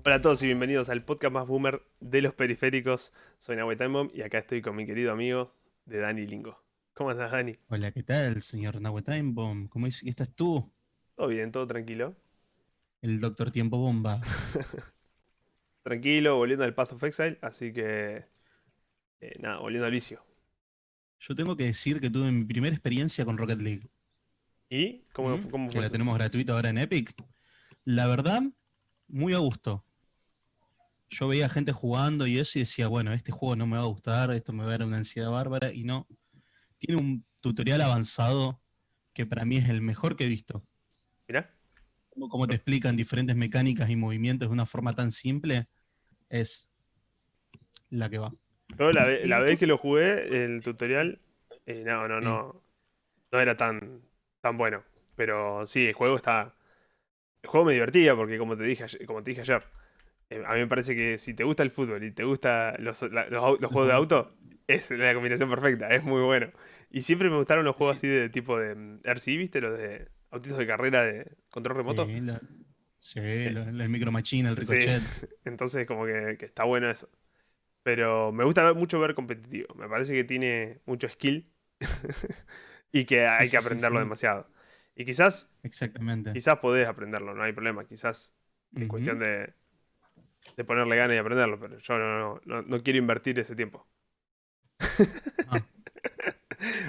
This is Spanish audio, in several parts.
Hola a todos y bienvenidos al podcast más boomer de los periféricos. Soy Nahue Timebomb y acá estoy con mi querido amigo de Dani Lingo. ¿Cómo andás, Dani? Hola, ¿qué tal, señor Nahue Timebomb? ¿Cómo dice que estás tú? Todo bien, todo tranquilo. El Doctor Tiempo Bomba. Tranquilo, volviendo al Path of Exile, así que nada, volviendo al vicio. Yo tengo que decir que tuve mi primera experiencia con Rocket League, ¿Y cómo que fue la eso? tenemos gratuita ahora en Epic. La verdad, muy a gusto. Yo veía gente jugando y eso y decía, bueno, este juego no me va a gustar, esto me va a dar una ansiedad bárbara, y no. Tiene un tutorial avanzado que para mí es el mejor que he visto. Mirá. Como te explican diferentes mecánicas y movimientos de una forma tan simple, es la que va. Yo la ¿Y vez tú? que lo jugué, el tutorial, Sí. no era tan bueno. Pero sí, el juego me divertía porque como te dije ayer, a mí me parece que si te gusta el fútbol y te gustan los Los juegos de autos. auto, es la combinación perfecta, es muy bueno. Y siempre me gustaron los juegos Sí, así de tipo de RC, ¿viste? Los de autitos de carrera de control remoto. sí, sí, Eh, el Micro Machine, el sí, Ricochet. entonces como que está bueno eso. Pero me gusta mucho ver competitivo, me parece que tiene mucho skill y que Sí, hay que sí, sí, aprenderlo sí, demasiado. Y exactamente. quizás podés aprenderlo, no hay problema, quizás es cuestión Ujú. de ponerle ganas y aprenderlo, pero yo no quiero invertir ese tiempo. Ah,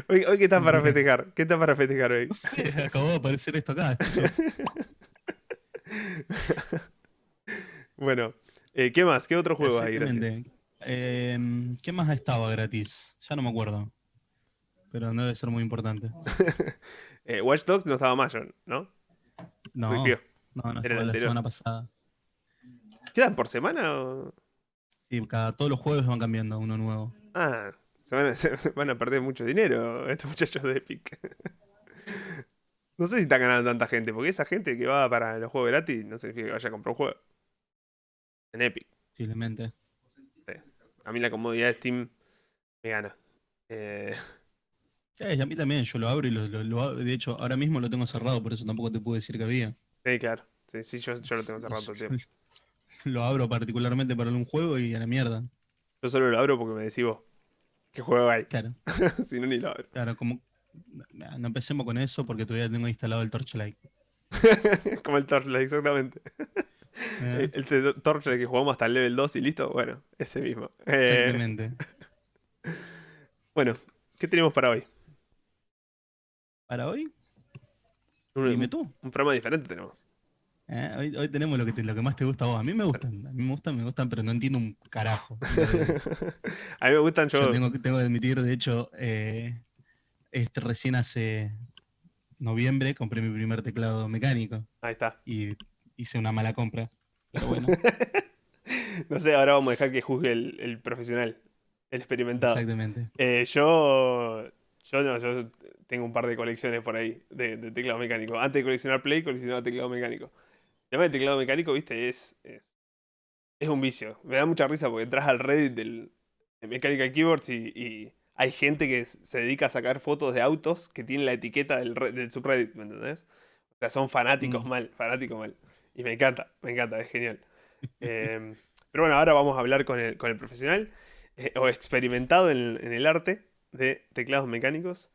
Hoy ¿qué estás para mira, festejar? ¿Qué estás para festejar hoy? no sé, acabó de aparecer esto acá, escucho. Bueno, ¿qué más? ¿Qué otro juego hay gratis? Exactamente. ¿Qué más estaba gratis? Ya no me acuerdo, pero no debe ser muy importante. Watch Dogs no estaba mayo, ¿no? No, Ripió. no Era el estaba la anterior. semana pasada. ¿Quedan por semana o...? Sí, todos los jueves van cambiando uno nuevo. Ah, se van a perder mucho dinero estos muchachos de Epic. No sé si están ganando tanta gente, porque esa gente que va para los juegos gratis no significa que vaya a comprar un juego en Epic. Posiblemente. Sí. A mí la comodidad de Steam me gana. Eh, Sí, y a mí también, yo lo abro y de hecho, ahora mismo lo tengo cerrado, por eso tampoco te puedo decir que había. sí, claro. Sí, sí, yo lo tengo cerrado todo el tiempo. Lo abro particularmente para un juego y a la mierda. Yo solo lo abro porque me decís vos, ¿qué juego hay? Claro, Si no, ni lo abro. claro, como no empecemos con eso porque todavía tengo instalado el Torchlight. Como el Torchlight, exactamente. ¿Eh? Torchlight que jugamos hasta el level 2 y listo. Bueno, ese mismo. Exactamente. Bueno, ¿qué tenemos para hoy? Para hoy, Un, dime un- tú. un programa diferente tenemos. Hoy tenemos lo que más te gusta a vos. A mí me gustan, me gustan, pero no entiendo un carajo de. A mí me gustan, Yo yo. tengo que admitir, de hecho, recién hace noviembre compré mi primer teclado mecánico Ahí está. y hice una mala compra. Pero bueno, No sé, ahora vamos a dejar que juzgue el profesional, el experimentado. exactamente. Yo tengo un par de colecciones por ahí de teclados mecánicos. Antes de coleccionar Play, coleccionaba teclado mecánico. El tema del teclado mecánico, viste, es un vicio. Me da mucha risa porque entras al Reddit de Mechanical Keyboards y hay gente que se dedica a sacar fotos de autos que tienen la etiqueta del subreddit, ¿me entendés? O sea, son Mm. fanáticos mal. Y me encanta, es genial. Pero bueno, ahora vamos a hablar con el profesional o experimentado en el arte de teclados mecánicos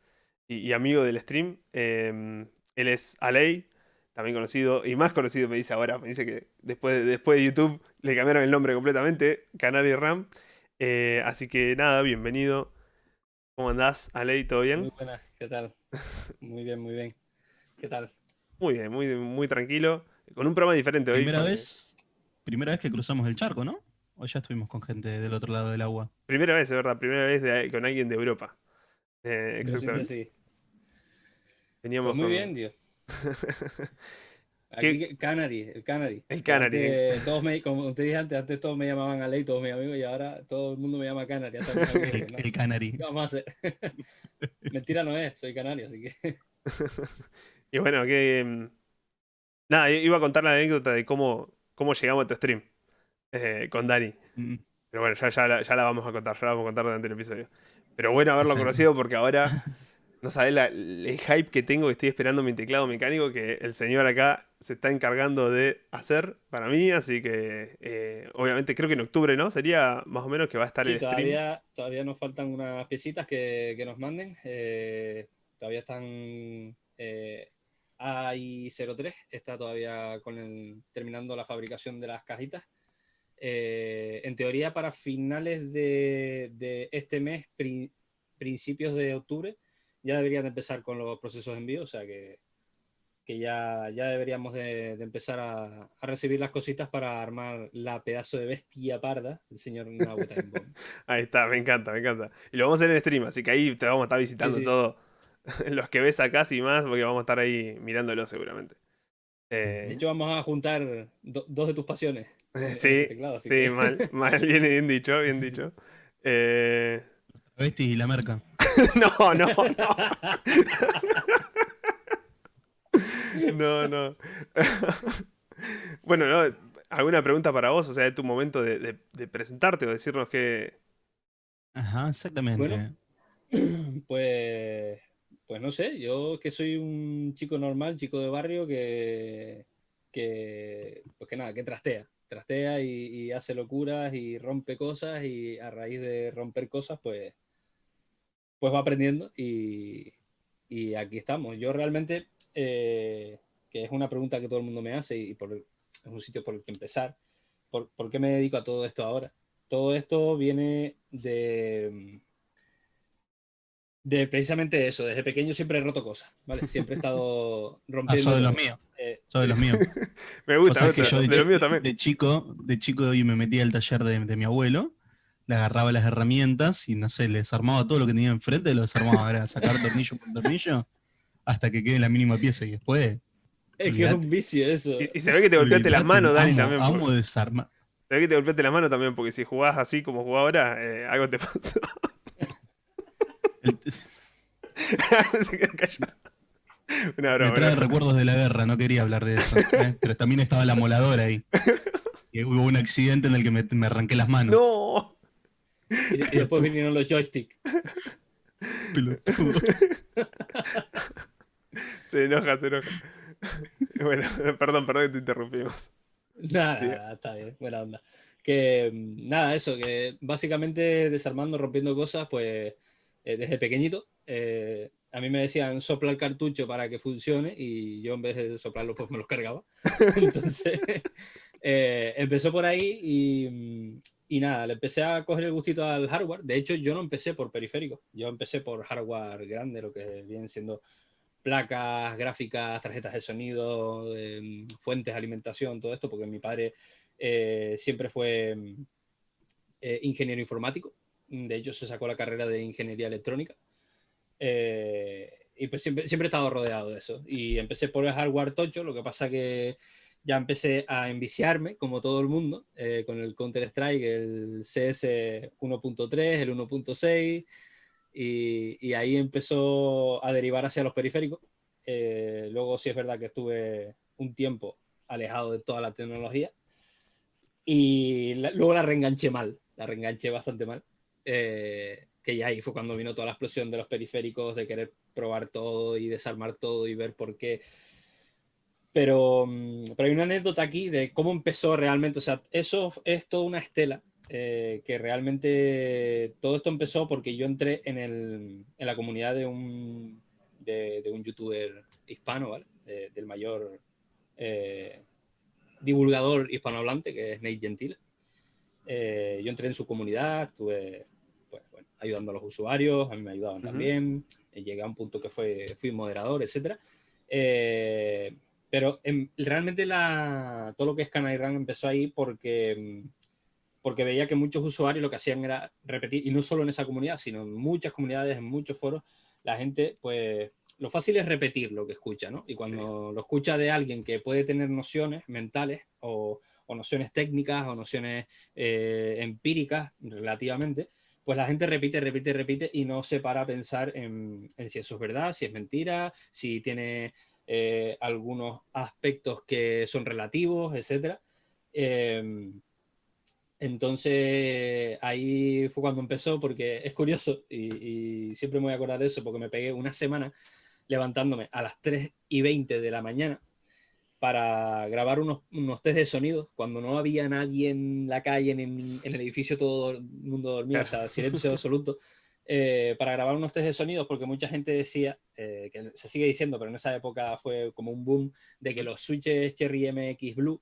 y amigo del stream. Él es Alei, también conocido y más conocido, me dice ahora. Me dice que después de YouTube le cambiaron el nombre completamente, Canary Ram. Así que nada, bienvenido. ¿Cómo andás, Alei? ¿Todo bien? Muy buenas, ¿qué tal? Muy bien, muy bien. ¿Qué tal? Muy bien, muy tranquilo. Con un programa diferente hoy Primera porque vez, primera vez que cruzamos el charco, ¿no? O ya estuvimos con gente del otro lado del agua. primera vez, es verdad, primera vez con alguien de Europa. Exactamente. Sí. Pues Veníamos muy con. bien, Dios. Aquí ¿Qué? Canary, el Canary. El Que Canary. antes como te dije antes todos me llamaban Alei, todos mis amigos, y ahora todo el mundo me llama Canary, hasta mis amigos. El, Pues no, el Canary. ¿qué vamos a hacer? Mentira no es, soy canario, así que. Y bueno, nada, iba a contar la anécdota de cómo llegamos a tu stream con Dani. Mm, Pero bueno, ya la vamos a contar, ya la vamos a contar durante el episodio. Pero bueno haberlo exacto. conocido porque ahora No sabés el hype que tengo, que estoy esperando mi teclado mecánico, que el señor acá se está encargando de hacer para mí, así que obviamente creo que en octubre, ¿no? Sería más o menos que va a estar Sí, el stream. todavía nos faltan unas piecitas que nos manden. Todavía están AI03, está todavía terminando la fabricación de las cajitas. En teoría, para finales de este mes, principios de octubre, ya deberían de empezar con los procesos de envío, o sea que ya deberíamos de empezar a recibir las cositas para armar la pedazo de bestia parda del señor Nahue Time Bomb. Ahí está, me encanta, me encanta. Y lo vamos a hacer en stream, así que ahí te vamos a estar Sí, visitando sí. todo. Los que ves acá y más, porque vamos a estar ahí mirándolo seguramente. De hecho, vamos a juntar dos de tus pasiones en ese Sí, teclado, así sí, que... mal, mal, bien dicho, bien dicho. Eh, Bestia y la merca. no, no, no. No, no. Bueno, no, ¿alguna pregunta para vos? O sea, de tu momento de presentarte o decirnos que... Ajá, Bueno, exactamente. pues, pues no sé, yo que soy un chico normal, chico de barrio pues que nada, que trastea y hace locuras y rompe cosas y a raíz de romper cosas, pues va aprendiendo y aquí estamos. Yo realmente, que es una pregunta que todo el mundo me hace y es un sitio por el que empezar, ¿por qué me dedico a todo esto ahora? Todo esto viene de precisamente eso. Desde pequeño siempre he roto cosas, ¿vale? Siempre he estado Ah, sos rompiendo de los cosas. míos. Sos de los míos. Me O gusta, sea, me es que gusta. yo De los míos también. de chico y me metía al taller de mi abuelo, le agarraba las herramientas y no sé, le desarmaba todo lo que tenía enfrente, lo desarmaba, era sacar tornillo por tornillo hasta que quede la mínima pieza y después, Es que es un olvídate, vicio eso. Y se ve que te golpeaste las olvídate, manos, Dani, también. amo desarmar. Se ve que te golpeaste las manos también, porque si jugás así como jugás ahora, algo te pasó. El- Se quedó callado. Una Me broma, una trae broma. recuerdos de la guerra, no quería hablar de eso, ¿eh? Pero también estaba la moladora ahí. Y hubo un accidente en el que me arranqué las manos. No. Y después Pelotudo, vinieron los joysticks. pelotudo. Se enoja, se enoja. Bueno, perdón que te interrumpimos. Nada, Diga. nada, está bien, buena onda. Que nada, eso, que básicamente desarmando, rompiendo cosas, pues desde pequeñito, a mí me decían sopla el cartucho para que funcione y yo en vez de soplarlo, pues me los cargaba. Entonces, empezó por ahí y nada, le empecé a coger el gustito al hardware. De hecho, yo no empecé por periféricos, yo empecé por hardware grande, lo que vienen siendo placas, gráficas, tarjetas de sonido, fuentes de alimentación, todo esto, porque mi padre siempre fue ingeniero informático. De hecho, se sacó la carrera de ingeniería electrónica. Y pues siempre he estado rodeado de eso. Y empecé por el hardware tocho, lo que pasa que ya empecé a enviciarme, como todo el mundo, con el Counter-Strike, el CS 1.3, el 1.6, y ahí empezó a derivar hacia los periféricos. Luego sí es verdad que estuve un tiempo alejado de toda la tecnología y luego la reenganché bastante mal. Que ya ahí fue cuando vino toda la explosión de los periféricos, de querer probar todo y desarmar todo y ver por qué. Pero hay una anécdota aquí de cómo empezó realmente. O sea, eso es toda una estela. Que realmente todo esto empezó porque yo entré en la comunidad de un youtuber hispano, ¿vale? Del mayor divulgador hispanohablante, que es Nate Gentile. Yo entré en su comunidad, estuve pues, bueno, ayudando a los usuarios, a mí me ayudaban también, llegué a un punto que fui moderador, etc. Pero realmente todo lo que es Canary Run empezó ahí porque veía que muchos usuarios lo que hacían era repetir, y no solo en esa comunidad, sino en muchas comunidades, en muchos foros, la gente, pues, lo fácil es repetir lo que escucha, ¿no? Y cuando lo escucha de alguien que puede tener nociones mentales o nociones técnicas o nociones empíricas relativamente, pues la gente repite y no se para a pensar en si eso es verdad, si es mentira, si tiene algunos aspectos que son relativos, etc. Entonces ahí fue cuando empezó, porque es curioso y siempre me voy a acordar de eso, porque me pegué una semana levantándome a las 3:20 de la mañana para grabar unos test de sonido cuando no había nadie en la calle, en el edificio, todo el mundo dormido, o sea, silencio absoluto, para grabar unos test de sonido, porque mucha gente decía, que se sigue diciendo, pero en esa época fue como un boom, de que los switches Cherry MX Blue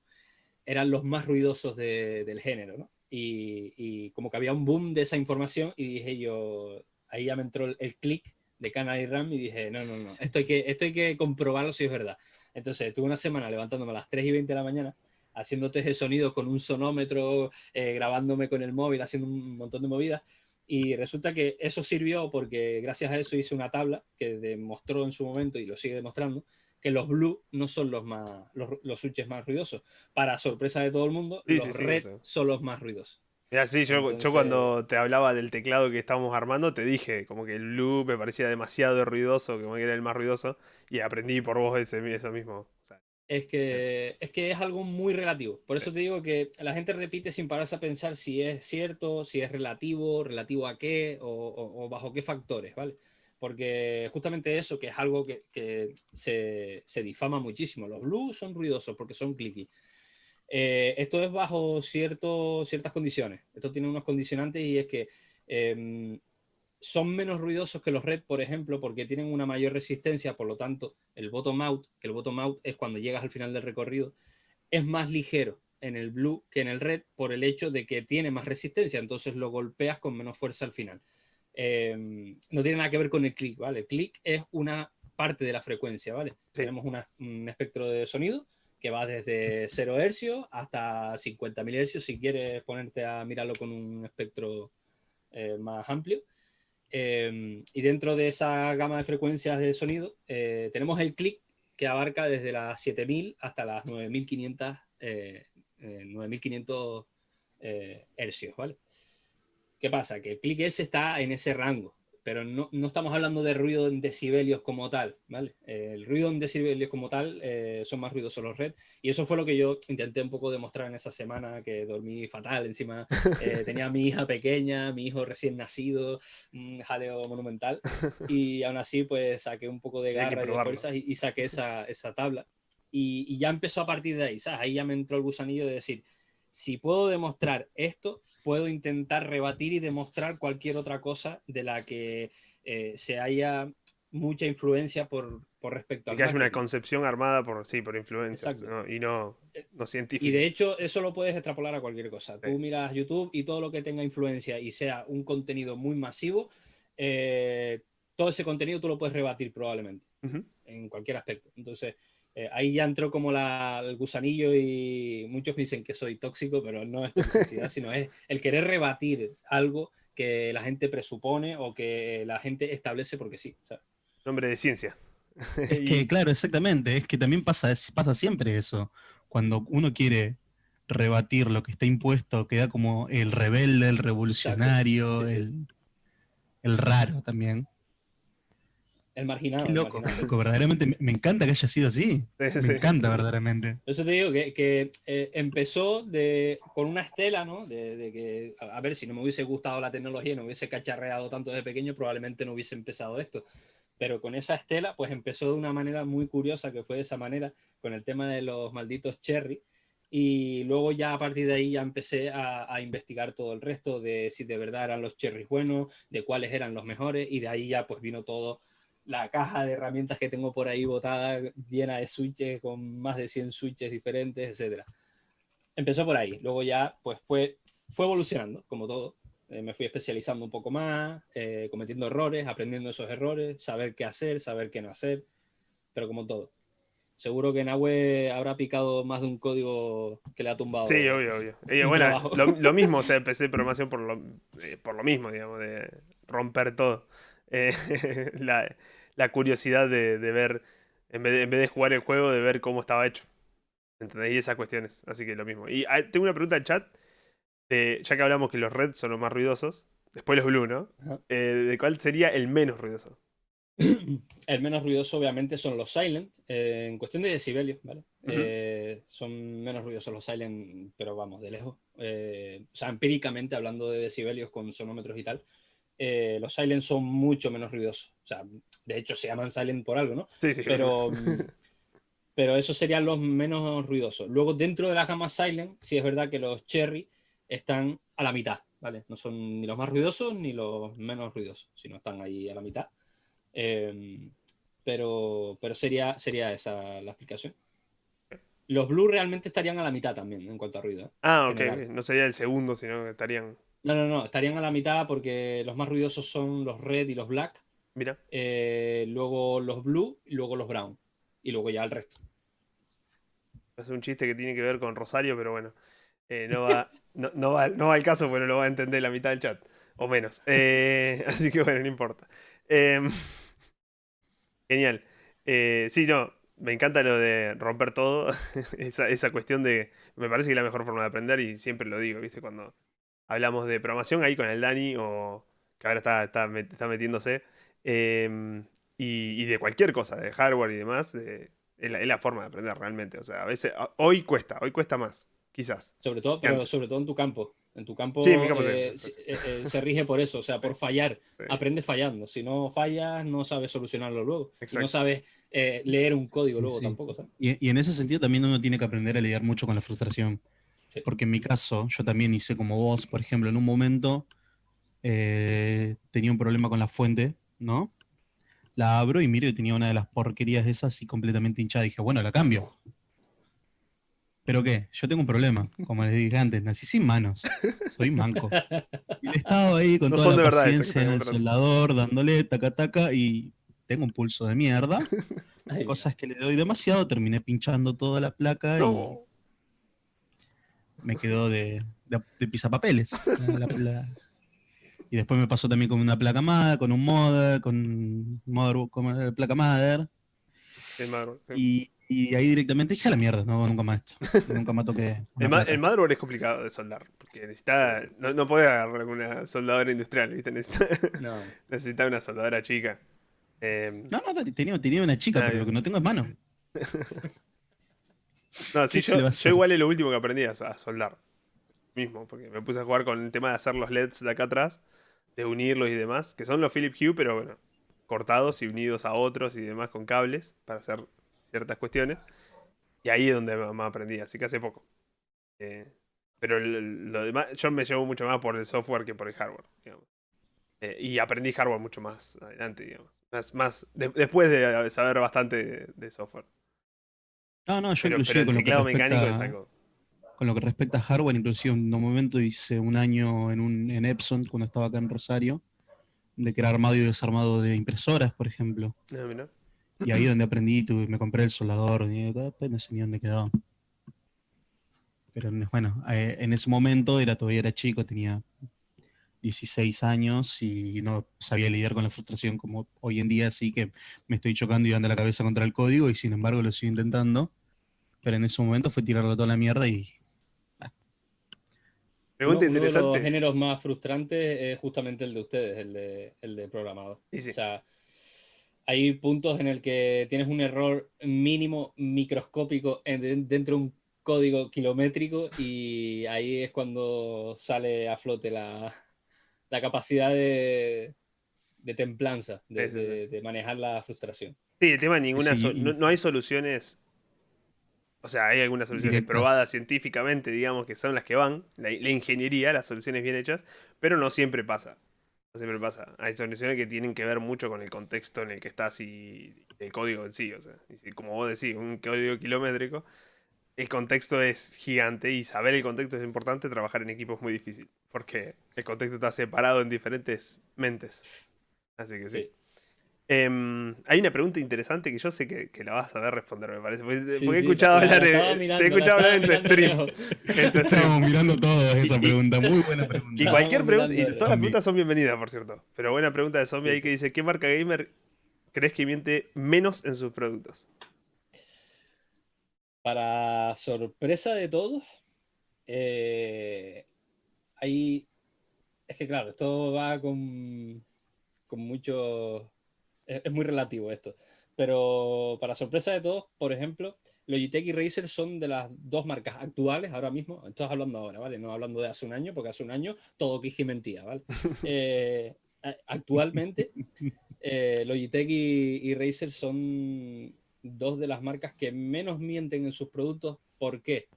eran los más ruidosos del género, ¿no? Y como que había un boom de esa información y dije yo, ahí ya me entró el click de Canary RAM y dije, no, esto hay que comprobarlo si es verdad. Entonces estuve una semana levantándome a las 3:20 de la mañana, haciendo test de sonido con un sonómetro, grabándome con el móvil, haciendo un montón de movidas. Y resulta que eso sirvió porque gracias a eso hice una tabla que demostró en su momento y lo sigue demostrando que los Blue no son los switches más ruidosos. Para sorpresa de todo el mundo, Sí, los sí, sí, Red eso. son los más ruidosos. Mira, sí, yo Entonces, cuando te hablaba del teclado que estábamos armando, te dije como que el Blue me parecía demasiado ruidoso, como que era el más ruidoso, y aprendí por vos eso mismo. O sea, es que es algo muy relativo. Por eso te digo que la gente repite sin pararse a pensar si es cierto, si es relativo, relativo a qué o bajo qué factores, ¿vale? Porque justamente eso, que es algo que se difama muchísimo. Los blues son ruidosos porque son clicky. Esto es bajo ciertas condiciones. Esto tiene unos condicionantes y es que son menos ruidosos que los red, por ejemplo, porque tienen una mayor resistencia, por lo tanto, el bottom out, que el bottom out es cuando llegas al final del recorrido, es más ligero en el blue que en el red por el hecho de que tiene más resistencia, entonces lo golpeas con menos fuerza al final. No tiene nada que ver con el click, ¿vale? El click es una parte de la frecuencia, ¿vale? sí. Tenemos un espectro de sonido que va desde 0 hercios hasta 50.000 hercios si quieres ponerte a mirarlo con un espectro más amplio. Y dentro de esa gama de frecuencias de sonido tenemos el click que abarca desde las 7000 hasta las 9500 hercios, ¿vale? ¿Qué pasa? Que el click S está en ese rango, pero no estamos hablando de ruido en decibelios como tal, ¿vale? El ruido en decibelios como tal son más ruidosos los red, y eso fue lo que yo intenté un poco demostrar en esa semana que dormí fatal. Encima tenía a mi hija pequeña, mi hijo recién nacido, un jaleo monumental, y aún así pues saqué un poco de Y hay que garra y de probarlo. fuerza y saqué esa tabla, y ya empezó a partir de ahí, ¿sabes? Ahí ya me entró el gusanillo de decir, si puedo demostrar esto, puedo intentar rebatir y demostrar cualquier otra cosa de la que se haya mucha influencia por respecto Y al que haya una marketing. concepción armada por, sí, por influencers, Exacto. ¿no? Y no Y de científica. hecho, eso lo puedes extrapolar a cualquier cosa. Sí. Tú miras YouTube y todo lo que tenga influencia y sea un contenido muy masivo, eh, todo ese contenido tú lo puedes rebatir probablemente Ujú. en cualquier aspecto. Entonces, ahí ya entró como el gusanillo y muchos dicen que soy tóxico, pero no es toxicidad, sino es el querer rebatir algo que la gente presupone o que la gente establece porque sí. ¿Sabes? Nombre de ciencia. Es que, Y claro, exactamente, es que también pasa siempre eso. Cuando uno quiere rebatir lo que está impuesto, queda como el rebelde, el Exacto. revolucionario, Sí, sí. el raro también. El marginado, Qué el marginado. loco, verdaderamente me encanta que haya sido así. sí, sí, Me sí. encanta verdaderamente. Por eso te digo que empezó con una estela, ¿no? De que, a ver, si no me hubiese gustado la tecnología y no hubiese cacharreado tanto desde pequeño, probablemente no hubiese empezado esto. Pero con esa estela, pues empezó de una manera muy curiosa, que fue de esa manera, con el tema de los malditos cherry. Y luego ya a partir de ahí ya empecé a investigar todo el resto de si de verdad eran los cherries buenos, de cuáles eran los mejores, y de ahí ya pues vino todo la caja de herramientas que tengo por ahí botada, llena de switches, con más de 100 switches diferentes, etcétera. Empezó por ahí, luego ya pues fue evolucionando, como todo. Me fui especializando un poco más, cometiendo errores, aprendiendo esos errores, saber qué hacer, saber qué no hacer, pero como todo. Seguro que Nahue habrá picado más de un código que le ha Sí, tumbado obvio, obvio. un Bueno, trabajo. lo mismo, o sea, empecé programación por lo mismo, digamos, de romper todo. Eh, la, la curiosidad de ver, en vez de jugar el juego, de ver cómo estaba hecho. ¿Entendés? Y esas cuestiones. Así que lo mismo. Y tengo una pregunta en chat, ya que hablamos que los red son los más ruidosos, después los blue, ¿no? Ajá. ¿De cuál sería el menos ruidoso? El menos ruidoso, obviamente, son los silent. En cuestión de decibelios, ¿vale? Ujú. Son menos ruidosos los silent, pero vamos, de lejos. O sea, empíricamente, hablando de decibelios con sonómetros y tal, los silent son mucho menos ruidosos. O sea, de hecho, se llaman silent por algo, ¿no? Sí, sí. Pero, pero esos serían los menos ruidosos. Luego, dentro de la gama silent, sí es verdad que los cherry están a la mitad, ¿vale? No son ni los más ruidosos ni los menos ruidosos, sino están ahí a la mitad. Eh, pero sería esa la explicación. Los Blue realmente estarían a la mitad también en cuanto a ruido, ¿eh? Ah, ok. General. No sería el segundo, sino que estarían. No, no, no, estarían a la mitad porque los más ruidosos son los Red y los Black, Mira. luego los Blue y luego los Brown. Y luego ya el resto. Es un chiste que tiene que ver con Rosario, pero bueno. No va al caso, porque no lo va a entender la mitad del chat. O menos. Así que bueno, no importa. Em, Genial. Sí, no, me encanta lo de romper todo. Esa cuestión de. Me parece que es la mejor forma de aprender y siempre lo digo, ¿viste? Cuando hablamos de programación ahí con el Dani, o que ahora está metiéndose. Y de cualquier cosa, de hardware y demás, es la forma de aprender realmente. O sea, a veces. Hoy cuesta más, quizás, Sobre todo, que pero antes. sobre todo en tu campo. En tu Sí, en mi campo campo sí. Eso sí. se rige por eso, o sea, Sí, por fallar. sí, Aprendes fallando. Si no fallas, no sabes solucionarlo luego. Y no exacto. sabes leer un código Sí, luego sí. tampoco, ¿sabes? Y en ese sentido también uno tiene que aprender a lidiar mucho con la frustración. Sí. Porque en mi caso, yo también hice como vos, por ejemplo, en un momento tenía un problema con la fuente, ¿no? La abro y miro y tenía una de las porquerías esas y completamente hinchada. Dije, bueno, la cambio. ¿Pero qué? Yo tengo un problema. Como les dije antes, nací sin manos. Soy manco. Y le estaba ahí con No toda son la de verdad eso que paciencia estás en el demostrando. soldador, dándole taca taca y tengo un pulso de mierda. Ay, mira. Cosas que le doy demasiado, terminé pinchando toda la placa y No. me quedó de pisapapeles. Y después me pasó también con una placa madre, con un modder, con placa madre. El motherboard, sí. Y ahí directamente dije a la mierda, no, nunca más esto. Nunca más toqué El, una el placa. motherboard es complicado de soldar, porque Sí. necesita. No puede agarrar una soldadora industrial, ¿viste? Necesita, No. necesita una soldadora chica. No, no, tenía una chica, pero lo que Bien. no tengo es mano. No, sí, ¿Qué se le va a yo hacer? igual es lo último que aprendí a soldar. Mismo, porque me puse a jugar con el tema de hacer los LEDs de acá atrás, de unirlos y demás, que son los Philip Hue, pero bueno, cortados y unidos a otros y demás con cables para hacer ciertas cuestiones. Y ahí es donde más aprendí, así que hace poco. Eh, pero lo demás, yo me llevo mucho más por el software que por el hardware, digamos. Y aprendí hardware mucho más adelante, digamos. Después de saber bastante de software. No, no, yo Pero inclusive el teclado mecánico es algo. con lo que respecta a hardware, inclusive en un momento hice un año en Epson, cuando estaba acá en Rosario, de que era armado y desarmado de impresoras, por ejemplo. No, mira. Y ahí donde aprendí, me compré el soldador, y no sé ni dónde quedaba. Pero bueno, en ese momento todavía era chico, tenía 16 años y no sabía lidiar con la frustración como hoy en día, así que me estoy chocando y dando la cabeza contra el código y sin embargo lo sigo intentando. Pero en ese momento fue tirarlo toda la mierda y ah, Pregunta Uno de los interesante. géneros más frustrantes es justamente el de ustedes, el de programador. Y O sí. sea, hay puntos en el que tienes un error mínimo, microscópico, dentro de un código kilométrico y ahí es cuando sale a flote la capacidad de templanza, Sí, sí, sí. de manejar la frustración. Sí, el tema de sí, no, sí, no hay soluciones. O sea, hay algunas soluciones directas. probadas científicamente, digamos, que son las que van. La ingeniería, las soluciones bien hechas. Pero no siempre pasa. No siempre pasa. Hay soluciones que tienen que ver mucho con el contexto en el que estás y el código en sí. O sea, y como vos decís, un código kilométrico. El contexto es gigante y saber el contexto es importante. Trabajar en equipo es muy difícil. Porque el contexto está separado en diferentes mentes. Así que sí. Sí, Hay una pregunta interesante que yo sé que la vas a saber responder, me parece. sí, Porque he sí, escuchado la hablar, estaba te he mirando, la escuchado hablar estaba en tu mirando de stream. lejos. En tu stream. Estábamos mirando todos Y, esa y- pregunta, muy buena y pregunta. cualquier Estábamos pregunta, y mirando de todas lejos. las Zombie. preguntas son bienvenidas, por cierto. Pero buena pregunta de Zombie Sí, ahí que sí. dice: ¿Qué marca gamer crees que miente menos en sus productos? Para sorpresa de todos, eh, hay. Es que claro, esto va con muchos es muy relativo esto. Pero para sorpresa de todos, por ejemplo, Logitech y Razer son de las dos marcas actuales ahora mismo. Estás hablando ahora, ¿vale? No hablando de hace un año, porque hace un año todo quiji mentía, ¿vale? Actualmente, Logitech y Razer son dos de las marcas que menos mienten en sus productos. ¿Por qué?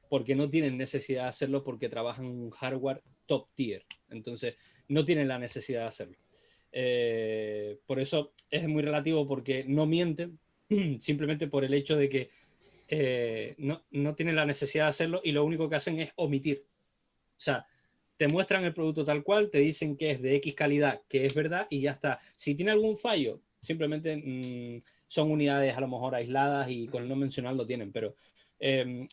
Porque no tienen necesidad de hacerlo, porque trabajan un hardware top tier. Entonces, no tienen la necesidad de hacerlo. Por eso es muy relativo, porque no mienten simplemente por el hecho de que no tienen la necesidad de hacerlo, y lo único que hacen es omitir. O sea, te muestran el producto tal cual, te dicen que es de X calidad, que es verdad, y ya está. Si tiene algún fallo, simplemente son unidades a lo mejor aisladas y con el no mencionar lo tienen, pero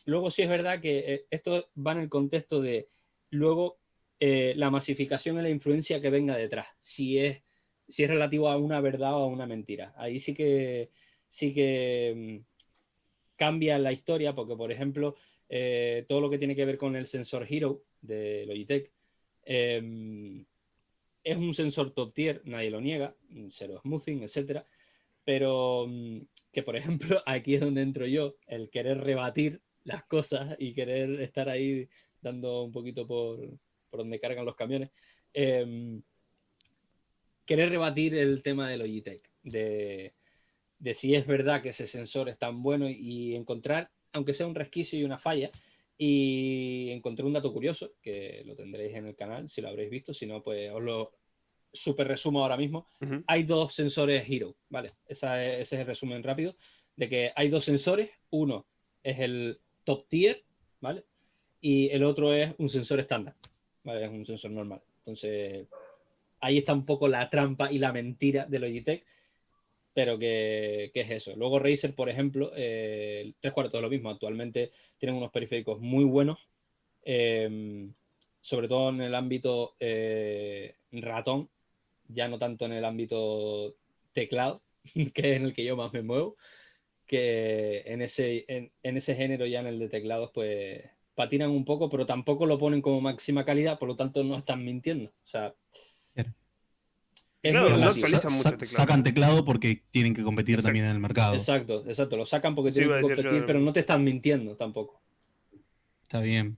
luego sí es verdad que esto va en el contexto de luego la masificación y la influencia que venga detrás, si es relativo a una verdad o a una mentira. Ahí sí que cambia la historia, porque por ejemplo, todo lo que tiene que ver con el sensor Hero de Logitech, es un sensor top tier, nadie lo niega, cero smoothing, etcétera, pero que por ejemplo aquí es donde entro yo, el querer rebatir las cosas y querer estar ahí dando un poquito por donde cargan los camiones, querer rebatir el tema de Logitech, de si es verdad que ese sensor es tan bueno, y encontrar, aunque sea un resquicio y una falla. Y encontré un dato curioso, que lo tendréis en el canal si lo habréis visto, si no, pues os lo super resumo ahora mismo. Hay dos sensores Hero, ¿vale? Ese es el resumen rápido, de que hay dos sensores, uno es el top tier, ¿vale? Y el otro es un sensor estándar, ¿vale? Es un sensor normal. Entonces, ahí está un poco la trampa y la mentira de Logitech, pero que es eso. Luego Razer, por ejemplo, tres cuartos de lo mismo. Actualmente tienen unos periféricos muy buenos, sobre todo en el ámbito ratón, ya no tanto en el ámbito teclado, que es en el que yo más me muevo, que en ese género, ya en el de teclados, pues patinan un poco, pero tampoco lo ponen como máxima calidad, por lo tanto no están mintiendo. O sea, es Claro, muy no relativo. actualizan mucho teclado. Sacan teclado porque tienen que competir Exacto. también en el mercado. Exacto, lo sacan porque Sí, tienen iba a que decir competir, yo. pero no te están mintiendo tampoco. Está bien.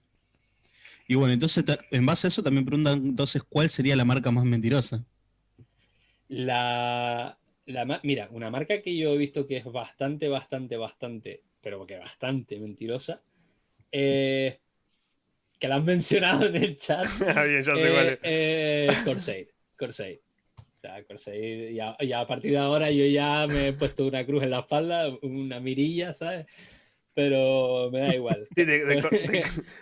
Y bueno, entonces en base a eso también preguntan entonces cuál sería la marca más mentirosa. Mira, una marca que yo he visto que es bastante, pero que bastante mentirosa, que la han mencionado en el chat, Bien, ya sé cuál es. Corsair. O sea, Corsair, y a partir de ahora yo ya me he puesto una cruz en la espalda, una mirilla, ¿sabes? Pero me da igual. Sí,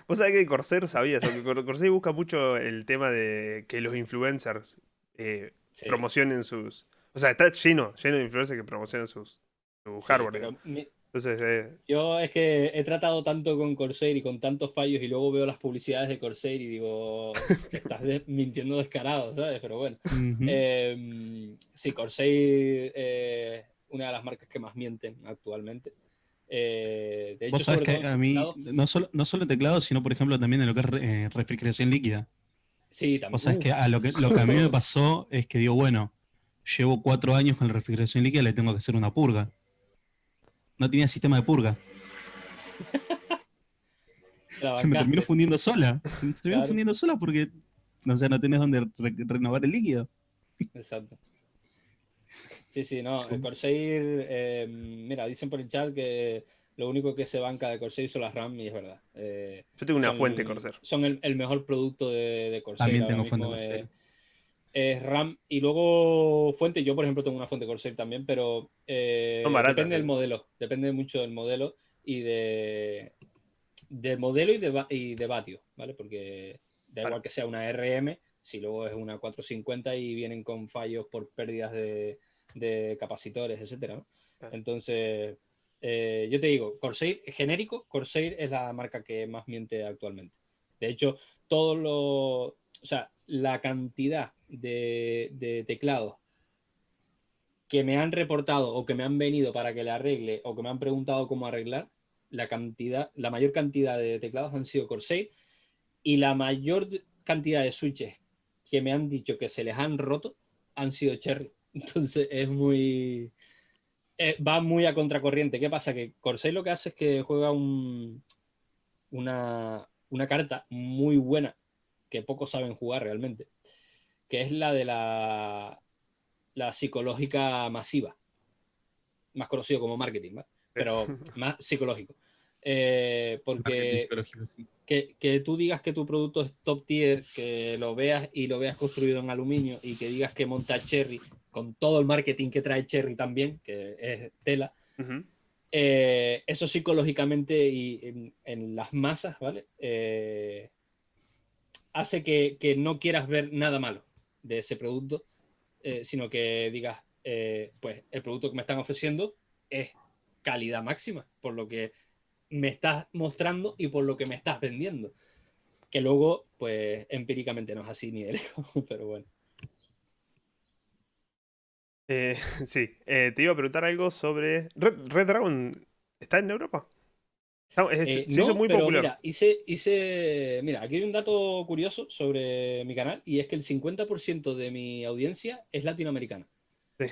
vos sabés que de Corsair sabías, que Corsair busca mucho el tema de que los influencers Sí. promocionen sus. O sea, está lleno de influencers que promocionan su hardware. Pero Entonces, yo es que he tratado tanto con Corsair y con tantos fallos, y luego veo las publicidades de Corsair y digo, estás mintiendo descarado, ¿sabes? Pero bueno. Sí, Corsair es una de las marcas que más mienten actualmente. De hecho, Vos sabés sobre que todo a mí, no solo en teclado, sino por ejemplo también en lo que es refrigeración líquida. sí, Vos también. sabés que lo que a mí me pasó es que digo, bueno, llevo 4 años con la refrigeración líquida, le tengo que hacer una purga. No tenía sistema de purga. Se me terminó fundiendo sola. Se me terminó fundiendo sola porque no tenés donde renovar el líquido. Exacto. Sí, no, el Corsair, mira, dicen por el chat que lo único que se banca de Corsair son las RAM, y es verdad. yo tengo una fuente Corsair. Son el mejor producto de Corsair. También ahora tengo mismo. fuente Corsair. Es RAM, y luego fuente. Yo, por ejemplo, tengo una fuente Corsair también, pero Son baratas, depende del modelo. Depende mucho del modelo y del modelo y de vatio, ¿vale? Porque da igual que sea una RM, si luego es una 450 y vienen con fallos por pérdidas de capacitores, etcétera, ¿no? Entonces, yo te digo, Corsair genérico, Corsair es la marca que más miente actualmente. De hecho, o sea, la cantidad de teclados que me han reportado o que me han venido para que le arregle, o que me han preguntado cómo arreglar, la mayor cantidad de teclados han sido Corsair, y la mayor cantidad de switches que me han dicho que se les han roto han sido Cherry. Entonces es muy... va muy a contracorriente. ¿Qué pasa? Que Corsair lo que hace es que juega una carta muy buena que pocos saben jugar realmente, que es la de la psicológica masiva, más conocido como marketing, ¿vale? Pero más psicológico. Marketing Porque psicológico, sí. que tú digas que tu producto es top tier, que lo veas y lo veas construido en aluminio y que digas que monta Cherry con todo el marketing que trae Cherry también, que es tela, Ujú. eso psicológicamente y en las masas, ¿vale? Hace que no quieras ver nada malo de ese producto, sino que digas, pues el producto que me están ofreciendo es calidad máxima, por lo que me estás mostrando y por lo que me estás vendiendo. Que luego, pues empíricamente no es así ni de lejos, pero bueno. Sí, te iba a preguntar algo sobre... Red Dragon está en Europa. Se hizo No, muy pero popular. mira, mira, aquí hay un dato curioso sobre mi canal y es que el 50% de mi audiencia es latinoamericana. Sí.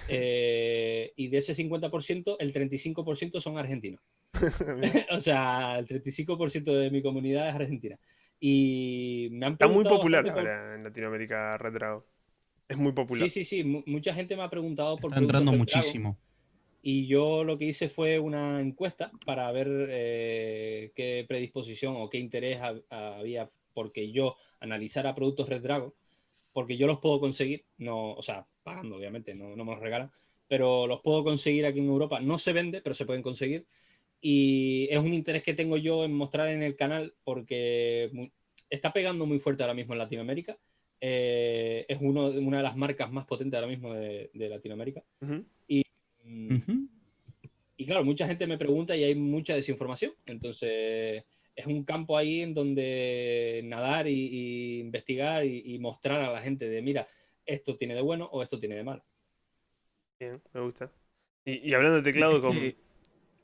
Y de ese 50%, el 35% son argentinos. Bien. O sea, el 35% de mi comunidad es argentina. Y me han Está muy preguntado popular bastante por... ahora en Latinoamérica Red Dragon. Es muy Sí, popular. sí, sí. Mucha gente me ha preguntado por Está productos entrando Red Dragon. muchísimo. Y yo lo que hice fue una encuesta para ver qué predisposición o qué interés había porque yo analizara productos Red Dragon, porque yo los puedo conseguir, no, o sea, pagando obviamente, no me los regalan, pero los puedo conseguir aquí en Europa. No se vende, pero se pueden conseguir. Y es un interés que tengo yo en mostrar en el canal porque está pegando muy fuerte ahora mismo en Latinoamérica. Es una de las marcas más potentes ahora mismo de Latinoamérica. Ujú. Y, Ujú. y claro, mucha gente me pregunta y hay mucha desinformación. Entonces, es un campo ahí en donde nadar y investigar y mostrar a la gente de, mira, esto tiene de bueno o esto tiene de malo. Bien, me gusta. Y hablando de teclado con...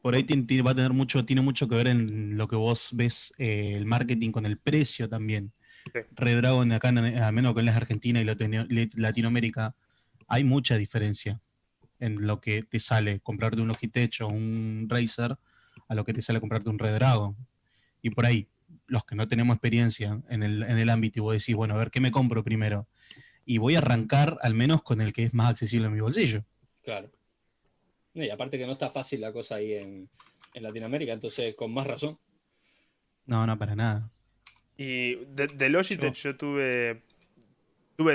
Por ahí va a tener tiene mucho que ver en lo que vos ves, el marketing con el precio también. Sí. Red Dragon acá, al menos con las Argentina y Latinoamérica, hay mucha diferencia en lo que te sale comprarte un Logitech o un Razer a lo que te sale comprarte un Red Dragon. Y por ahí, los que no tenemos experiencia en el ámbito y vos decís, bueno, a ver, ¿qué me compro primero? Y voy a arrancar al menos con el que es más accesible a mi bolsillo. Claro. Y aparte que no está fácil la cosa ahí en Latinoamérica, entonces con más razón. No, no, para nada. Y de Logitech Yo, yo tuve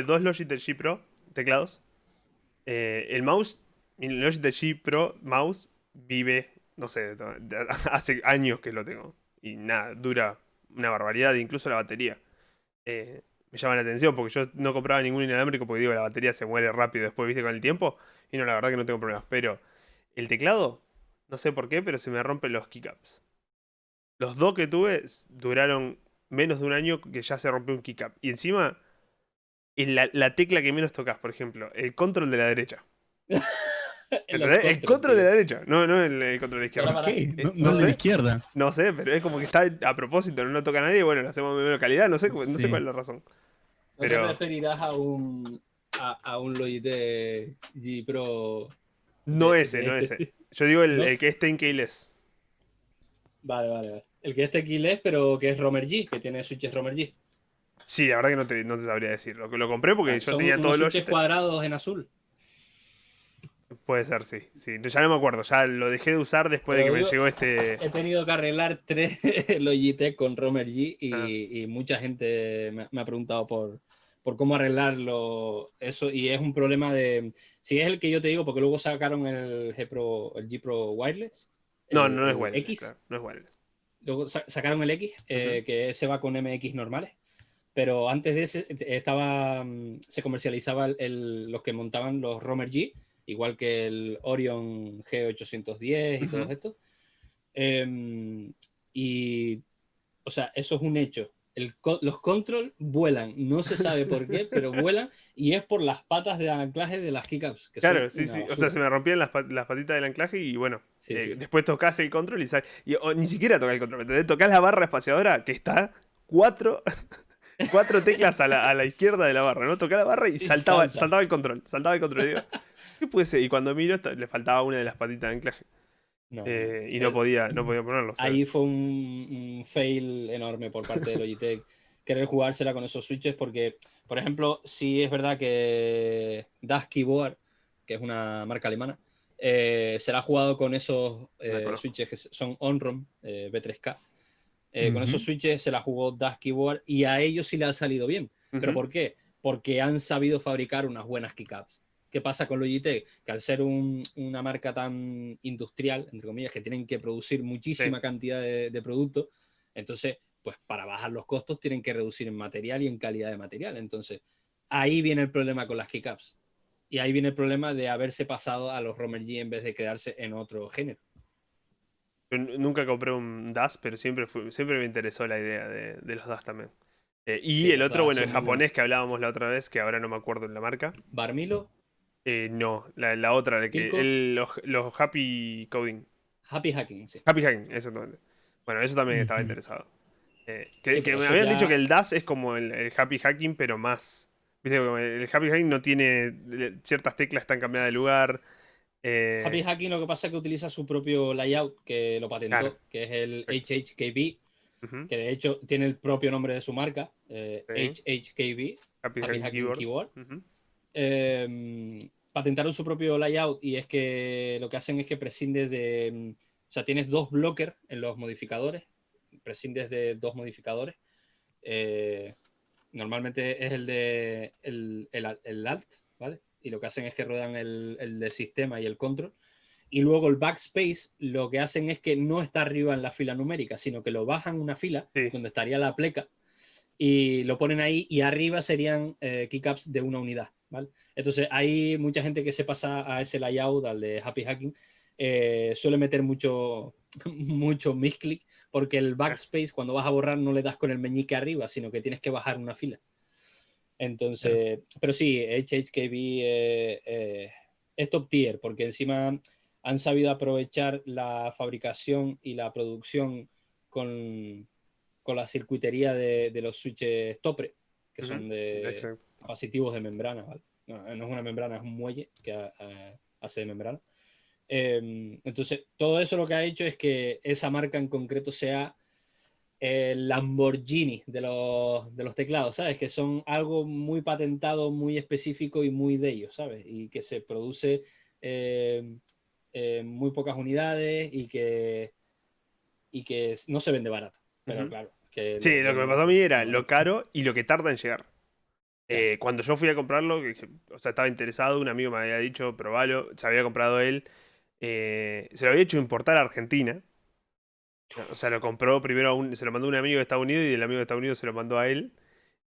dos Logitech G Pro teclados. El mouse, mi Logitech G Pro mouse vive, no sé, hace años que lo tengo. Y nada, dura una barbaridad, incluso la batería. Me llama la atención porque yo no compraba ningún inalámbrico porque digo, la batería se muere rápido después, viste, con el tiempo. Y no, la verdad que no tengo problemas. Pero el teclado, no sé por qué, pero se me rompen los keycaps. Los dos que tuve duraron menos de un año que ya se rompió un keycap. Y encima, es la tecla que menos tocas, por ejemplo, el control de la derecha. Los ¿Entendés? El controls, control de tío. la derecha, no el control de la izquierda. Para. ¿qué? No, no No el de la sé, izquierda. no sé, pero es como que está a propósito, no lo toca a nadie, bueno, lo hacemos de menor calidad, no sé, no sé Sí. cuál es la razón. ¿No te Pero referirás a un Logitech G Pro no ese, de no este ese. estilo? Yo digo ¿No? el que es 10 Vale. El que es tequilés, pero que es Romer G, que tiene switches Romer G. Sí, la verdad que no te sabría decir. Lo compré porque Vale, yo son tenía todo unos switches Logitech. cuadrados en azul. Puede ser, sí. Sí, ya no me acuerdo, ya lo dejé de usar después de que Pero me digo, llegó este. he tenido que arreglar 3 Logitech con Romer G Ah, y mucha gente me ha preguntado por cómo arreglarlo. Eso, y es un problema de. Si es el que yo te digo, porque luego sacaron el G Pro Wireless, no es el wireless, X. claro, no es wireless. Luego sacaron el X, Ujú. que se va con MX normales. Pero antes de ese se comercializaba los que montaban los Romer G, igual que el Orion G810 y todos Ujú. estos. Y, o sea, eso es un hecho. Los control vuelan, no se sabe por qué, pero vuelan y es por las patas de anclaje de las keycaps, que son Claro, sí, una sí. O sea, basura. se me rompían las patitas del anclaje y bueno. Sí, sí. Después tocas el control y sale. O ni siquiera tocas el control, ¿me entendés? Tocas la barra espaciadora que está cuatro, cuatro teclas a la izquierda de la barra, ¿no? Tocás la barra y Y salta. saltaba el control. Saltaba el control. Digo. ¿Qué puede ser? Y cuando miro, le faltaba una de las patitas de anclaje. No, Y no podía ponerlo. ¿sabes? ahí fue un fail enorme por parte de Logitech querer jugársela con esos switches porque, por ejemplo, sí es verdad que Das Keyboard, que es una marca alemana, se la ha jugado con esos switches que son Onrom B3K. Con esos switches se la jugó Das Keyboard y a ellos sí le ha salido bien. ¿Pero por qué? Porque han sabido fabricar unas buenas keycaps. ¿Qué pasa con Logitech? Que al ser una marca tan industrial, entre comillas, que tienen que producir muchísima cantidad de productos, entonces, pues para bajar los costos tienen que reducir en material y en calidad de material. Entonces, ahí viene el problema con las keycaps. Y ahí viene el problema de haberse pasado a los Romer G en vez de quedarse en otro género. Yo nunca compré un DAS, pero siempre me interesó la idea de los DAS también. Y Sí, el los otro, DAS bueno, son el muy japonés que hablábamos la otra vez, que ahora no me acuerdo en la marca. ¿Barmilo? No, la otra, ¿Pilco? los Happy Coding. Happy Hacking, sí. Happy Hacking, exactamente. Bueno, eso también estaba Ujú. interesado. Sí, Que pero me eso habían ya... dicho que el DAS es como el Happy Hacking, pero más. Viste, como el Happy Hacking no tiene. Ciertas teclas están cambiadas de lugar. Happy Hacking lo que pasa es que utiliza su propio layout, que lo Claro, patentó, que es el perfecto. HHKB, Ujú, que de hecho tiene el propio nombre de su marca, sí. HHKB, Happy Happy Hacking Hacking Keyboard. Keyboard. Ujú, Patentaron su propio layout y es que lo que hacen es que prescindes de... O sea, tienes dos blockers en los modificadores, prescindes de dos modificadores. Eh, Normalmente es el de el alt, ¿vale? Y lo que hacen es que ruedan el del sistema y el control. Y luego el backspace lo que hacen es que no está arriba en la fila numérica, sino que lo bajan una fila sí. donde estaría la pleca y lo ponen ahí y arriba serían keycaps de una unidad, ¿vale? Entonces hay mucha gente que se pasa a ese layout, al de Happy Hacking, suele meter mucho, mucho misclick porque el backspace cuando vas a borrar no le das con el meñique arriba, sino que tienes que bajar una fila. Entonces, pero sí, HHKB es top tier porque encima han sabido aprovechar la fabricación y la producción con la circuitería de los switches Topre, que son de Exacto. capacitivos de membrana, ¿vale? No es una membrana, es un muelle que hace de membrana. Entonces, todo eso lo que ha hecho es que esa marca en concreto sea el Lamborghini de los teclados, ¿sabes? Que son algo muy patentado, muy específico y muy de ellos, ¿sabes? Y que se produce muy pocas unidades y que no se vende barato. Pero claro, que Sí, lo que me pasó a mí era lo normalmente... caro y lo que tarda en llegar. Ya. Cuando yo fui a comprarlo, o sea, estaba interesado, un amigo me había dicho, probalo, se había comprado él. Se lo había hecho importar a Argentina. O sea, lo compró primero se lo mandó a un amigo de Estados Unidos y el amigo de Estados Unidos se lo mandó a él.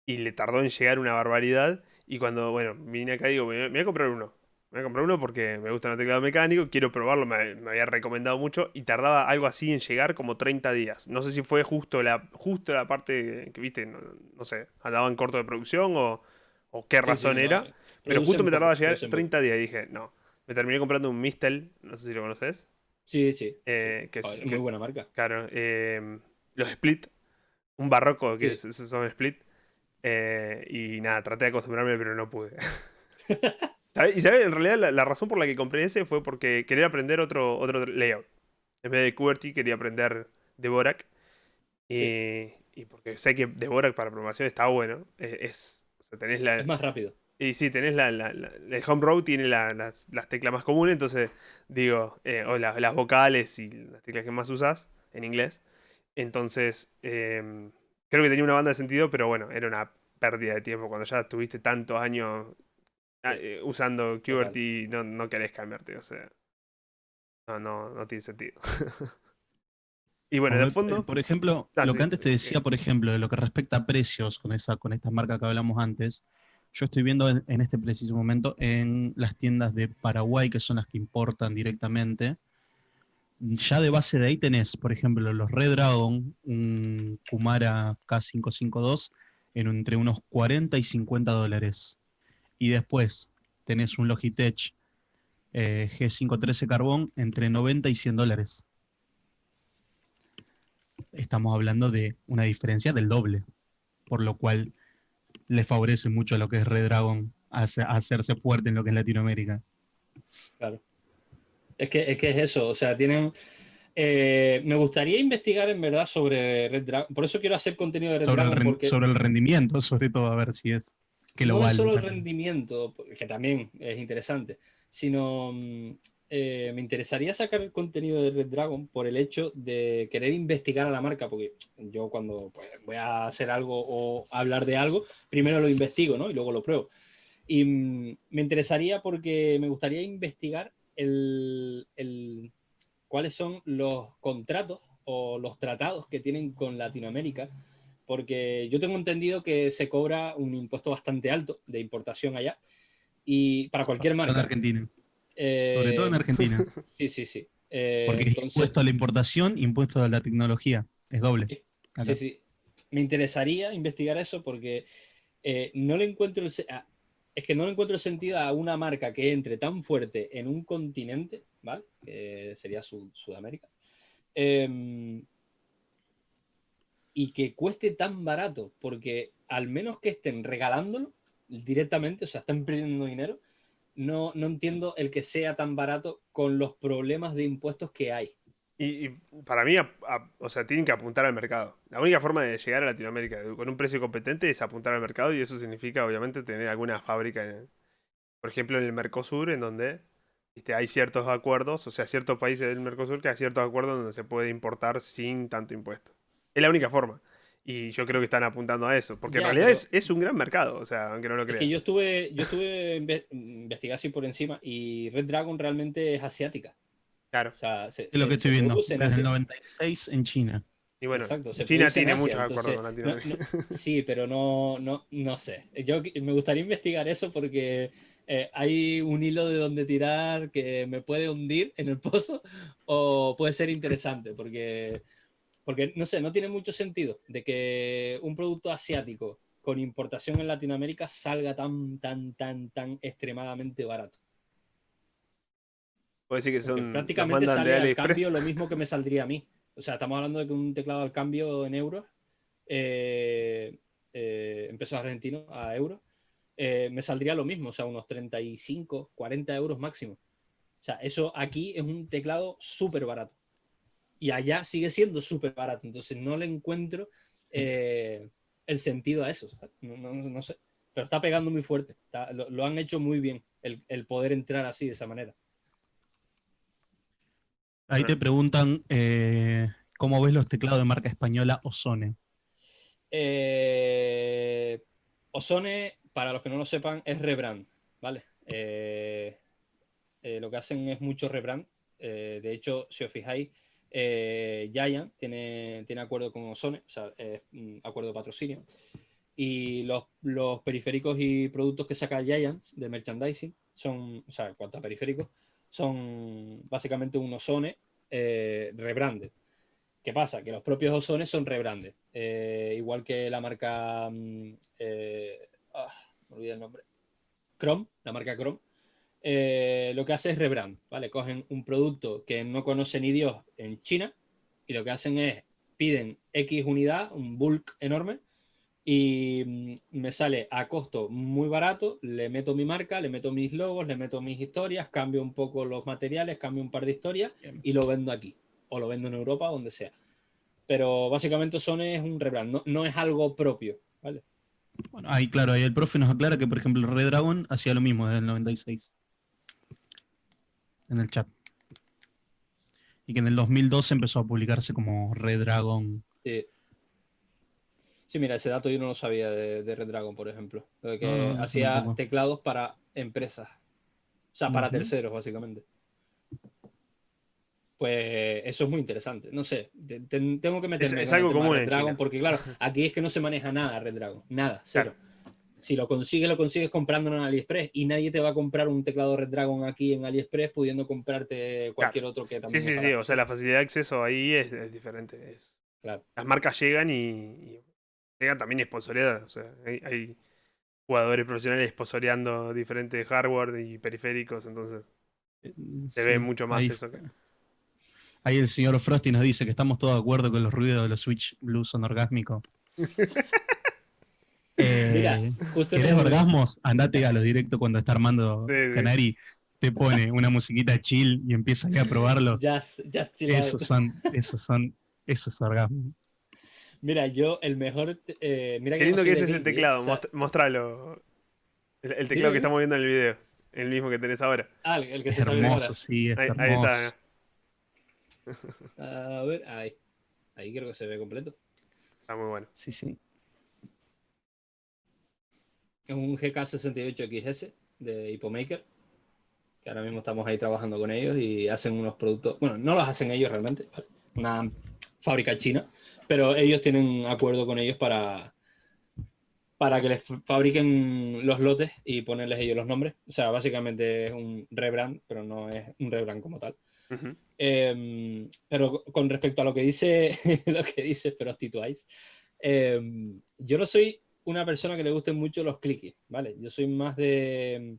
Y le tardó en llegar una barbaridad. Y cuando, bueno, vine acá digo, me voy a comprar uno. Me voy a comprar uno porque me gusta el teclado mecánico, quiero probarlo, me había recomendado mucho y tardaba algo así en llegar como 30 días. No sé si fue justo la parte que, viste, no sé, andaban corto de producción o qué Sí, sí, razón no. era, pero justo Producen me tardaba poco, a llegar producen poco. 30 días y dije, no. Me terminé comprando un Mistel, no sé si lo conoces, Sí, sí, sí. que es, Joder, muy buena marca. claro, los Split, un barroco que Sí. son Split. Y nada, traté de acostumbrarme, pero no pude. ¿Sabes? Y sabes, en realidad la razón por la que compré ese fue porque quería aprender otro layout. En vez de QWERTY quería aprender Dvorak. Sí. Y porque sé que Dvorak para programación está bueno. O sea, tenés Es más rápido. y sí, tenés el Home Row tiene las teclas más comunes, entonces digo, o las vocales y las teclas que más usas en inglés. Entonces, creo que tenía una banda de sentido, pero bueno, era una pérdida de tiempo. Cuando ya estuviste tantos años Sí, usando total. QWERTY, no querés cambiarte, o sea, no tiene sentido. Y bueno, de fondo, Por ejemplo, lo que sí, antes te decía, por ejemplo, de lo que respecta a precios con estas marcas que hablamos antes, yo estoy viendo en este preciso momento en las tiendas de Paraguay, que son las que importan directamente. Ya de base de ahí tenés, por ejemplo, los Red Dragon, un Kumara K552 entre unos 40 y 50 dólares. Y después tenés un Logitech G513 Carbón entre 90 y 100 dólares. Estamos hablando de una diferencia del doble, por lo cual le favorece mucho a lo que es Red Dragon a hacerse fuerte en lo que es Latinoamérica. Claro. Es que es eso, o sea, tienen... me gustaría investigar en verdad sobre Red Dragon, por eso quiero hacer contenido de Red Dragon, porque sobre el rendimiento, sobre todo, a ver si es que lo no es vale solo el también. rendimiento, que también es interesante, sino me interesaría sacar el contenido de Red Dragon por el hecho de querer investigar a la marca, porque yo cuando pues, voy a hacer algo o hablar de algo, primero lo investigo, ¿no? Y luego lo pruebo. Y me interesaría porque me gustaría investigar cuáles son los contratos o los tratados que tienen con Latinoamérica, porque yo tengo entendido que se cobra un impuesto bastante alto de importación allá y para cualquier En marca. Argentina. Sobre todo en Argentina. Sí, sí, sí. Porque es Entonces, impuesto a la importación, impuesto a la tecnología. Es doble. Acá. sí, sí. Me interesaría investigar eso porque no le encuentro es que no le encuentro el sentido a una marca que entre tan fuerte en un continente, ¿vale? Que sería Sudamérica. Y que cueste tan barato, porque al menos que estén regalándolo directamente, o sea, están perdiendo dinero, no entiendo el que sea tan barato con los problemas de impuestos que hay. Y para mí, o sea, tienen que apuntar al mercado. La única forma de llegar a Latinoamérica con un precio competente es apuntar al mercado y eso significa, obviamente, tener alguna fábrica, por ejemplo, en el Mercosur, en donde hay ciertos acuerdos, o sea, ciertos países del Mercosur que hay ciertos acuerdos donde se puede importar sin tanto impuesto. Es la única forma. Y yo creo que están apuntando a eso, porque en Ya, realidad pero es un gran mercado, o sea, aunque no lo es que crean. yo estuve investigando así por encima y Red Dragon realmente es asiática. Claro. O sea, Es lo que estoy se viendo. produce en Desde el Asia. 96 en China. Y bueno, Exacto, se China produce en tiene Asia. muchos acuerdos Entonces, con Latinoamérica. sí, pero no sé. Me gustaría investigar eso porque hay un hilo de donde tirar que me puede hundir en el pozo o puede ser interesante porque no sé, no tiene mucho sentido de que un producto asiático con importación en Latinoamérica salga tan extremadamente barato. Puede decir que Porque los prácticamente mandan de sale al cambio AliExpress. lo mismo que me saldría a mí. O sea, estamos hablando de que un teclado al cambio en euros, en pesos argentinos a euros, me saldría lo mismo, o sea, unos 35, 40 euros máximo. O sea, eso aquí es un teclado súper barato. Y allá sigue siendo súper barato. Entonces no le encuentro el sentido a eso. No sé. Pero está pegando muy fuerte. Lo han hecho muy bien, el poder entrar así, de esa manera. Ahí te preguntan cómo ves los teclados de marca española Ozone. Ozone, para los que no lo sepan, es rebrand, ¿vale? Lo que hacen es mucho rebrand. De hecho, si os fijáis, Giant tiene acuerdo con Ozone, o sea, acuerdo de patrocinio. Y los periféricos y productos que saca Giant de merchandising son, o sea, en cuanto a periféricos, son básicamente un Ozone rebranded. ¿Qué pasa? Que los propios Ozones son rebrandes. Igual que la marca. Me olvidé el nombre. Chrome, la marca Chrome. Lo que hace es rebrand, ¿vale? Cogen un producto que no conoce ni Dios en China y lo que hacen es piden X unidad, un bulk enorme, y me sale a costo muy barato, le meto mi marca, le meto mis logos, le meto mis historias, cambio un poco los materiales, cambio un par de historias y lo vendo aquí. O lo vendo en Europa, donde sea. Pero básicamente Sony es un rebrand, no es algo propio, ¿vale? Bueno, ahí claro, ahí el profe nos aclara que por ejemplo Red Dragon hacía lo mismo desde el 96. En el chat. Y que en el 2012 empezó a publicarse como Red Dragon. Sí, mira, ese dato yo no lo sabía de Red Dragon, por ejemplo. De que No, hacía teclados para empresas. O sea, para terceros, básicamente. Pues eso es muy interesante. No sé, tengo que meterme Es con el algo tema común de Red en Dragon, China. porque claro, aquí es que no se maneja nada Red Dragon. Nada, cero. Claro. Si lo consigues comprándolo en AliExpress y nadie te va a comprar un teclado Red Dragon aquí en AliExpress pudiendo comprarte cualquier otro que también Sí, sí, o sea, la facilidad de acceso ahí es diferente. Claro. Las marcas llegan y llegan también sponsoreadas. O sea, hay jugadores profesionales sponsoreando diferentes hardware y periféricos, entonces se ve mucho más eso. Ahí el señor Frosty nos dice que estamos todos de acuerdo que los ruidos de los Switch Blues son orgásmicos. Mira, justo ¿Querés orgasmos? Andate a los directos cuando está armando Canary. te pone una musiquita chill y empieza ahí a probarlos. Just chill out. Esos orgasmos. Mira, yo el mejor... mira Qué que no lindo soy que es de ese clicky, teclado. o sea, Mostralo. El teclado dime, que dime. estamos viendo en el video. El mismo que tenés ahora. El que Es se está viendo hermoso, ahora. sí, es Ahí está. hermoso. A ver, ahí. Ahí creo que se ve completo. Está muy bueno. Sí, sí. Es un GK68XS de Hipomaker, que ahora mismo estamos ahí trabajando con ellos y hacen unos productos, bueno, no los hacen ellos realmente, ¿vale? Una fábrica china, pero ellos tienen acuerdo con ellos para que les fabriquen los lotes y ponerles ellos los nombres. O sea, básicamente es un rebrand, pero no es un rebrand como tal. Ujú. Pero con respecto a lo que dice Prostituice, yo no soy una persona que le gusten mucho los clickies, ¿vale? Yo soy más de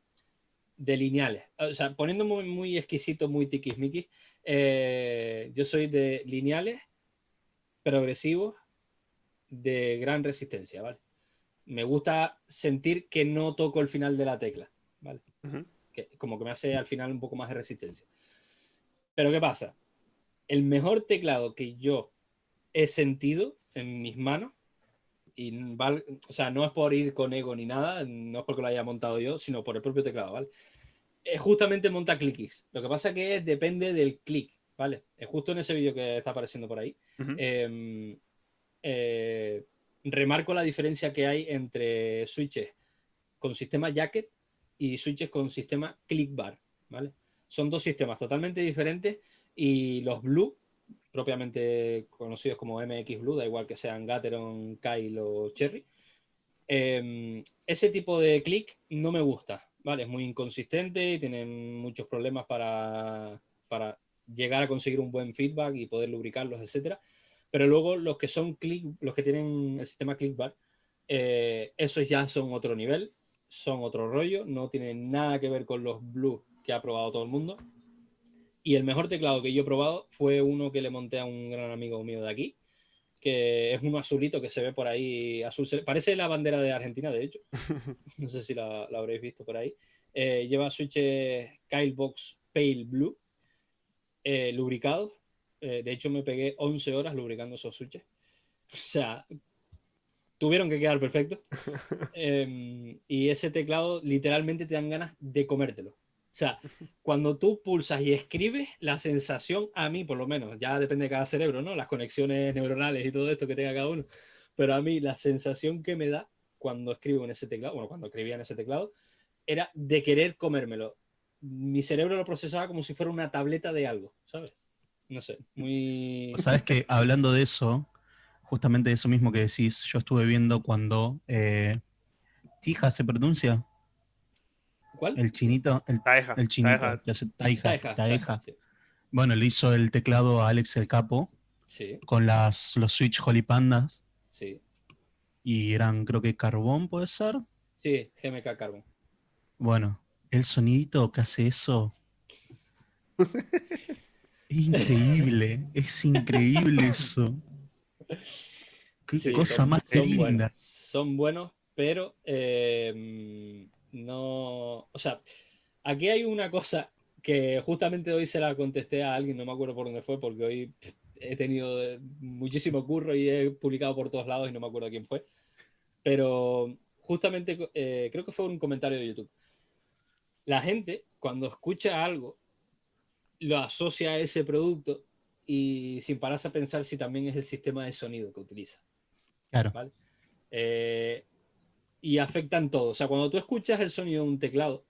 lineales. O sea, poniendo muy, muy exquisito, muy tiquismiquis, yo soy de lineales, progresivos, de gran resistencia, ¿vale? Me gusta sentir que no toco el final de la tecla, ¿vale? Ujú. Que como que me hace al final un poco más de resistencia. Pero ¿qué pasa? El mejor teclado que yo he sentido en mis manos, y o sea, no es por ir con ego ni nada, no es porque lo haya montado yo, sino por el propio teclado, ¿vale? Justamente monta clickies. Lo que pasa que depende del click, ¿vale? Es justo en ese vídeo que está apareciendo por ahí. Ujú. Remarco la diferencia que hay entre switches con sistema jacket y switches con sistema click bar, ¿vale? Son dos sistemas totalmente diferentes y los Blue, propiamente conocidos como MX Blue, da igual que sean Gateron, Kyle o Cherry, ese tipo de click no me gusta, ¿vale? Es muy inconsistente y tienen muchos problemas para llegar a conseguir un buen feedback y poder lubricarlos, etcétera. Pero luego los que son click, los que tienen el sistema click bar, esos ya son otro nivel, son otro rollo, no tienen nada que ver con los Blue que ha probado todo el mundo. Y el mejor teclado que yo he probado fue uno que le monté a un gran amigo mío de aquí, que es uno azulito que se ve por ahí, azul, parece la bandera de Argentina, de hecho. No sé si la habréis visto por ahí. Lleva switches Kylebox Pale Blue, lubricados. De hecho, me pegué 11 horas lubricando esos switches. O sea, tuvieron que quedar perfectos. Y ese teclado literalmente te dan ganas de comértelo. O sea, cuando tú pulsas y escribes, la sensación, a mí por lo menos, ya depende de cada cerebro, ¿no? Las conexiones neuronales y todo esto que tenga cada uno. Pero a mí la sensación que me da cuando escribo en ese teclado, bueno, cuando escribía en ese teclado, era de querer comérmelo. Mi cerebro lo procesaba como si fuera una tableta de algo, ¿sabes? No sé, muy... Sabes que hablando de eso, justamente de eso mismo que decís, yo estuve viendo cuando Tija se pronuncia, ¿Cuál? el chinito, Taeja. el chinito, que hace Taija, Taeja, sí. Bueno, le hizo el teclado a Alex el Capo Sí, con los Switch Holy Pandas sí. y eran, creo que carbón, ¿puede ser? Sí, GMK Carbon. Bueno, el sonidito que hace eso es increíble eso. Qué Sí, cosa más linda. son buenos, pero no, o sea, aquí hay una cosa que justamente hoy se la contesté a alguien, no me acuerdo por dónde fue, porque hoy he tenido muchísimo curro y he publicado por todos lados y no me acuerdo quién fue, pero justamente creo que fue un comentario de YouTube. La gente, cuando escucha algo, lo asocia a ese producto y sin pararse a pensar si también es el sistema de sonido que utiliza. Claro. ¿Vale? Y afectan todo. O sea, cuando tú escuchas el sonido de un teclado,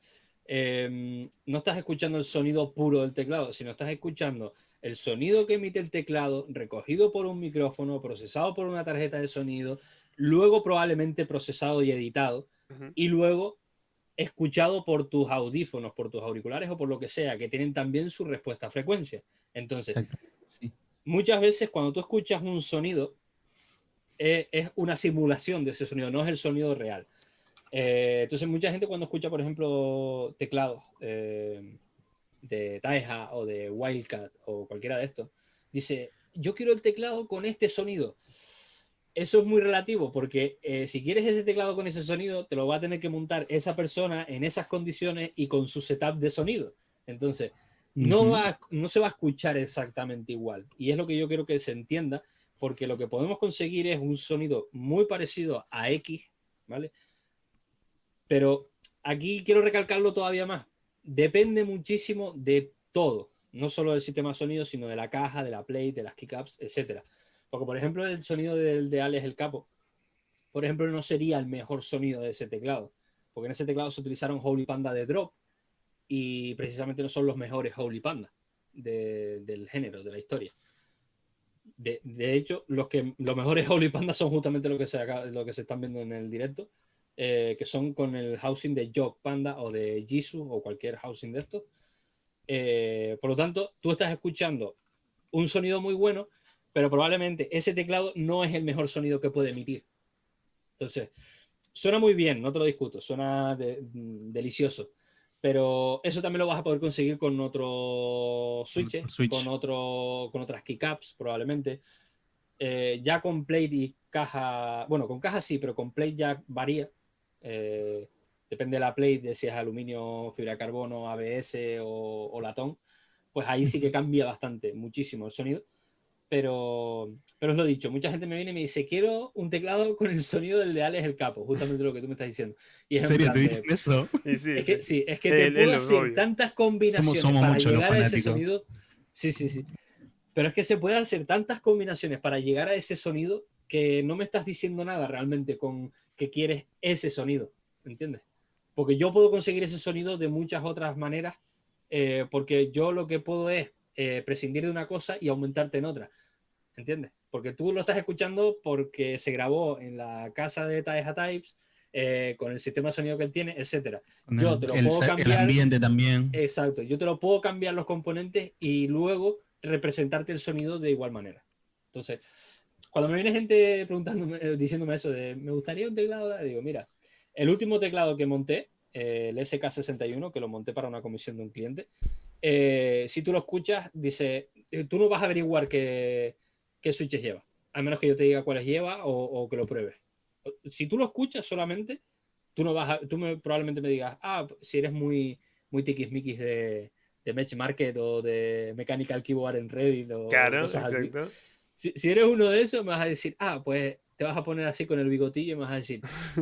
no estás escuchando el sonido puro del teclado, sino estás escuchando el sonido que emite el teclado, recogido por un micrófono, procesado por una tarjeta de sonido, luego probablemente procesado y editado, y luego escuchado por tus audífonos, por tus auriculares o por lo que sea, que tienen también su respuesta a frecuencia. Entonces, sí. Muchas veces cuando tú escuchas un sonido, es una simulación de ese sonido, no es el sonido real. Entonces, mucha gente cuando escucha, por ejemplo, teclados de Taeja o de Wildcat o cualquiera de estos, dice, yo quiero el teclado con este sonido. Eso es muy relativo porque si quieres ese teclado con ese sonido, te lo va a tener que montar esa persona en esas condiciones y con su setup de sonido. Entonces, Ujú. no se va a escuchar exactamente igual. Y es lo que yo quiero que se entienda, porque lo que podemos conseguir es un sonido muy parecido a X, ¿vale? Pero aquí quiero recalcarlo todavía más. Depende muchísimo de todo, no solo del sistema de sonido, sino de la caja, de la plate, de las keycaps, etcétera. Porque, por ejemplo, el sonido de Alex el Capo, por ejemplo, no sería el mejor sonido de ese teclado, porque en ese teclado se utilizaron Holy Panda de drop y precisamente no son los mejores Holy Panda del género, de la historia. De hecho, los mejores Holy Panda son justamente lo que se están viendo en el directo, que son con el housing de Jog Panda o de Jisoo o cualquier housing de estos. Por lo tanto, tú estás escuchando un sonido muy bueno, pero probablemente ese teclado no es el mejor sonido que puede emitir. Entonces, suena muy bien, no te lo discuto, suena delicioso. Pero eso también lo vas a poder conseguir con otros switches, Por Switch. con otras keycaps probablemente. Ya con plate y caja, bueno, con caja sí, pero con plate ya varía. Eh, Depende de la plate, de si es aluminio, fibra de carbono, ABS o latón. Pues ahí sí que cambia bastante, muchísimo el sonido. Pero os lo he dicho, mucha gente me viene y me dice, quiero un teclado con el sonido del de Alex el Capo, justamente lo que tú me estás diciendo. Y ¿En es en serio te plan dicen de, eso? Y sí, es sí. que sí, es que te Es puedo lo hacer obvio. tantas combinaciones Somos para muchos los llegar a ese fanáticos. sonido. Sí, sí, sí. Pero es que se puede hacer tantas combinaciones para llegar a ese sonido que no me estás diciendo nada realmente con que quieres ese sonido, ¿entiendes? Porque yo puedo conseguir ese sonido de muchas otras maneras, porque yo lo que puedo es prescindir de una cosa y aumentarte en otra, ¿entiendes? Porque tú lo estás escuchando porque se grabó en la casa de Taeja Types, con el sistema de sonido que él tiene, etcétera. Con Yo te lo puedo el cambiar. ambiente también. Exacto, yo te lo puedo cambiar los componentes y luego representarte el sonido de igual manera. Entonces, cuando me viene gente preguntándome, diciéndome eso de me gustaría un teclado, digo, mira, el último teclado que monté, el SK61, que lo monté para una comisión de un cliente, si tú lo escuchas, dice, tú no vas a averiguar qué switches lleva, a menos que yo te diga cuáles lleva o que lo pruebes. Si tú lo escuchas solamente, tú no vas a, probablemente me digas, si eres muy tiquismiquis de Match Market o de Mechanical Keyboard en Reddit o Claro, cosas así. exacto. Si eres uno de esos, me vas a decir, pues te vas a poner así con el bigotillo y me vas a decir,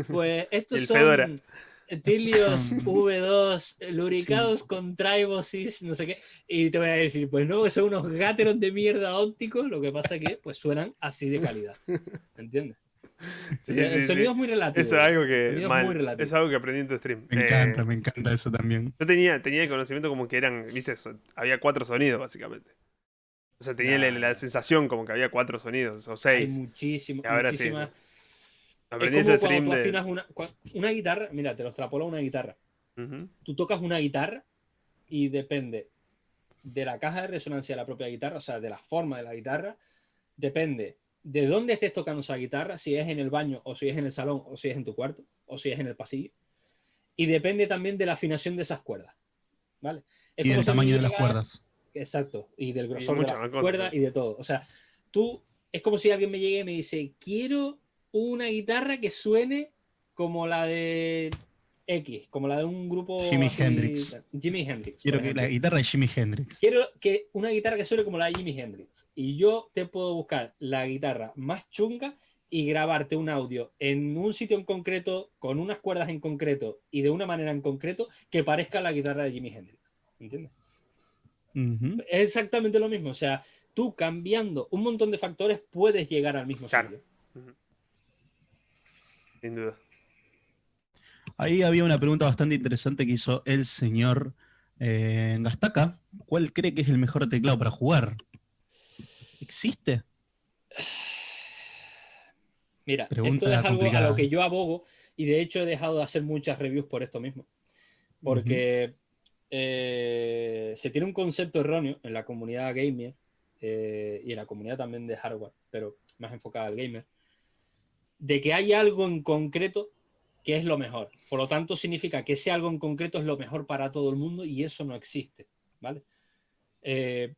pues estos El Fedora. son Tilios Son- V2 sí. lubricados con Tribosis, no sé qué, y te voy a decir, pues no, son unos gateros de mierda ópticos, lo que pasa que pues suenan así de calidad, ¿entiendes? O Sí, sea, el sí, sonido sí. es muy Eso relativo, es bro. algo El que, sonido es muy mal, eso relativo. es algo que aprendí en tu stream. Me encanta eso también. Yo tenía el conocimiento como que eran, viste, había 4 sonidos básicamente. O sea, tenía Nada, la nada. sensación como que había 4 sonidos o Hay 6. Y ahora sí, sí. muchísimas. Es Aprendí en tu como cuando stream tú de... afinas una guitarra, mira, te lo extrapolo a una guitarra. Ujú. Tú tocas una guitarra y depende de la caja de resonancia de la propia guitarra, o sea, de la forma de la guitarra, depende de dónde estés tocando esa guitarra, si es en el baño, o si es en el salón, o si es en tu cuarto, o si es en el pasillo. Y depende también de la afinación de esas cuerdas, ¿vale? Es Y como del si a mí me tamaño de las llegara, cuerdas. exacto, y del Y grosor de muchas las más cosas, cuerdas sí. y de todo. O sea, tú, es como si alguien me llegue y me dice, quiero una guitarra que suene como la de X, como la de un grupo Jimi así, Hendrix. Jimi Hendrix, por Quiero que la ejemplo. guitarra de Jimi Hendrix. Quiero que una guitarra que suene como la de Jimi Hendrix. Y yo te puedo buscar la guitarra más chunga y grabarte un audio en un sitio en concreto, con unas cuerdas en concreto y de una manera en concreto que parezca la guitarra de Jimi Hendrix. ¿Entiendes? Ujú. Es exactamente lo mismo. O sea, tú cambiando un montón de factores puedes llegar al mismo Claro. sitio. Ujú. Sin duda. Ahí había una pregunta bastante interesante que hizo el señor Gastaca. ¿Cuál cree que es el mejor teclado para jugar? ¿Existe? Mira, esto es Pregunta algo a lo complicada. que yo abogo y de hecho he dejado de hacer muchas reviews por esto mismo. Ujú. Porque se tiene un concepto erróneo en la comunidad gamer y en la comunidad también de hardware, pero más enfocada al gamer, de que hay algo en concreto que es lo mejor. Por lo tanto, significa que ese algo en concreto es lo mejor para todo el mundo y eso no existe, ¿vale? Eh,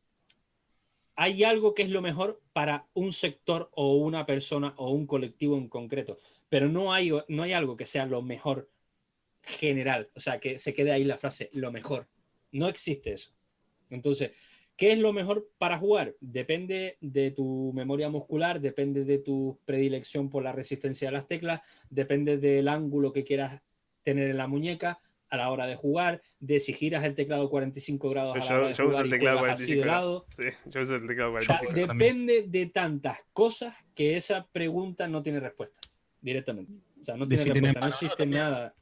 Hay algo que es lo mejor para un sector o una persona o un colectivo en concreto, pero no hay algo que sea lo mejor general, o sea, que se quede ahí la frase lo mejor, No existe eso. Entonces, ¿qué es lo mejor para jugar? Depende de tu memoria muscular, depende de tu predilección por la resistencia de las teclas, depende del ángulo que quieras tener en la muñeca a la hora de jugar, de si giras el teclado 45 grados a la hora de Yo uso jugar el y teclado juegas así 45 de grados. lado. Sí, yo uso el teclado O sea, 45 Yo grados. depende de tantas cosas que esa pregunta no tiene respuesta directamente. O sea, no De tiene si tenés respuesta, no existe nada.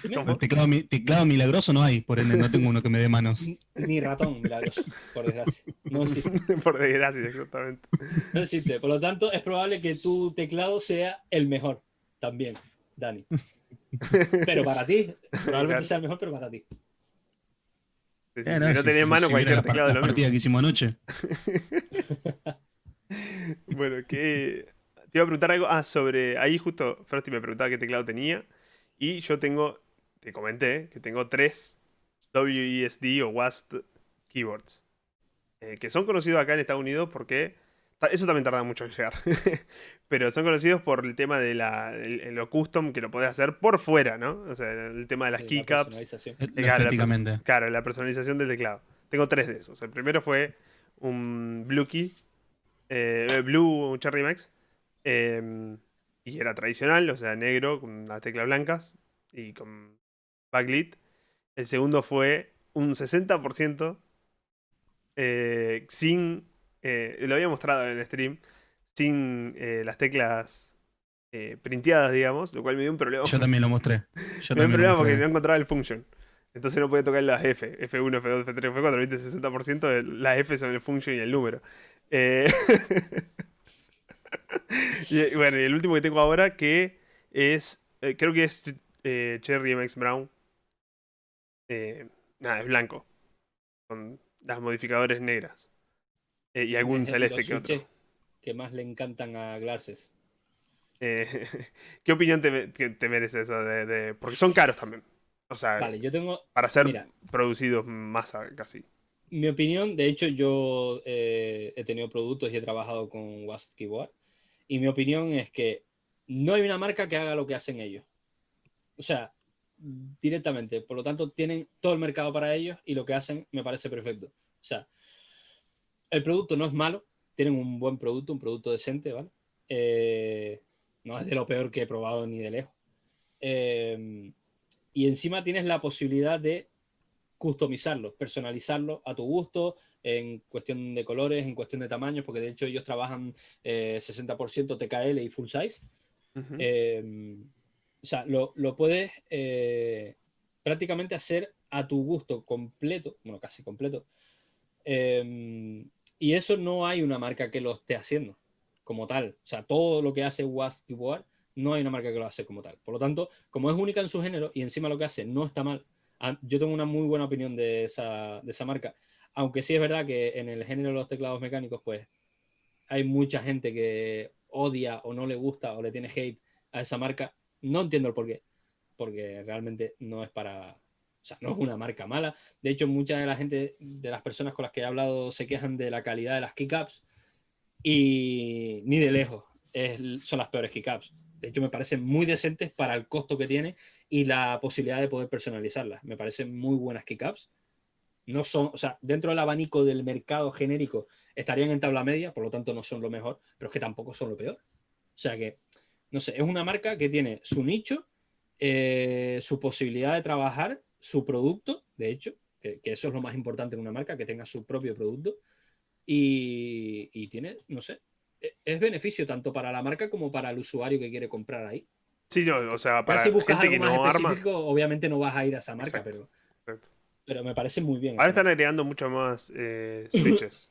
Dime. ¿Cómo? Teclado milagroso no hay, por ende no tengo uno que me dé manos. Ni ratón milagroso, por desgracia. No existe. Por desgracia, exactamente. No existe. Por lo tanto, es probable que tu teclado sea el mejor también, Dani. Pero para ti, probablemente Claro. sea el mejor, pero para ti. Sí, sí, No, si no tenés en mano si viera cualquier teclado es las lo mismo. partidas que hicimos anoche. Bueno, que te iba a preguntar algo. Sobre. Ahí justo Frosty me preguntaba qué teclado tenía. Y yo tengo. Te comenté que tengo 3 WESD o WASD keyboards. Que son conocidos acá en Estados Unidos porque. Eso también tarda mucho en llegar. Pero son conocidos por el tema de lo custom que lo podés hacer por fuera, ¿no? O sea, el tema de las La keycaps. personalización. Estéticamente. Claro, la personalización del teclado. Tengo 3 de esos. El primero fue un Blue Key. Blue Cherry Max. Y era tradicional, o sea, negro, con las teclas blancas y con backlit. El segundo fue un 60% sin. Lo había mostrado en el stream. Sin las teclas printeadas, digamos, lo cual me dio un problema. Yo también lo mostré. Yo Me dio un también lo problema porque no mostré. encontraba el function. Entonces no podía tocar las F. F1, F2, F3, F4, ¿viste? 60% de las F son el function y el número. Eh, y bueno, y el último que tengo ahora que es. Creo que es Cherry MX Brown. Nada, es blanco. Con las modificadores negras. Y algún Tienes celeste los que otro. switches que más le encantan a Glarses. Eh, ¿Qué opinión te merece eso? Porque son caros también. O sea, Vale, yo tengo. para ser Mira, producidos en masa casi. mi opinión, de hecho, yo he tenido productos y he trabajado con WASD Keyboard. Y mi opinión es que no hay una marca que haga lo que hacen ellos. O sea, directamente. Por lo tanto, tienen todo el mercado para ellos y lo que hacen me parece perfecto. O sea, el producto no es malo, tienen un buen producto, un producto decente, ¿vale? No es de lo peor que he probado ni de lejos. Y encima tienes la posibilidad de customizarlo, personalizarlo a tu gusto, en cuestión de colores, en cuestión de tamaños, porque de hecho ellos trabajan 60% TKL y full size. Ujú. O sea, lo puedes prácticamente hacer a tu gusto completo, bueno, casi completo. Y eso no hay una marca que lo esté haciendo como tal. O sea, todo lo que hace WASD Keyboard no hay una marca que lo hace como tal. Por lo tanto, como es única en su género y encima lo que hace no está mal, yo tengo una muy buena opinión de esa marca. Aunque sí es verdad que en el género de los teclados mecánicos, pues hay mucha gente que odia o no le gusta o le tiene hate a esa marca. No entiendo el porqué, porque realmente no es para... O sea, no es una marca mala. De hecho, mucha de la gente, de las personas con las que he hablado, se quejan de la calidad de las keycaps y ni de lejos son las peores keycaps. De hecho, me parecen muy decentes para el costo que tiene y la posibilidad de poder personalizarlas. Me parecen muy buenas keycaps. No son, o sea, dentro del abanico del mercado genérico estarían en tabla media, por lo tanto no son lo mejor, pero es que tampoco son lo peor. O sea que, no sé, es una marca que tiene su nicho, su posibilidad de trabajar, su producto, de hecho, que eso es lo más importante en una marca, que tenga su propio producto, y tiene, no sé, es beneficio tanto para la marca como para el usuario que quiere comprar ahí. Sí, no, o sea, Ya para si buscas gente algo que más no arma. específico, obviamente no vas a ir a esa marca, Exacto, exacto. pero me parece muy bien. Ahora esa están marca. agregando mucho más switches.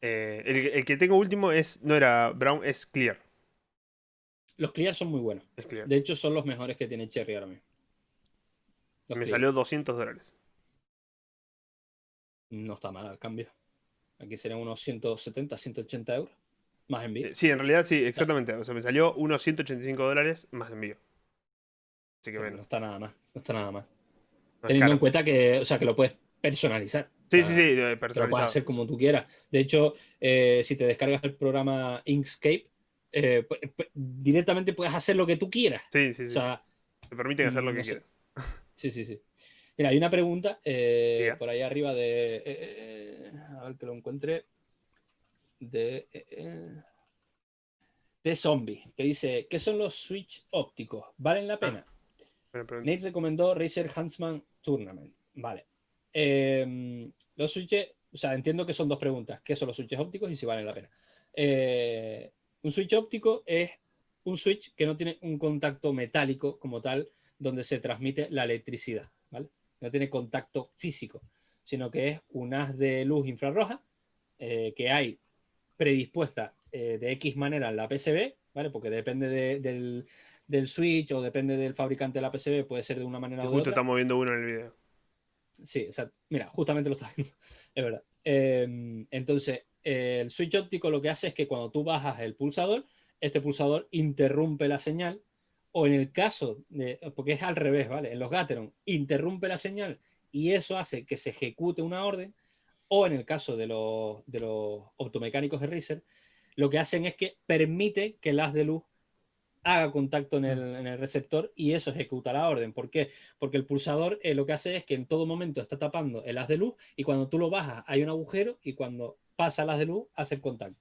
El que tengo último no era Brown, es Clear. Los Clear son muy buenos. Es Clear. De hecho, son los mejores que tiene Cherry ahora mismo. Los Me Clear. salió $200. No está mal al cambio. Aquí serían unos 170, 180 euros. Más envío. Sí, en realidad sí, exactamente. O sea, me salió unos $185 más envío. Así que No bueno, está nada mal. No está nada mal. no es Teniendo en caro. cuenta que, o sea, que lo puedes personalizar. Sí, O sí, sea, sí, que lo puedes personalizado. hacer como tú quieras. De hecho, si te descargas el programa Inkscape, directamente puedes hacer lo que tú quieras. Sí, sí, O sí. sea, Te permiten hacer lo que no sé. quieras. Sí, sí, sí. Mira, hay una pregunta Diga. por ahí arriba a ver que lo encuentre. De, de Zombie, que dice: ¿qué son los Switch ópticos? ¿Valen la Ah, pena? buena pregunta. Nate recomendó Razer Huntsman Tournament. Vale. Los switches, o sea, entiendo que son dos preguntas. ¿Qué son los switches ópticos y si valen la pena? Un switch óptico es un switch que no tiene un contacto metálico como tal, donde se transmite la electricidad, ¿vale? No tiene contacto físico, sino que es un haz de luz infrarroja que hay predispuesta de X manera en la PCB, ¿vale? Porque depende del switch o depende del fabricante de la PCB, puede ser de una manera Y o de justo otra. estamos viendo uno en el video. Sí, o sea, mira, justamente lo estás viendo, es verdad. Entonces, el switch óptico lo que hace es que cuando tú bajas el pulsador, este pulsador interrumpe la señal, o en el caso de, porque es al revés, ¿vale? En los Gateron, interrumpe la señal y eso hace que se ejecute una orden, o en el caso de los optomecánicos de Razer, lo que hacen es que permite que el haz de luz haga contacto en el receptor y eso ejecuta la orden. ¿Por qué? Porque el pulsador lo que hace es que en todo momento está tapando el haz de luz y cuando tú lo bajas hay un agujero y cuando pasa el haz de luz hace el contacto.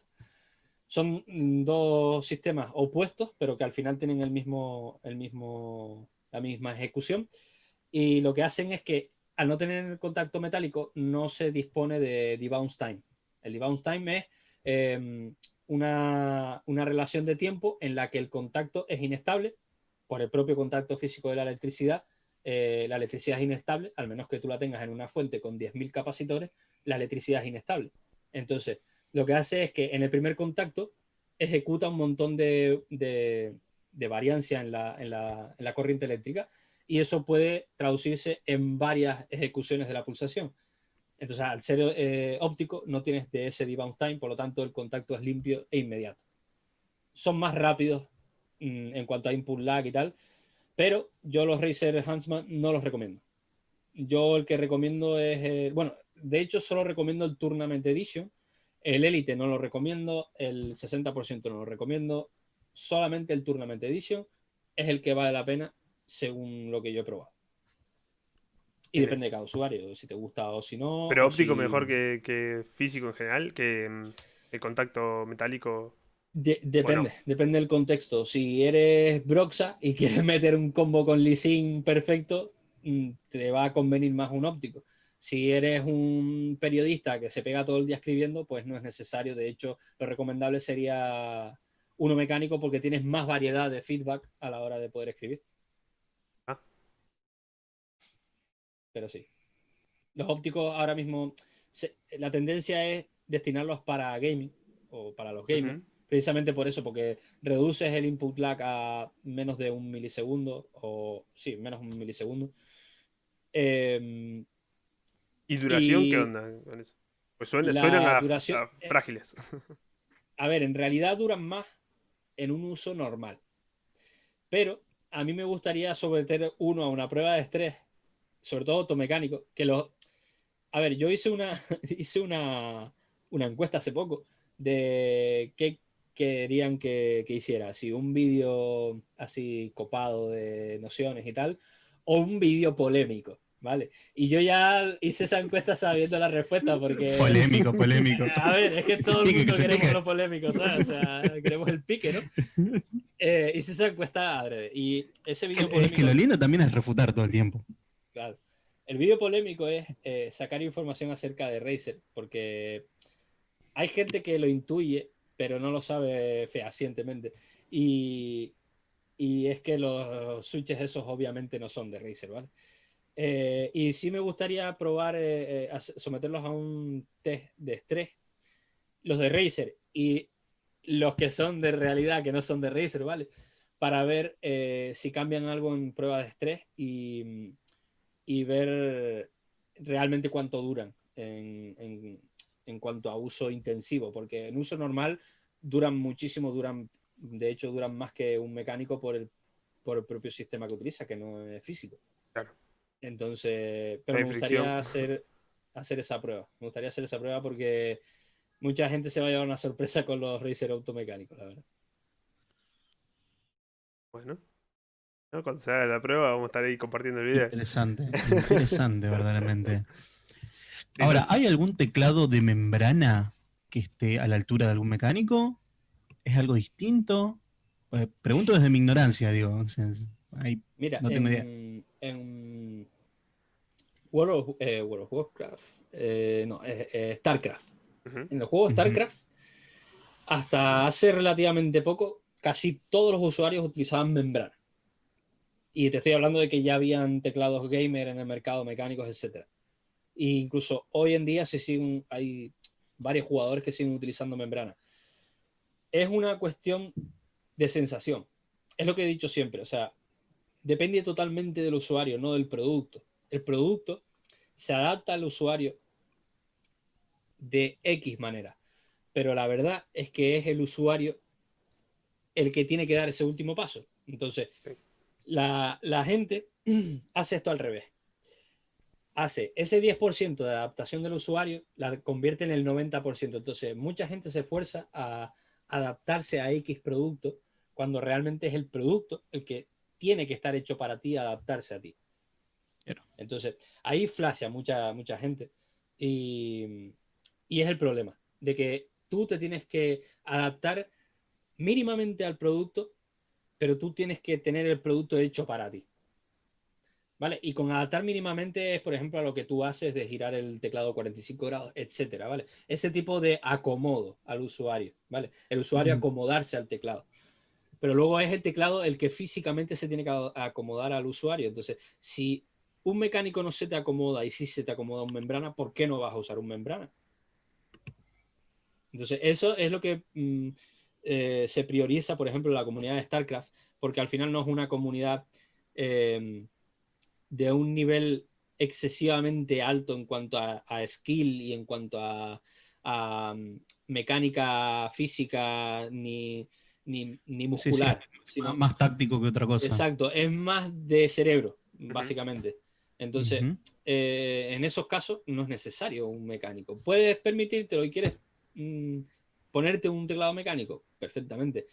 Son dos sistemas opuestos, pero que al final tienen la misma ejecución. Y lo que hacen es que al no tener el contacto metálico no se dispone de debounce time. El debounce time es una relación de tiempo en la que el contacto es inestable por el propio contacto físico de la electricidad. La electricidad es inestable, al menos que tú la tengas en una fuente con 10.000 capacitores, la electricidad es inestable. Entonces, lo que hace es que en el primer contacto ejecuta un montón de variancia en la corriente eléctrica y eso puede traducirse en varias ejecuciones de la pulsación. Entonces, al ser óptico, no tienes de ese debounce time, por lo tanto, el contacto es limpio e inmediato. Son más rápidos en cuanto a input lag y tal, pero yo los Razer Huntsman no los recomiendo. Yo el que recomiendo es, bueno, de hecho solo recomiendo el Tournament Edition, el Elite no lo recomiendo, el 60% no lo recomiendo, solamente el Tournament Edition es el que vale la pena según lo que yo he probado. Y Bien. depende de cada usuario, si te gusta o si no, Pero o óptico mejor si... que físico en general, que el contacto metálico. Depende, Bueno, depende del contexto. Si eres Broxa y quieres meter un combo con Lee Sin perfecto, te va a convenir más un óptico. Si eres un periodista que se pega todo el día escribiendo, pues no es necesario. De hecho, lo recomendable sería uno mecánico porque tienes más variedad de feedback a la hora de poder escribir. ah, Pero sí. Los ópticos ahora mismo, la tendencia es destinarlos para gaming o para los gamers, ujú. precisamente por eso, porque reduces el input lag a menos de un milisegundo, o sí, menos de un milisegundo. Eh, ¿Y duración qué y onda con eso? Pues suenan la duración, a frágiles. a ver, en realidad duran más en un uso normal, pero a mí me gustaría someter uno a una prueba de estrés, sobre todo automecánico, que los... A ver, yo hice hice una encuesta hace poco de qué querían que hiciera, si un vídeo así copado de nociones y tal, o un vídeo polémico, ¿vale? Y yo ya hice esa encuesta sabiendo la respuesta, porque, Polémico, polémico. a ver, es que todo el Pique, que mundo se queremos pique. lo polémico, ¿sabes? O sea, queremos el pique, ¿no? Hice esa encuesta adrede, y ese vídeo Es que lo polémico, lindo también es refutar todo el tiempo. claro. El vídeo polémico es sacar información acerca de Razer, porque hay gente que lo intuye, pero no lo sabe fehacientemente. Y, y es que los switches esos obviamente no son de Razer, ¿vale? Y sí me gustaría probar, someterlos a un test de estrés, los de Razer y los que son de realidad, que no son de Razer, ¿vale? Para ver si cambian algo en pruebas de estrés y ver realmente cuánto duran en cuanto a uso intensivo, porque en uso normal duran muchísimo, de hecho duran más que un mecánico por el propio sistema que utiliza, que no es físico. Claro, Entonces, pero hay me fricción. gustaría hacer esa prueba. Me gustaría hacer esa prueba porque mucha gente se va a llevar una sorpresa con los Racer automecánicos, la verdad. Bueno, ¿no? Cuando se haga la prueba vamos a estar ahí compartiendo el video. Interesante, interesante, verdaderamente. Sí, Ahora, ¿hay algún teclado de membrana que esté a la altura de algún mecánico? ¿Es algo distinto? Pregunto desde mi ignorancia, digo. O sea, Mira, no tengo idea. en World of Warcraft, no, StarCraft. ujú, En el juego Ujú. StarCraft, hasta hace relativamente poco, casi todos los usuarios utilizaban membrana. Y te estoy hablando de que ya habían teclados gamer en el mercado, mecánicos, etcétera. E incluso hoy en día hay varios jugadores que siguen utilizando membrana. Es una cuestión de sensación. Es lo que he dicho siempre. O sea, depende totalmente del usuario, no del producto. El producto se adapta al usuario de X manera. Pero la verdad es que es el usuario el que tiene que dar ese último paso. Entonces, sí. la gente hace esto al revés. Hace ese 10% de adaptación del usuario, la convierte en el 90%. Entonces, mucha gente se esfuerza a adaptarse a X producto cuando realmente es el producto el que tiene que estar hecho para ti, adaptarse a ti. Claro. Entonces, ahí flasha mucha gente y es el problema de que tú te tienes que adaptar mínimamente al producto, pero tú tienes que tener el producto hecho para ti. ¿Vale? Y con adaptar mínimamente es, por ejemplo, a lo que tú haces de girar el teclado 45 grados, etcétera, ¿vale? Ese tipo de acomodo al usuario, ¿vale? El usuario Ujú. acomodarse al teclado. Pero luego es el teclado el que físicamente se tiene que acomodar al usuario. Entonces, si un mecánico no se te acomoda y si se te acomoda un membrana, ¿por qué no vas a usar un membrana? Entonces, eso es lo que se prioriza, por ejemplo, en la comunidad de StarCraft, porque al final no es una comunidad de un nivel excesivamente alto en cuanto a skill y en cuanto a mecánica física ni Sí, sí, muscular, sino, más táctico que otra cosa. exacto, es más de cerebro, Ujú. básicamente. Entonces, Ujú. en esos casos no es necesario un mecánico. Puedes permitírtelo y quieres mm, ponerte un teclado mecánico, perfectamente.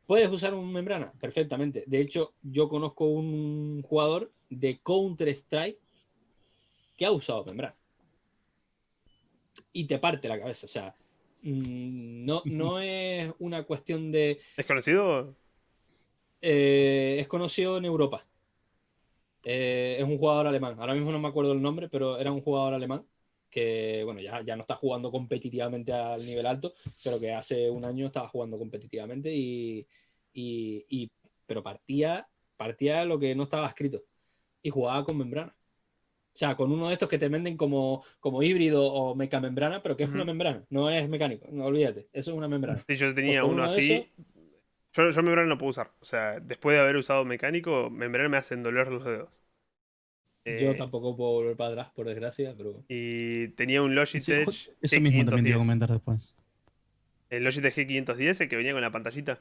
¿Puedes usar un membrana? Perfectamente. De hecho, yo conozco un jugador de Counter-Strike que ha usado membrana y te parte la cabeza. O sea, no es una cuestión de... ¿Es conocido? es conocido en Europa. Es un jugador alemán. Ahora mismo no me acuerdo el nombre, pero era un jugador alemán que, bueno, ya no está jugando competitivamente al nivel alto, pero que hace un año estaba jugando competitivamente pero partía lo que no estaba escrito y jugaba con membrana. O sea, con uno de estos que te venden como híbrido o mecamembrana, pero que es una Ujú. membrana, no es mecánico, no olvídate, eso es una membrana. Sí, yo Pues tenía con uno uno de esos, así. Yo membrana no puedo usar. O sea, después de haber usado mecánico, membrana me hacen doler los dedos. yo Eh, tampoco puedo volver para atrás, por desgracia, pero y tenía un Sí, Logitech eso mismo también te iba a G510. comentar después. El Logitech G510, el que venía con la pantallita.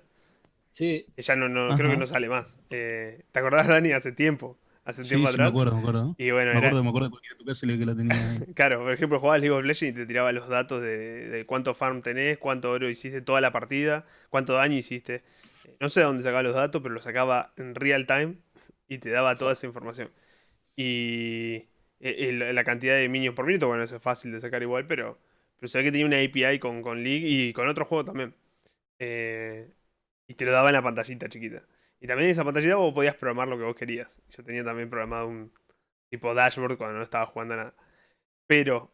sí, Que ya creo que no Ajá. sale más. ¿Te acordás, Dani? Hace un Sí, tiempo sí, me atrás. acuerdo, me acuerdo. Y bueno, Me acuerdo porque era tu casa y que la tenía ahí. claro, por ejemplo, jugabas League of Legends y te tiraba los datos de cuánto farm tenés, cuánto oro hiciste toda la partida, cuánto daño hiciste. No sé de dónde sacaba los datos, pero los sacaba en real time y te daba toda jo, esa información. Y la cantidad de minions por minuto, bueno, eso es fácil de sacar igual, pero se ve que tenía una API con League y con otro juego también. Eh, y te lo daba en la pantallita chiquita. Y también en esa pantallita vos podías programar lo que vos querías. Yo tenía también programado un tipo dashboard cuando no estaba jugando a nada. Pero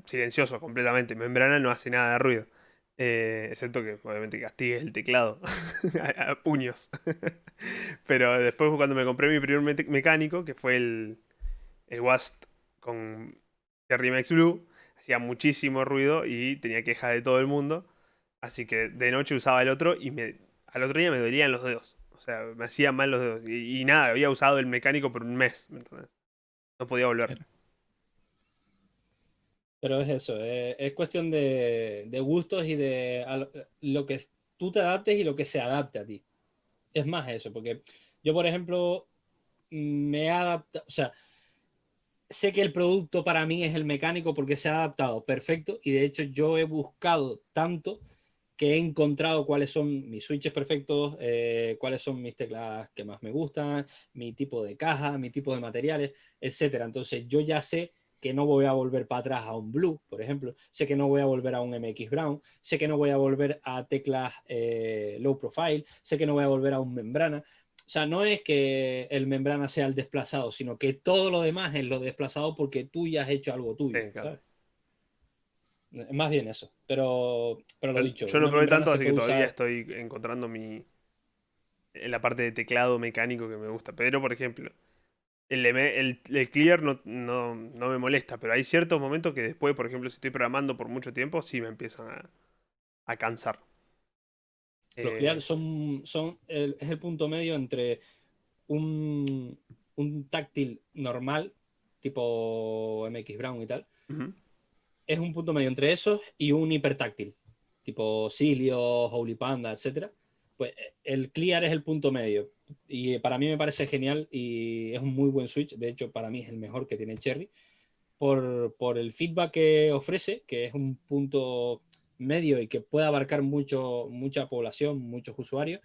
silencioso completamente. Membrana no hace nada de ruido. Excepto que obviamente castigue el teclado a puños. Pero después cuando me compré mi primer mecánico, que fue el WASD con Cherry Max Blue, hacía muchísimo ruido y tenía quejas de todo el mundo. Así que de noche usaba el otro y al otro día me dolían los dedos. O sea, me hacían mal los dedos. Y nada, había usado el mecánico por un mes. Entonces, no podía volver. Claro. pero es eso, es cuestión de gustos y de lo que tú te adaptes y lo que se adapte a ti. Es más eso, porque yo, por ejemplo, me he adaptado, o sea, sé que el producto para mí es el mecánico porque se ha adaptado perfecto y de hecho yo he buscado tanto que he encontrado cuáles son mis switches perfectos, cuáles son mis teclas que más me gustan, mi tipo de caja, mi tipo de materiales, etcétera. Entonces yo ya sé que no voy a volver para atrás a un Blue, por ejemplo, sé que no voy a volver a un MX Brown, sé que no voy a volver a teclas low profile, sé que no voy a volver a un membrana. O sea, no es que el membrana sea el desplazado, sino que todo lo demás es lo desplazado porque tú ya has hecho algo tuyo, Sí, claro. ¿sabes? Es más bien eso. Pero lo dicho, Yo no una probé membrana tanto, se así que puede todavía usar. estoy encontrando en la parte de teclado mecánico que me gusta. Pero, por ejemplo, el clear no me molesta, pero hay ciertos momentos que después, por ejemplo, si estoy programando por mucho tiempo, sí me empiezan a cansar. Los clear Eh, es el punto medio entre un, un táctil normal, tipo MX Brown y tal. ujú. Es un punto medio entre esos y un hipertáctil, tipo Silio, Holy Panda, etcétera. Pues el clear es el punto medio. Y para mí me parece genial y es un muy buen switch. De hecho, para mí es el mejor que tiene Cherry. Por el feedback que ofrece, que es un punto medio y que puede abarcar mucha población, muchos usuarios.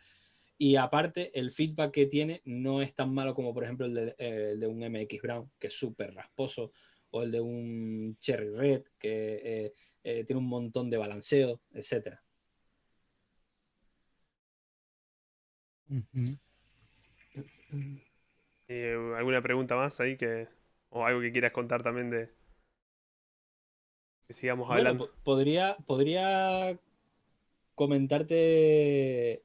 Y aparte, el feedback que tiene no es tan malo como, por ejemplo, el de un MX Brown, que es súper rasposo, o el de un Cherry Red, que tiene un montón de balanceo, etcétera. Ujú. ¿Alguna pregunta más ahí o algo que quieras contar también de que sigamos Bueno, hablando? podría comentarte,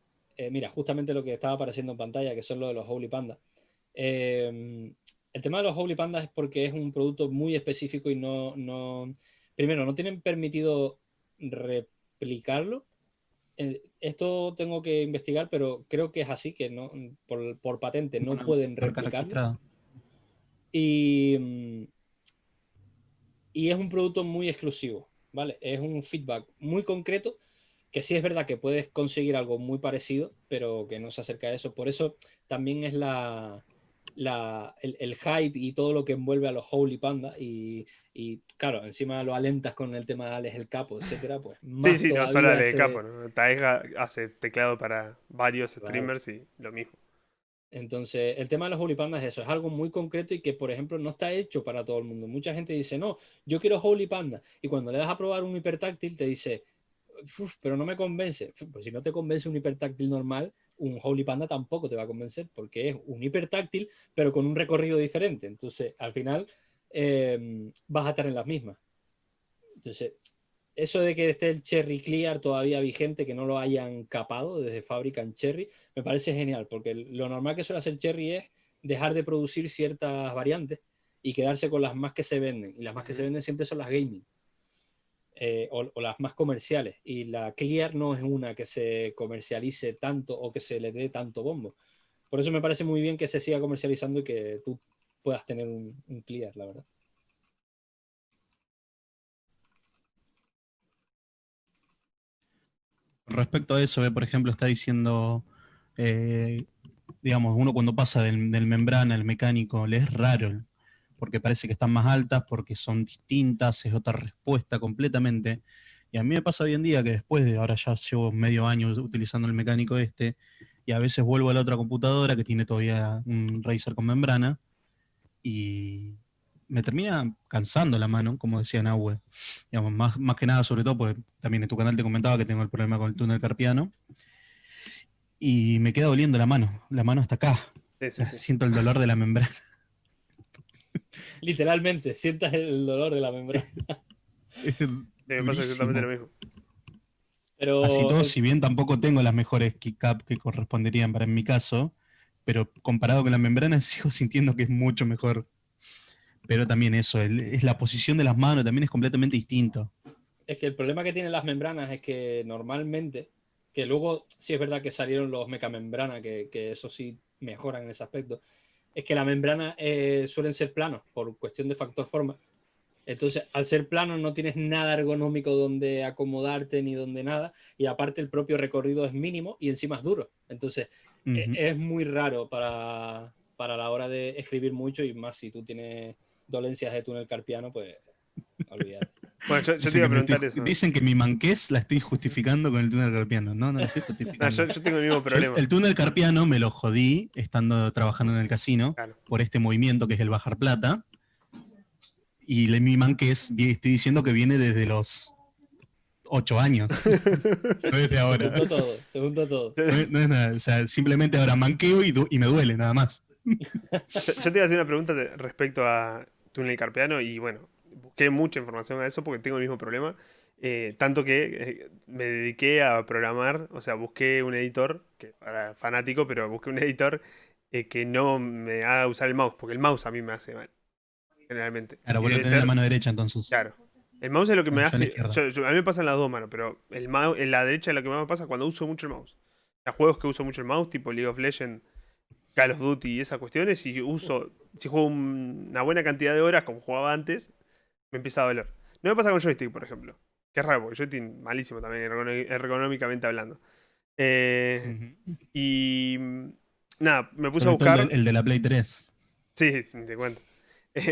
mira, justamente lo que estaba apareciendo en pantalla, que son lo de los Holy Panda. El tema de los Holy Pandas es porque es un producto muy específico y primero, no tienen permitido replicarlo. Esto tengo que investigar, pero creo que es así, que no, por patente no Una pueden marca replicarlo. registrada. Y, y es un producto muy exclusivo, ¿vale? Es un feedback muy concreto que sí es verdad que puedes conseguir algo muy parecido, pero que no se acerca a eso. Por eso también es el hype y todo lo que envuelve a los Holy Panda y claro, encima lo alentas con el tema de Alex el Capo, etcétera, pues Sí, más sí, no solo todavía de ese... capo, ¿no? Taega hace teclado para varios Claro. streamers y lo mismo. Entonces, el tema de los Holy Pandas es eso, es algo muy concreto y que, por ejemplo, no está hecho para todo el mundo. Mucha gente dice, no, yo quiero Holy Panda. Y cuando le das a probar un hipertáctil, te dice, pero no me convence. Pues si no te convence un hipertáctil normal, un Holy Panda tampoco te va a convencer, porque es un hipertáctil, pero con un recorrido diferente. Entonces, al final, vas a estar en las mismas. Entonces, eso de que esté el Cherry Clear todavía vigente, que no lo hayan capado desde fábrica en Cherry, me parece genial, porque lo normal que suele hacer Cherry es dejar de producir ciertas variantes y quedarse con las más que se venden. Y las más que se Ujú. venden siempre son las gaming. O las más comerciales. Y la Clear no es una que se comercialice tanto o que se le dé tanto bombo. Por eso me parece muy bien que se siga comercializando y que tú puedas tener un Clear, la verdad. Respecto a eso, por ejemplo, está diciendo, eh, digamos, uno cuando pasa del membrana al mecánico, le es raro, porque parece que están más altas, porque son distintas, es otra respuesta completamente. Y a mí me pasa hoy en día que después de, ahora ya llevo medio año utilizando el mecánico este, y a veces vuelvo a la otra computadora que tiene todavía un Razer con membrana, y me termina cansando la mano, como decía Nahue. Digamos, más que nada, sobre todo, porque también en tu canal te comentaba que tengo el problema con el túnel carpiano, y me queda doliendo la mano hasta acá. Sí, sí, sí. Siento el dolor de la membrana. Literalmente, sientas el dolor de la membrana. Es Sí, me pasa exactamente lo durísimo. mismo. Así Pero todo, si bien tampoco tengo las mejores keycap que corresponderían para en mi caso, pero comparado con la membrana sigo sintiendo que es mucho mejor. Pero también eso, es la posición de las manos, también es completamente distinto. es que el problema que tienen las membranas es que normalmente, que luego sí es verdad que salieron los mecamembrana, que eso sí mejoran en ese aspecto, es que la membrana suelen ser planos por cuestión de factor forma. Entonces, al ser plano no tienes nada ergonómico donde acomodarte ni donde nada, y aparte el propio recorrido es mínimo y encima es duro. Entonces, Ujú. es muy raro para la hora de escribir mucho y más si tú tienes dolencias de túnel carpiano, pues olvídate. Bueno, yo te Dicen iba a que, preguntar eso. dicen que mi manqués la estoy justificando con el túnel carpiano. No, no la estoy No, justificando. yo tengo el mismo problema. El túnel carpiano me lo jodí estando trabajando en el casino Claro. por este movimiento que es el bajar plata. Y mi manqués estoy diciendo que viene desde los 8 años. No es de Se ahora. juntó todo, se juntó todo. No es nada. O sea, simplemente ahora manqueo y me duele, nada más. Yo te iba a hacer una pregunta respecto a túnel carpiano y bueno, busqué mucha información a eso porque tengo el mismo problema. Tanto que me dediqué a programar, o sea, busqué un editor, que era fanático, pero busqué un editor que no me haga usar el mouse, porque el mouse a mí me hace mal, generalmente. Claro, Y vos lo debe tenés en la ser, mano derecha entonces. claro. El mouse es lo que me Yo en la hace. izquierda. A mí me pasa en las dos manos, pero el mouse, en la derecha es lo que más me pasa cuando uso mucho el mouse. Los juegos que uso mucho el mouse, tipo League of Legends, Call of Duty y esas cuestiones, si juego una buena cantidad de horas como jugaba antes, me empieza a doler. No me pasa con joystick, por ejemplo. Que es raro, porque joystick malísimo también, ergonómicamente hablando. Eh, Ujú. y nada, me puse a Sobre todo buscar. el de la Play 3. Sí, ni te cuento.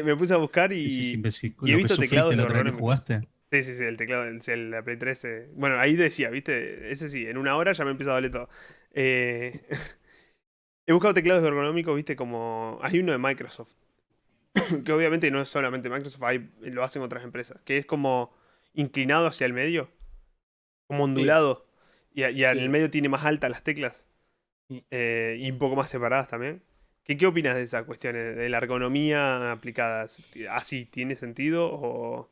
Me puse a buscar Sí, sí, sí, y he lo que visto teclados sufriste la otra vez que ergonómicos. jugaste. Sí, sí, sí, el teclado, la Play 3. Bueno, ahí decía, ¿viste? Ese sí, en una hora ya me empieza a doler todo. Eh, He buscado teclados ergonómicos, ¿viste? Como hay uno de Microsoft, que obviamente no es solamente Microsoft, lo hacen otras empresas, que es como inclinado hacia el medio, como Sí, ondulado, y en el sí. medio tiene más altas las teclas, Mm. y un poco más separadas también. ¿Qué opinas de esas cuestiones, de la ergonomía aplicada? ¿Así tiene sentido o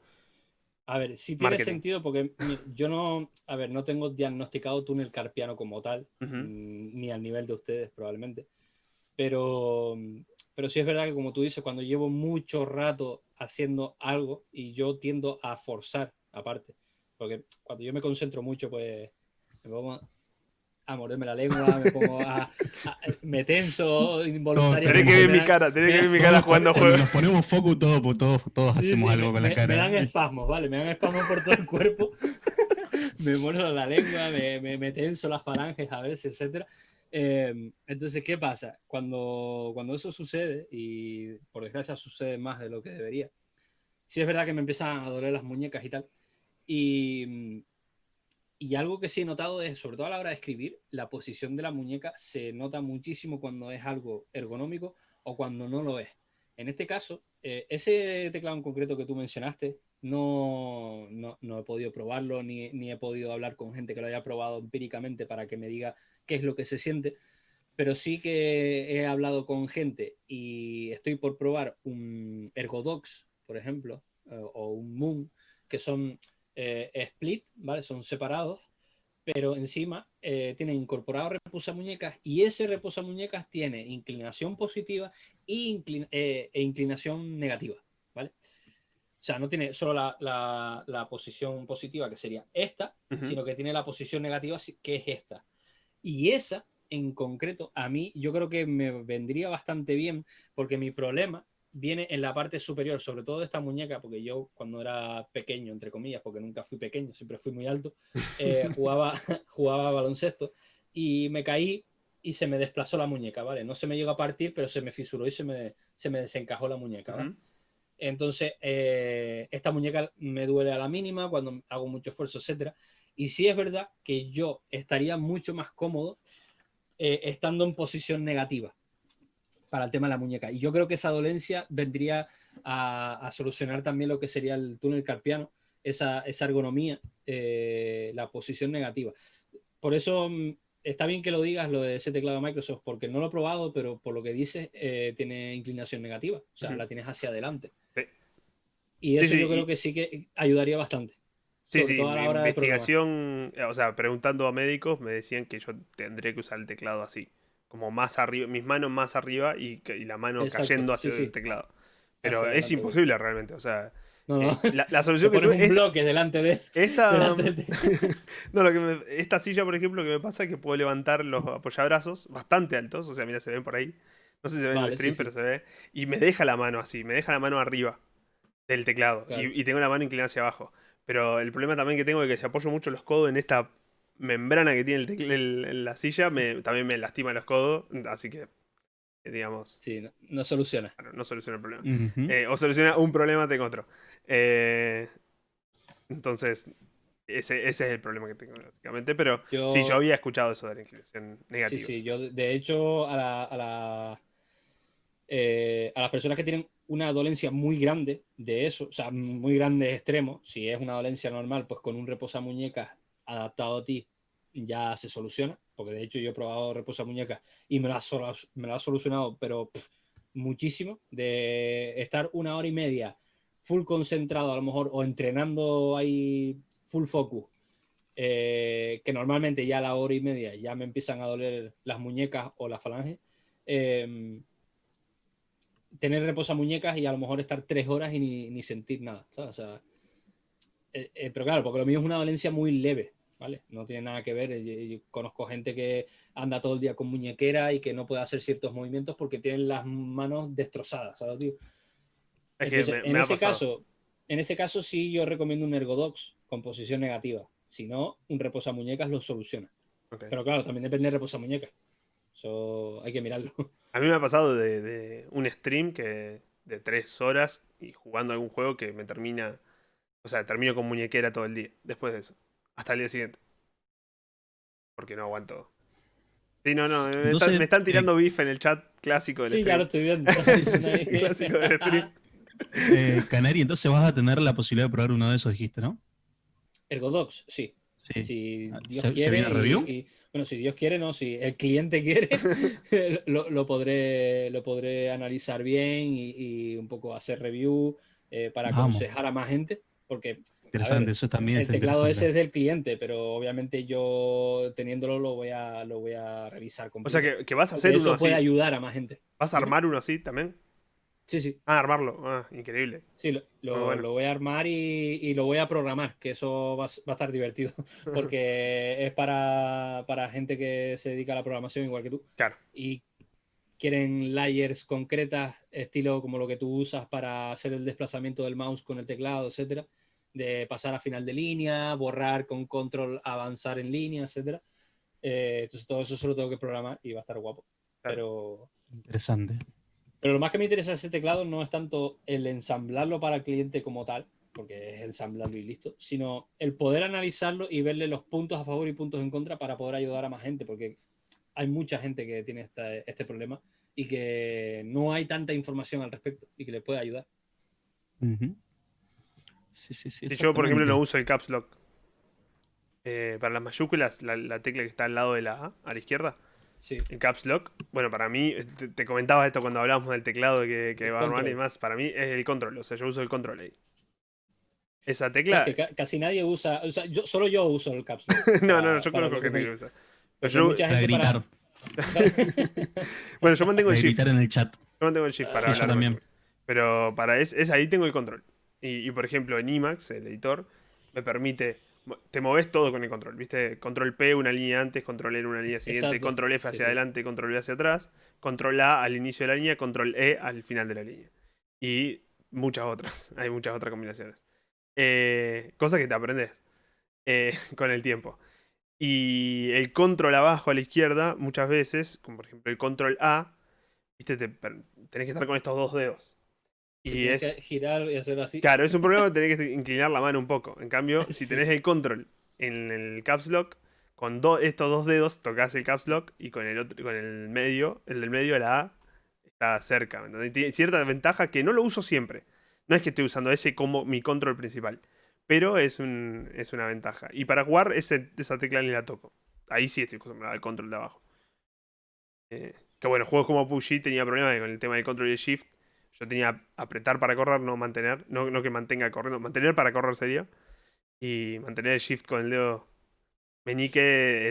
A ver, sí tiene marketing? sentido porque yo no, a ver, no tengo diagnosticado túnel carpiano como tal, Ujú, ni al nivel de ustedes probablemente, pero, pero sí es verdad que como tú dices, cuando llevo mucho rato haciendo algo y yo tiendo a forzar aparte, porque cuando yo me concentro mucho, pues me pongo a morderme la lengua, me tenso Todos Tenés que involuntariamente, ver mi cara, tenés que ver mi cara jugando cuando juegos. nos ponemos focus, todos sí, hacemos sí, algo con la me cara. dan espasmos, ¿vale? Me dan espasmos por todo el cuerpo, me muerdo la lengua, me tenso las falanges a veces, etcétera. Entonces, ¿qué pasa? Cuando eso sucede, y por desgracia sucede más de lo que debería, sí es verdad que me empiezan a doler las muñecas y tal. Y, y algo que sí he notado es, sobre todo a la hora de escribir, la posición de la muñeca se nota muchísimo cuando es algo ergonómico o cuando no lo es. En este caso, ese teclado en concreto que tú mencionaste, no he podido probarlo ni he podido hablar con gente que lo haya probado empíricamente para que me diga qué es lo que se siente, pero sí que he hablado con gente y estoy por probar un Ergodox, por ejemplo, o un Moon, que son split, ¿vale? Son separados, pero encima tiene incorporado reposamuñecas y ese reposamuñecas tiene inclinación positiva e inclinación negativa, ¿vale? O sea, no tiene solo la posición positiva, que sería esta, Ujú. sino que tiene la posición negativa, que es esta. Y esa, en concreto, a mí yo creo que me vendría bastante bien, porque mi problema viene en la parte superior, sobre todo de esta muñeca, porque yo cuando era pequeño, entre comillas, porque nunca fui pequeño, siempre fui muy alto, jugaba baloncesto y me caí y se me desplazó la muñeca, ¿vale? No se me llegó a partir, pero se me fisuró y se me desencajó la muñeca, ¿vale? Ujú. Entonces, esta muñeca me duele a la mínima cuando hago mucho esfuerzo, etcétera. Y sí es verdad que yo estaría mucho más cómodo estando en posición negativa para el tema de la muñeca. Y yo creo que esa dolencia vendría a solucionar también lo que sería el túnel carpiano, esa ergonomía, la posición negativa. Por eso está bien que lo digas, lo de ese teclado de Microsoft, porque no lo he probado, pero por lo que dices, tiene inclinación negativa, o sea, Ujú. la tienes hacia adelante. Sí, Y sí, eso sí, yo creo que sí que ayudaría bastante, sí, sobre sí, todo a la hora de programar. investigación, o sea, preguntando a médicos me decían que yo tendría que usar el teclado así, como más arriba, mis manos más arriba y la mano Exacto, cayendo sí, hacia el sí, teclado. Pero hacia es adelante. imposible realmente, o sea, No, no, la te solución que pones tuve, un bloque delante de, esta, delante de... no, esta silla, por ejemplo, que me pasa es que puedo levantar los apoyabrazos bastante altos, o sea, mira, se ven por ahí, no sé si se ve en el Vale, sí, stream, pero sí, se ve, y me deja la mano así, me deja la mano arriba del teclado claro. y tengo la mano inclinada hacia abajo. Pero el problema también que tengo es que si apoyo mucho los codos en esta membrana que tiene la silla, también me lastima los codos, así que, digamos, Sí, no soluciona. bueno, no soluciona el problema. Ujú. O soluciona un problema, tengo otro. Eh, Entonces, ese es el problema que tengo, básicamente. Pero sí, yo Yo, había escuchado eso de la inclinación sí, negativa. sí, yo de hecho a las personas que tienen una dolencia muy grande de eso, o sea, muy grande extremo, si es una dolencia normal, pues con un reposamuñecas adaptado a ti ya se soluciona, porque de hecho yo he probado reposamuñecas y me lo ha solucionado, pero muchísimo, de estar 1 hora y media full concentrado a lo mejor o entrenando ahí full focus, que normalmente ya a la 1 hora y media ya me empiezan a doler las muñecas o las falanges. eh, Tener reposamuñecas y a lo mejor estar 3 horas y ni sentir nada, ¿sabes? O sea, pero claro, porque lo mío es una dolencia muy leve, ¿vale? No tiene nada que ver. Yo conozco gente que anda todo el día con muñequera y que no puede hacer ciertos movimientos porque tienen las manos destrozadas, ¿sabes, tío? Es que Entonces, me ha pasado. en ese caso sí yo recomiendo un Ergodox con posición negativa. Si no, un reposamuñecas lo soluciona. Ok. Pero claro, también depende de reposamuñecas. Eso hay que mirarlo. A mí me ha pasado de un stream que de 3 horas y jugando algún juego que me termina. O sea, termino con muñequera todo el día. Después de eso. Hasta el día siguiente. Porque no aguanto. Sí, no, no. Entonces, Me están tirando beef en el chat clásico del Sí, ya lo stream. estoy viendo. Están diciendo ahí. Sí, clásico del stream. Canary, entonces vas a tener la posibilidad de probar uno de esos, dijiste, ¿no? Ergodox, sí. Sí. Si Dios ¿Se viene quiere review? bueno, si Dios quiere, no, si el cliente quiere, lo podré analizar bien y un poco hacer review para Vamos, aconsejar a más gente, porque, a interesante, ver, eso también el está teclado ese interesante. es del cliente, pero obviamente yo teniéndolo lo voy a revisar O sea completo, que vas a porque hacer uno eso puede así. ayudar a más gente. ¿Vas a Dime. armar uno así también? Sí, sí. Ah, armarlo. Ah, increíble. Sí, Muy bueno. lo voy a armar y lo voy a programar, que eso va a estar divertido, porque es para gente que se dedica a la programación igual que tú Claro. y quieren layers concretas, estilo como lo que tú usas para hacer el desplazamiento del mouse con el teclado, etcétera, de pasar a final de línea, borrar con control, avanzar en línea, etcétera. Entonces todo eso solo tengo que programar y va a estar guapo. Claro. Interesante. Pero lo más que me interesa de ese teclado no es tanto el ensamblarlo para el cliente como tal, porque es ensamblarlo y listo, sino el poder analizarlo y verle los puntos a favor y puntos en contra para poder ayudar a más gente, porque hay mucha gente que tiene este problema y que no hay tanta información al respecto y que le puede ayudar. Ujú. Sí, sí, sí, Si yo, por ejemplo, no exactamente. uso el Caps Lock para las mayúsculas, la tecla que está al lado de la A, a la izquierda, Sí, el Caps Lock, bueno, para mí, te comentaba esto cuando hablábamos del teclado que el va a armar y control. demás, para mí es el control, o sea, yo uso el control ahí. Esa Claro, tecla, es que casi nadie usa, o sea, solo yo uso el Caps Lock no, no, no, yo para conozco lo que gente que me... lo usa. Pero Porque mucha Para gente para... gritar, bueno, yo mantengo el para Shift, gritar en el chat. yo mantengo el Shift para Sí, yo hablar, por también. ejemplo. Pero para ahí tengo el control. Y, por ejemplo, en Emacs, el editor, me permite. Te moves todo con el control, ¿viste? Control P una línea antes, control E una línea siguiente, Exacto. control F Sí, hacia sí. adelante, control V hacia atrás, control A al inicio de la línea, control E al final de la línea. Y muchas otras, hay muchas otras combinaciones. Cosas que te aprendes con el tiempo. Y el control abajo a la izquierda, muchas veces, como por ejemplo el control A, ¿viste? Tenés que estar con estos dos dedos. Si Y tienes es que girar y hacer así. Claro, es un problema que tenés que inclinar la mano un poco. En cambio, si Sí, tenés sí. el control en el caps lock, con estos dos dedos tocas el caps lock y con el otro, con el medio, el del medio de la A, está cerca. ¿Me entendés? Tiene cierta ventaja que no lo uso siempre. No es que estoy usando ese como mi control principal. Pero es una ventaja. Y para jugar, esa tecla ni la toco. Ahí sí estoy acostumbrado al control de abajo. Que bueno, juegos como PUBG tenía problemas con el tema del control y el shift. Yo tenía apretar para correr, no mantener. No que mantenga corriendo. Mantener para correr sería. Y mantener el shift con el dedo meñique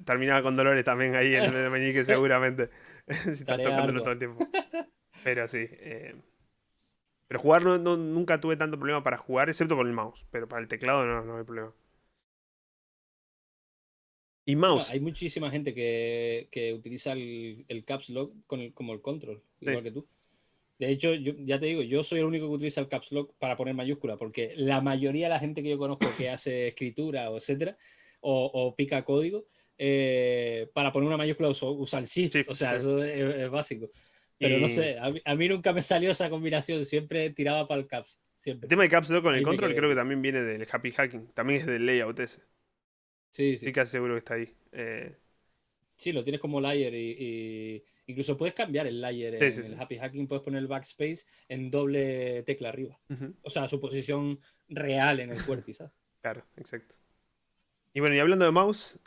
terminaba con dolores también ahí el dedo meñique seguramente. Si estás Tarea tocándolo todo ardua. el tiempo. Pero sí. Pero jugar nunca tuve tanto problema para jugar, excepto con el mouse. Pero para el teclado no hay problema. Y Bueno, mouse. hay muchísima gente que utiliza el Caps Lock como el control, Sí, igual que tú. De hecho, yo, ya te digo, yo soy el único que utiliza el Caps Lock para poner mayúscula, porque la mayoría de la gente que yo conozco que hace escritura o etcétera, o pica código, para poner una mayúscula usa el Shift. O shift, sea, sí. eso es básico. Pero no Y sé, a mí nunca me salió esa combinación, siempre tiraba para el Caps. El tema de Caps Lock con el Ahí me control quedé. creo que también viene del Happy Hacking. También es del layout ese. Sí, Estoy sí. casi seguro que está ahí. Sí, lo tienes como layer incluso puedes cambiar el layer Sí, en sí, el sí. Happy Hacking, puedes poner el backspace en doble tecla arriba. Ujú, O sea, su posición real en el QWERTY, ¿sabes? claro, exacto. Y bueno, y hablando de mouse,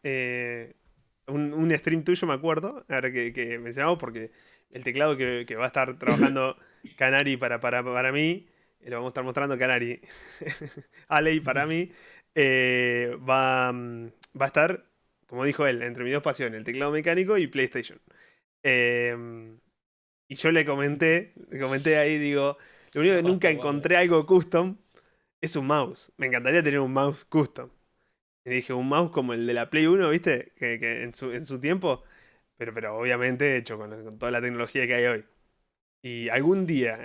un stream tuyo me acuerdo, ahora que mencionamos, porque el teclado que va a estar trabajando Canary para mí, lo vamos a estar mostrando Canary, Aley para mí, va a estar, como dijo él, entre mis dos pasiones, el teclado mecánico y PlayStation. Eh, y yo le comenté ahí, digo, lo único que nunca Guapo, guapo. encontré algo custom es un mouse. Me encantaría tener un mouse custom. Y dije, un mouse como el de la Play 1, ¿viste? Que en su tiempo, pero obviamente hecho con toda la tecnología que hay hoy. Y algún día,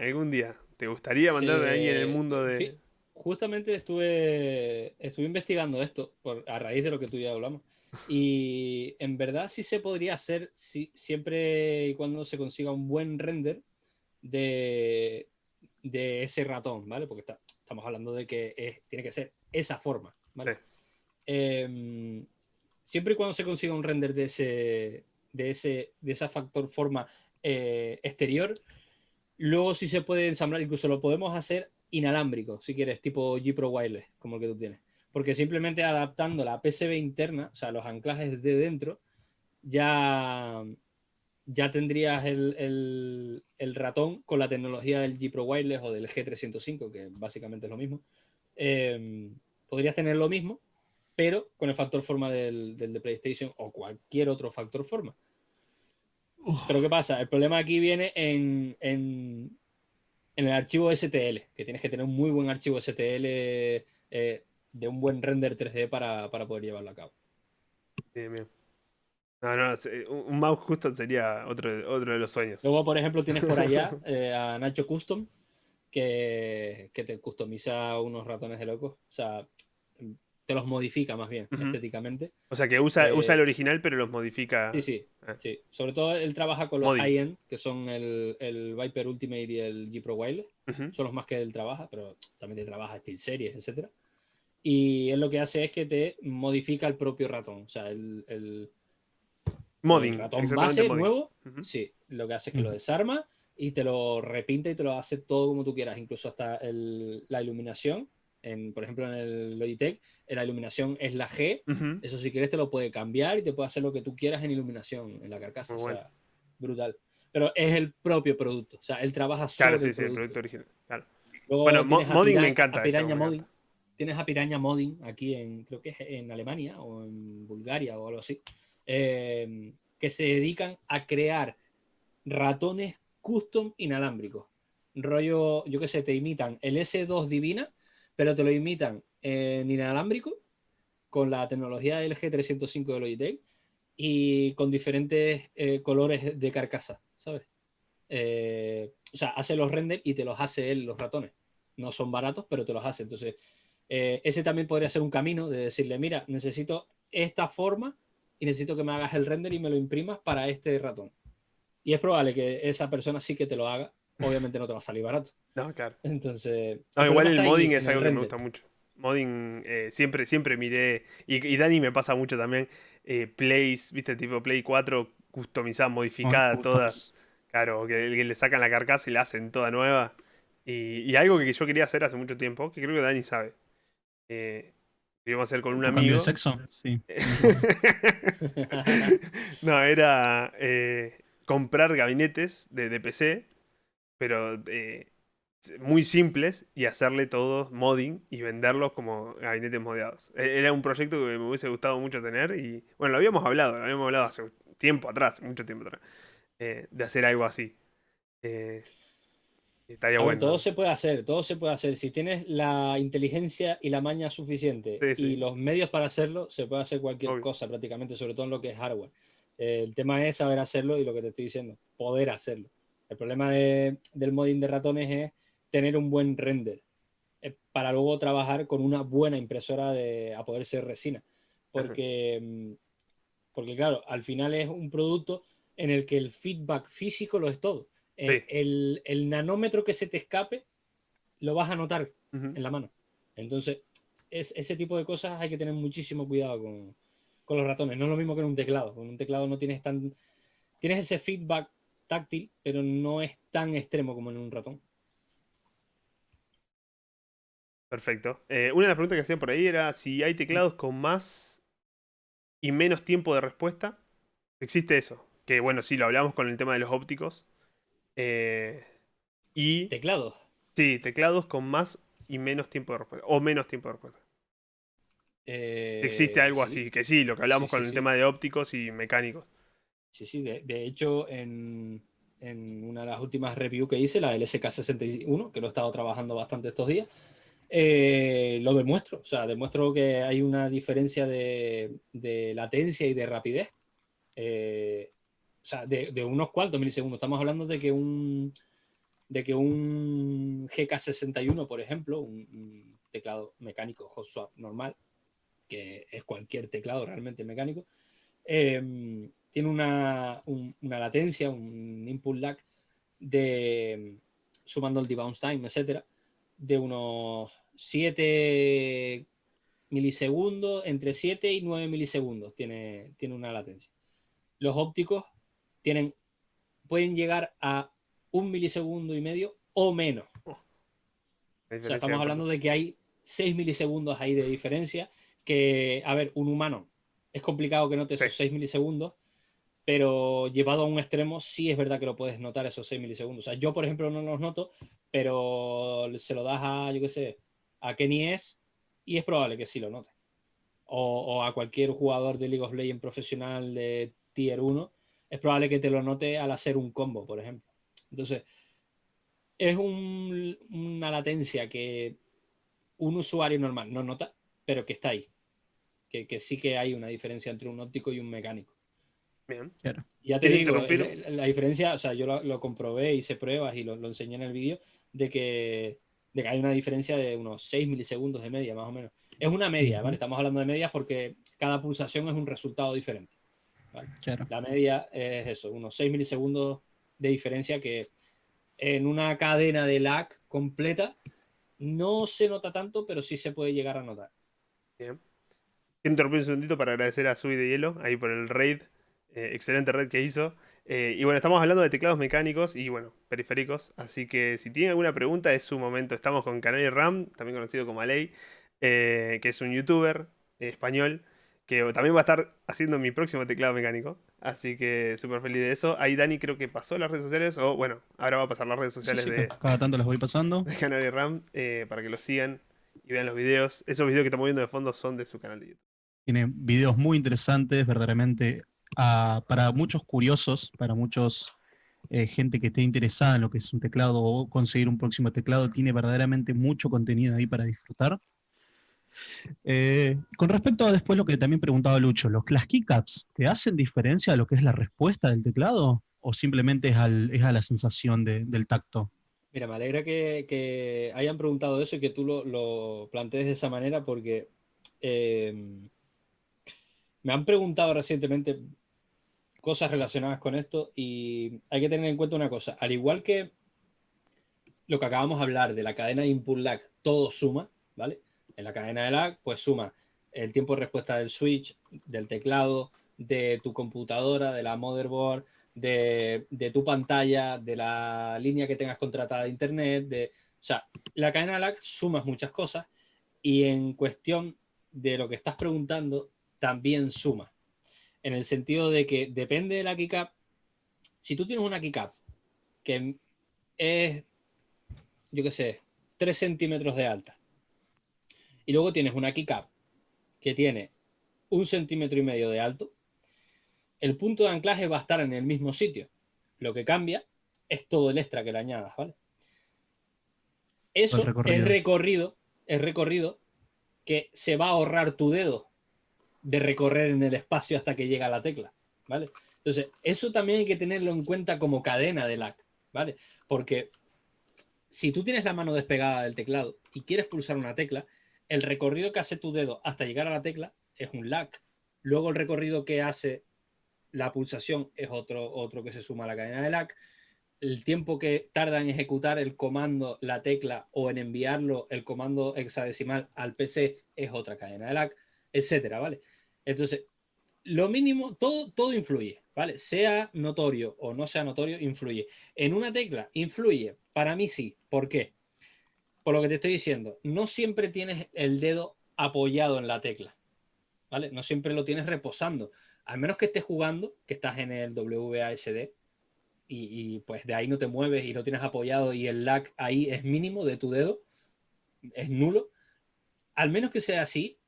¿te gustaría mandar a alguien en el Se, mundo de...? justamente estuve investigando esto a raíz de lo que tú ya hablamos. Y en verdad sí se podría hacer siempre y cuando se consiga un buen render de, de ese ratón, ¿vale? Porque estamos hablando de que tiene que ser esa forma, Sí. ¿vale? Siempre y cuando se consiga un render de esa factor forma exterior, luego sí se puede ensamblar, incluso lo podemos hacer inalámbrico, si quieres, tipo G Pro Wireless, como el que tú tienes. Porque simplemente adaptando la PCB interna, o sea, los anclajes de dentro, ya, ya tendrías el ratón con la tecnología del G Pro Wireless o del G305, que básicamente es lo mismo. Eh, podrías tener lo mismo, pero con el factor forma del de PlayStation o cualquier otro factor forma. Pero ¿qué pasa? El problema aquí viene en el archivo STL, que tienes que tener un muy buen archivo STL de un buen render 3D para poder llevarlo a cabo. Bien, bien. No, no, un mouse custom sería otro de los sueños. Luego, por ejemplo, tienes por allá a Nacho Custom, que te customiza unos ratones de locos. O sea, te los modifica más bien Ujú. estéticamente. O sea que usa el Eh, original, pero los sí, modifica. sí, Ah, sí. Sobre todo él trabaja con los modding. high-end, que son el Viper Ultimate y el G Pro Wireless. Ujú. Son los más que él trabaja, pero también te trabaja SteelSeries, etcétera. Y él lo que hace es que te modifica el propio ratón. O sea, el Modding, ratón exactamente base modding. nuevo, Ujú. sí, lo que hace es que lo desarma y te lo repinta y te lo hace todo como tú quieras, incluso hasta la iluminación. Por ejemplo, en el Logitech, la iluminación es la G. Ujú. Eso, si quieres, te lo puede cambiar y te puede hacer lo que tú quieras en iluminación en la carcasa. Muy O bueno. sea, brutal. Pero es el propio producto. O sea, él trabaja Claro, sobre sí, el sí, el producto. producto original. Claro. Bueno, Luego tienes a, modding me A encanta, eso Piraña me encanta. Modding. Tienes a Piraña Modding aquí creo que es en Alemania o en Bulgaria o algo así, que se dedican a crear ratones custom inalámbricos. Rollo, yo qué sé, te imitan el S2 Divina, pero te lo imitan en inalámbrico con la tecnología del G305 de Logitech y con diferentes colores de carcasa, ¿sabes? O sea, hace los renders y te los hace él, los ratones. No son baratos, pero te los hace. Entonces, ese también podría ser un camino de decirle, mira, necesito esta forma y necesito que me hagas el render y me lo imprimas para este ratón. Y es probable que esa persona sí que te lo haga. Obviamente no te va a salir barato. No, claro. Entonces, No, el igual problema el está ahí modding es en el algo que me render. gusta mucho. Modding, siempre miré. Y Dani me pasa mucho también. Plays, viste, tipo Play 4, customizada, modificada, todas. Claro, que le sacan la carcasa y la hacen toda nueva. Y algo que yo quería hacer hace mucho tiempo, que creo que Dani sabe. Lo íbamos a hacer con un ¿Un cambio de amigo. sexo? Sí, me acuerdo. No, era comprar gabinetes de PC, pero muy simples y hacerle todos modding y venderlos como gabinetes modeados. Era un proyecto que me hubiese gustado mucho tener y bueno, lo habíamos hablado hace tiempo atrás, mucho tiempo atrás, de hacer algo así. Eh, estaría A ver, bueno, todo ¿no? se puede hacer, todo se puede hacer. Si tienes la inteligencia y la maña suficiente Sí, y sí, los medios para hacerlo, se puede hacer cualquier obvio. cosa prácticamente, sobre todo en lo que es hardware. El tema es saber hacerlo y lo que te estoy diciendo, poder hacerlo. El problema del modding de ratones es tener un buen render para luego trabajar con una buena impresora a poder ser resina. Ajá. Porque, porque, claro, al final es un producto en el que el feedback físico lo es todo. Sí, El nanómetro que se te escape lo vas a notar Ujú. en la mano. Entonces, ese tipo de cosas hay que tener muchísimo cuidado con los ratones. No es lo mismo que en un teclado. Con un teclado no tienes tienes ese feedback táctil, pero no es tan extremo como en un ratón. Perfecto. Una de las preguntas que hacían por ahí era si hay teclados con más y menos tiempo de respuesta. Existe eso. Que bueno, sí, lo hablamos con el tema de los ópticos. Eh, y Teclados. sí, teclados con más y menos tiempo de respuesta. O menos tiempo de respuesta. Existe algo Sí, así, que sí, lo que sí, hablamos sí, con el sí. tema de ópticos y mecánicos. Sí, sí. De hecho, en una de las últimas reviews que hice, la del SK61, que lo he estado trabajando bastante estos días, lo demuestro. O sea, demuestro que hay una diferencia de latencia y de rapidez. O sea, de unos cuantos milisegundos. Estamos hablando de que un GK61, por ejemplo, un teclado mecánico hot swap normal, que es cualquier teclado realmente mecánico, tiene una latencia, un input lag de, sumando el debounce time, etcétera, de unos 7 milisegundos, entre 7 y 9 milisegundos tiene una latencia. Los ópticos pueden llegar a 1,5 milisegundos o menos. Oh, la O sea, diferencia es estamos hablando importante. de que hay 6 milisegundos ahí de diferencia, que, a ver, un humano es complicado que note Sí, esos 6 milisegundos, pero llevado a un extremo sí es verdad que lo puedes notar esos 6 milisegundos. O sea, yo, por ejemplo, no los noto, pero se lo das a, yo qué sé, a Kenny S y es probable que sí lo note. O a cualquier jugador de League of Legends profesional de Tier 1, es probable que te lo note al hacer un combo, por ejemplo. Entonces, es una latencia que un usuario normal no nota, pero que está ahí. Que sí que hay una diferencia entre un óptico y un mecánico. bien. Claro. Ya te ¿Quiere digo, interrumpir? la diferencia, o sea, yo lo comprobé, hice pruebas y lo enseñé en el vídeo, de que hay una diferencia de unos 6 milisegundos de media, más o menos. Es una media, ¿vale? Ujú. Estamos hablando de medias porque cada pulsación es un resultado diferente, ¿vale? Claro. La media es eso, unos 6 milisegundos de diferencia que en una cadena de lag completa no se nota tanto, pero sí se puede llegar a notar. Bien. Quiero interrumpir un segundito para agradecer a Sui de Hielo ahí por el raid. Excelente raid que hizo. Y bueno, estamos hablando de teclados mecánicos y bueno, periféricos. Así que si tienen alguna pregunta es su momento. Estamos con Canary Ram, también conocido como Alei, que es un youtuber español que también va a estar haciendo mi próximo teclado mecánico. Así que súper feliz de eso. Ahí Dani creo que pasó las redes sociales, o bueno, ahora va a pasar las redes Sí, sociales sí, de, cada tanto las voy pasando. de Canary Ram para que lo sigan y vean los videos. Esos videos que estamos viendo de fondo son de su canal de YouTube. Tiene videos muy interesantes, verdaderamente, para muchos curiosos, para muchos gente que esté interesada en lo que es un teclado o conseguir un próximo teclado, tiene verdaderamente mucho contenido ahí para disfrutar. Con respecto a después lo que también preguntaba Lucho, ¿las keycaps te hacen diferencia a lo que es la respuesta del teclado? ¿O simplemente es a la sensación del tacto? Mira, me alegra que hayan preguntado eso y que tú lo plantees de esa manera porque eh, me han preguntado recientemente cosas relacionadas con esto y hay que tener en cuenta una cosa. Al igual que lo que acabamos de hablar de la cadena de input lag, todo suma, ¿vale? En la cadena de lag, pues suma el tiempo de respuesta del switch, del teclado, de tu computadora, de la motherboard, de tu pantalla, de la línea que tengas contratada de internet, o sea, la cadena de lag sumas muchas cosas y en cuestión de lo que estás preguntando, también suma. En el sentido de que depende de la keycap, si tú tienes una keycap que es, yo qué sé, 3 centímetros de alta, y luego tienes una keycap que tiene 1,5 centímetros de alto, el punto de anclaje va a estar en el mismo sitio. Lo que cambia es todo el extra que le añadas, ¿vale? El Eso recorrido. es recorrido que se va a ahorrar tu dedo de recorrer en el espacio hasta que llega a la tecla, ¿vale? Entonces, eso también hay que tenerlo en cuenta como cadena de lag, ¿vale? Porque si tú tienes la mano despegada del teclado y quieres pulsar una tecla, el recorrido que hace tu dedo hasta llegar a la tecla es un lag. Luego el recorrido que hace la pulsación es otro que se suma a la cadena de lag. el tiempo que tarda en ejecutar el comando, la tecla, o en enviarlo el comando hexadecimal al PC es otra cadena de lag, etcétera, ¿vale? Entonces, lo mínimo, todo influye, ¿vale? Sea notorio o no sea notorio, influye. En una tecla, influye. Para mí sí. ¿Por qué? Por lo que te estoy diciendo, no siempre tienes el dedo apoyado en la tecla, ¿vale? No siempre lo tienes reposando. Al menos que estés jugando, que estás en el WASD, y pues de ahí no te mueves y no tienes apoyado y el lag ahí es mínimo de tu dedo, es nulo. Al menos que sea así,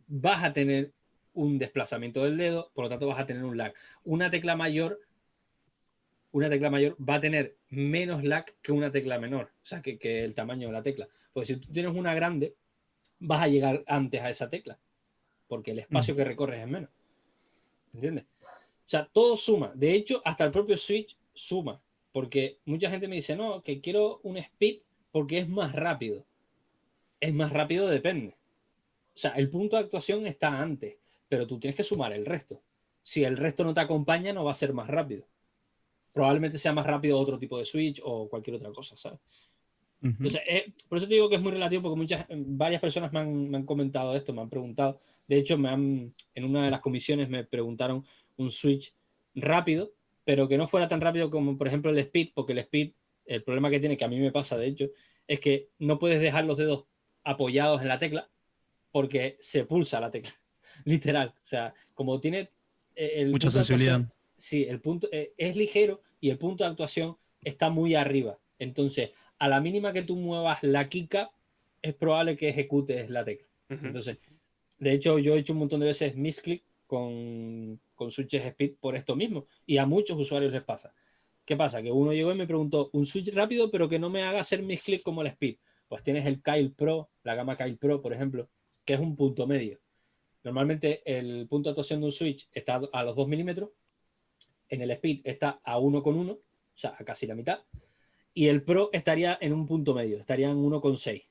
vas a tener un desplazamiento del dedo, por lo tanto vas a tener un lag. Una tecla mayor, una tecla mayor va a tener menos lag que una tecla menor, o sea, que el tamaño de la tecla. Pues si tú tienes una grande, vas a llegar antes a esa tecla, porque el espacio que recorres es menos. ¿Entiendes? O sea, todo suma. De hecho, hasta el propio Switch suma. Porque mucha gente me dice, no, que quiero un speed porque es más rápido. Es más rápido, depende. O sea, el punto de actuación está antes, pero tú tienes que sumar el resto. Si el resto no te acompaña, no va a ser más rápido. Probablemente sea más rápido otro tipo de Switch o cualquier otra cosa, ¿sabes? Entonces, por eso te digo que es muy relativo, porque varias personas me han comentado esto, me han preguntado. De hecho, en una de las comisiones me preguntaron un Switch rápido, pero que no fuera tan rápido como, por ejemplo, el Speed, porque el Speed, el problema que tiene, que a mí me pasa, de hecho, es que no puedes dejar los dedos apoyados en la tecla porque se pulsa la tecla, literal. O sea, como tiene el Mucha punto de sensibilidad. actuación, sí, el punto es ligero y el punto de actuación está muy arriba. Entonces, a la mínima que tú muevas la keycap, es probable que ejecutes la tecla. Entonces, de hecho, yo he hecho un montón de veces misclick con switches speed por esto mismo. Y a muchos usuarios les pasa. ¿Qué pasa? Que uno llegó y me preguntó un switch rápido, pero que no me haga hacer misclick como el speed. Pues tienes el Kyle Pro, la gama Kyle Pro, por ejemplo, que es un punto medio. Normalmente el punto de actuación de un switch está a los 2 milímetros. En el speed está a 1,1, o sea, a casi la mitad. Y el Pro estaría en un punto medio, estaría en 1,6.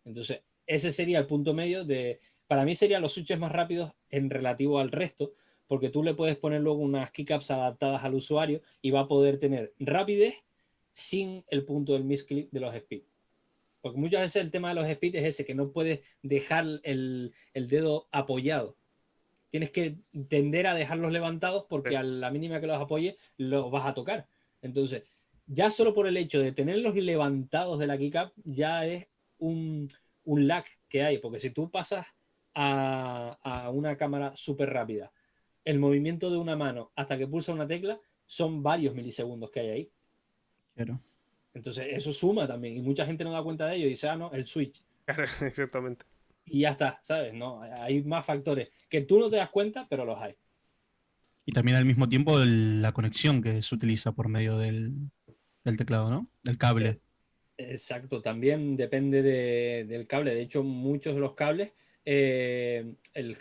Entonces, ese sería el punto medio de... Para mí serían los switches más rápidos en relativo al resto, porque tú le puedes poner luego unas keycaps adaptadas al usuario y va a poder tener rapidez sin el punto del misclick de los speed. Porque muchas veces el tema de los speed es ese, que no puedes dejar el dedo apoyado. Tienes que tender a dejarlos levantados porque a la mínima que los apoyes, los vas a tocar. Entonces, ya solo por el hecho de tenerlos levantados de la keycap, ya es un lag que hay. Porque si tú pasas a una cámara súper rápida, el movimiento de una mano hasta que pulsa una tecla son varios milisegundos que hay ahí. Claro. Entonces, eso suma también. Y mucha gente no da cuenta de ello y dice, ah, no, el switch. Claro, exactamente. Y ya está, ¿sabes? No, hay más factores que tú no te das cuenta, pero los hay. Y también al mismo tiempo la conexión que se utiliza por medio del teclado, ¿no? Del cable. Exacto, también depende del cable. De hecho, muchos de los cables, el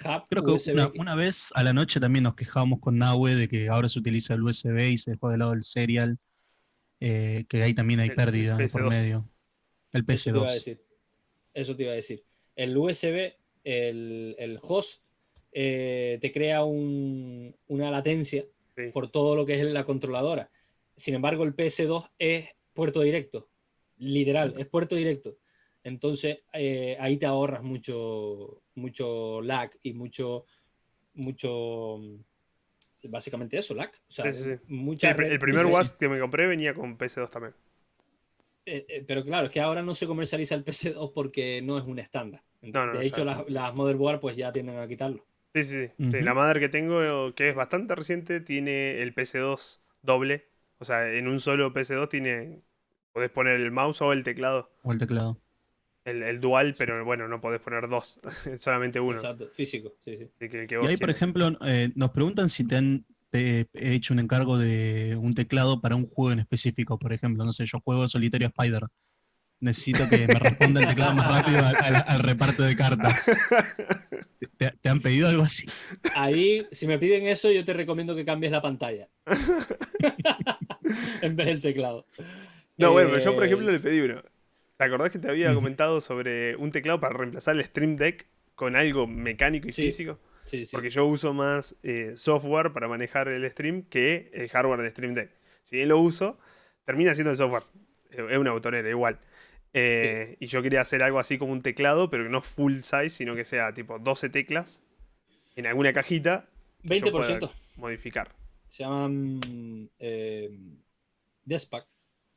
hub Creo que USB... una vez a la noche también nos quejábamos con Nahue de que ahora se utiliza el USB y se dejó de lado el serial, que ahí también hay pérdida de por PS2. medio. El Eso te iba a PS2. decir. Eso te iba a decir. El USB, el host, te crea una latencia Sí. por todo lo que es la controladora. Sin embargo, el PS2 es puerto directo. Literal, es puerto directo. Entonces, ahí te ahorras mucho lag y mucho, básicamente eso, lag. O sea, Sí, sí, sí. mucha Sí, el red. primer WASD que me compré venía con PS2 también. Pero claro, es que ahora no se comercializa el PS2 porque no es un estándar. No, De ya. hecho, las motherboard pues ya tienden a quitarlo. Sí, sí, sí. Ujú. Sí, la madre que tengo, que es bastante reciente, tiene el PS2 doble. O sea, en un solo PS2 podés poner el mouse o el teclado. O el teclado. El dual, pero bueno, no podés poner dos, solamente uno. Exacto, físico, sí, sí. Así que el que Y vos ahí, por quieras. ejemplo, nos preguntan si te han hecho un encargo de un teclado para un juego en específico. Por ejemplo, no sé, yo juego Solitario Spider. Necesito que me responda el teclado más rápido al reparto de cartas. ¿Te han pedido algo así? Ahí, si me piden eso, yo te recomiendo que cambies la pantalla en vez del teclado. No, bueno, pero yo por ejemplo le pedí uno. ¿Te acordás que te había Ujú. comentado sobre un teclado para reemplazar el Stream Deck con algo mecánico y Sí. físico? Sí, sí. Porque yo uso más software para manejar el stream que el hardware de Stream Deck. Si bien lo uso, termina siendo el software. Es una botonera igual. Y yo quería hacer algo así como un teclado, pero que no full size, sino que sea tipo 12 teclas en alguna cajita que yo pueda 20%. modificar. Se llaman Deskpack.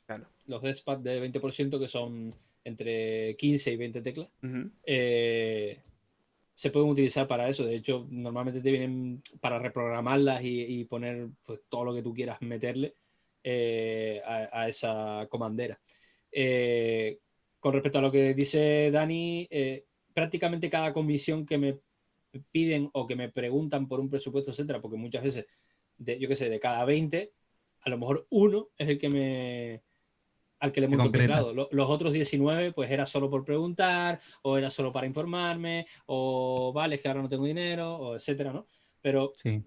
Claro. Los Deskpack de 20% que son entre 15 y 20 teclas. Ujú. Se pueden utilizar para eso. De hecho, normalmente te vienen para reprogramarlas y poner pues, todo lo que tú quieras meterle a esa comandera. Con respecto a lo que dice Dani, prácticamente cada comisión que me piden o que me preguntan por un presupuesto, etcétera, porque muchas veces, yo qué sé, de cada 20, a lo mejor uno es el que al que le Qué monto el concreta. teclado. Los otros 19, pues era solo por preguntar, o era solo para informarme, o vale, es que ahora no tengo dinero, o etcétera, ¿no? Pero Sí.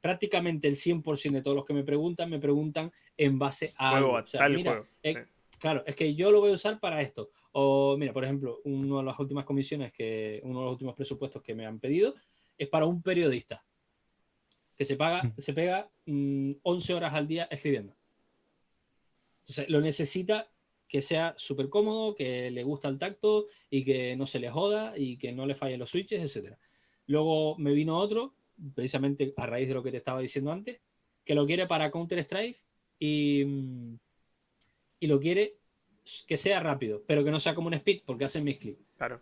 prácticamente el 100% de todos los que me preguntan en base a Juego algo. a O sea, tal mira, juego. Sí. claro, es que yo lo voy a usar para esto. O mira, por ejemplo, uno de las últimas uno de los últimos presupuestos que me han pedido es para un periodista que se pega 11 horas al día escribiendo. Entonces, lo necesita que sea súper cómodo, que le gusta el tacto y que no se le joda y que no le fallen los switches, etc. Luego me vino otro, precisamente a raíz de lo que te estaba diciendo antes, que lo quiere para Counter-Strike y lo quiere que sea rápido, pero que no sea como un speed porque hace misclick. Claro.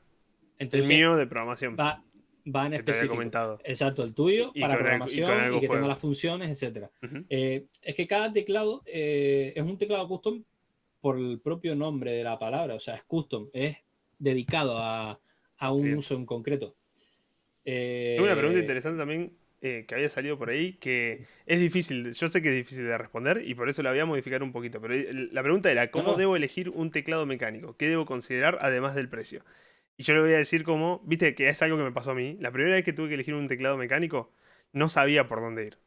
El Entonces, mío de programación, va en que te había específico. comentado. Exacto, el tuyo Y para con programación y algo que tenga juego. las funciones, etcétera. Ujú. Es que cada teclado es un teclado custom por el propio nombre de la palabra, o sea, es custom, es dedicado a un Bien. uso en concreto. Tengo una pregunta Eh, interesante también que había salido por ahí, que es difícil, yo sé que es difícil de responder y por eso la voy a modificar un poquito, pero la pregunta era, no, ¿cómo no, debo elegir un teclado mecánico? ¿Qué debo considerar además del precio? Y yo le voy a decir como, viste que es algo que me pasó a mí, la primera vez que tuve que elegir un teclado mecánico, no sabía por dónde ir.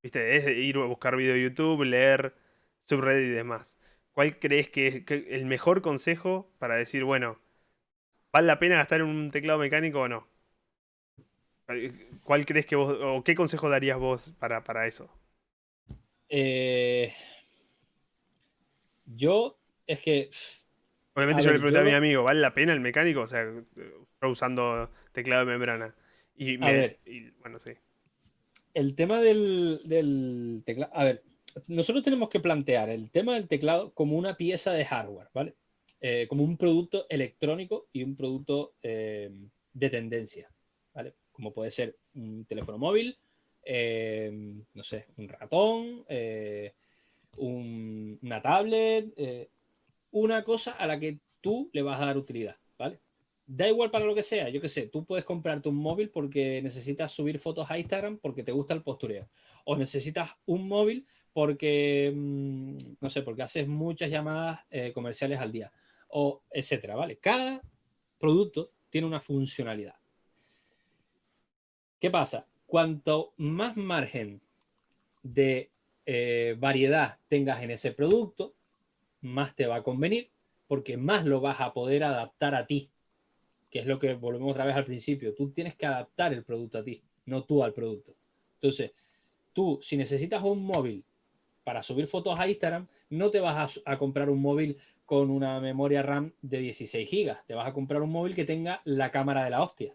Viste, es ir a buscar video de YouTube, leer subreddit y demás. ¿Cuál crees que es el mejor consejo para decir, bueno, ¿vale la pena gastar en un teclado mecánico o no? ¿Cuál crees que vos, o qué consejo darías vos para eso? eh, yo es que, Obviamente a yo le ver, pregunté a mi amigo, ¿vale la pena el mecánico? O sea, yo usando teclado de membrana. a ver, Bueno, sí. el tema del teclado, a ver, nosotros tenemos que plantear el tema del teclado como una pieza de hardware, ¿vale? Como un producto electrónico y un producto de tendencia, ¿vale? Como puede ser un teléfono móvil, no sé, un ratón, una tablet, una cosa a la que tú le vas a dar utilidad, ¿vale? Da igual para lo que sea, yo qué sé, tú puedes comprarte un móvil porque necesitas subir fotos a Instagram porque te gusta el postureo. O necesitas un móvil porque, no sé, porque haces muchas llamadas comerciales al día. O etcétera, ¿vale? Cada producto tiene una funcionalidad. ¿Qué pasa? Cuanto más margen de variedad tengas en ese producto, más te va a convenir porque más lo vas a poder adaptar a ti, que es lo que volvemos otra vez al principio. Tú tienes que adaptar el producto a ti, no tú al producto. Entonces, tú, si necesitas un móvil para subir fotos a Instagram, no te vas a comprar un móvil con una memoria RAM de 16 gigas. Te vas a comprar un móvil que tenga la cámara de la hostia.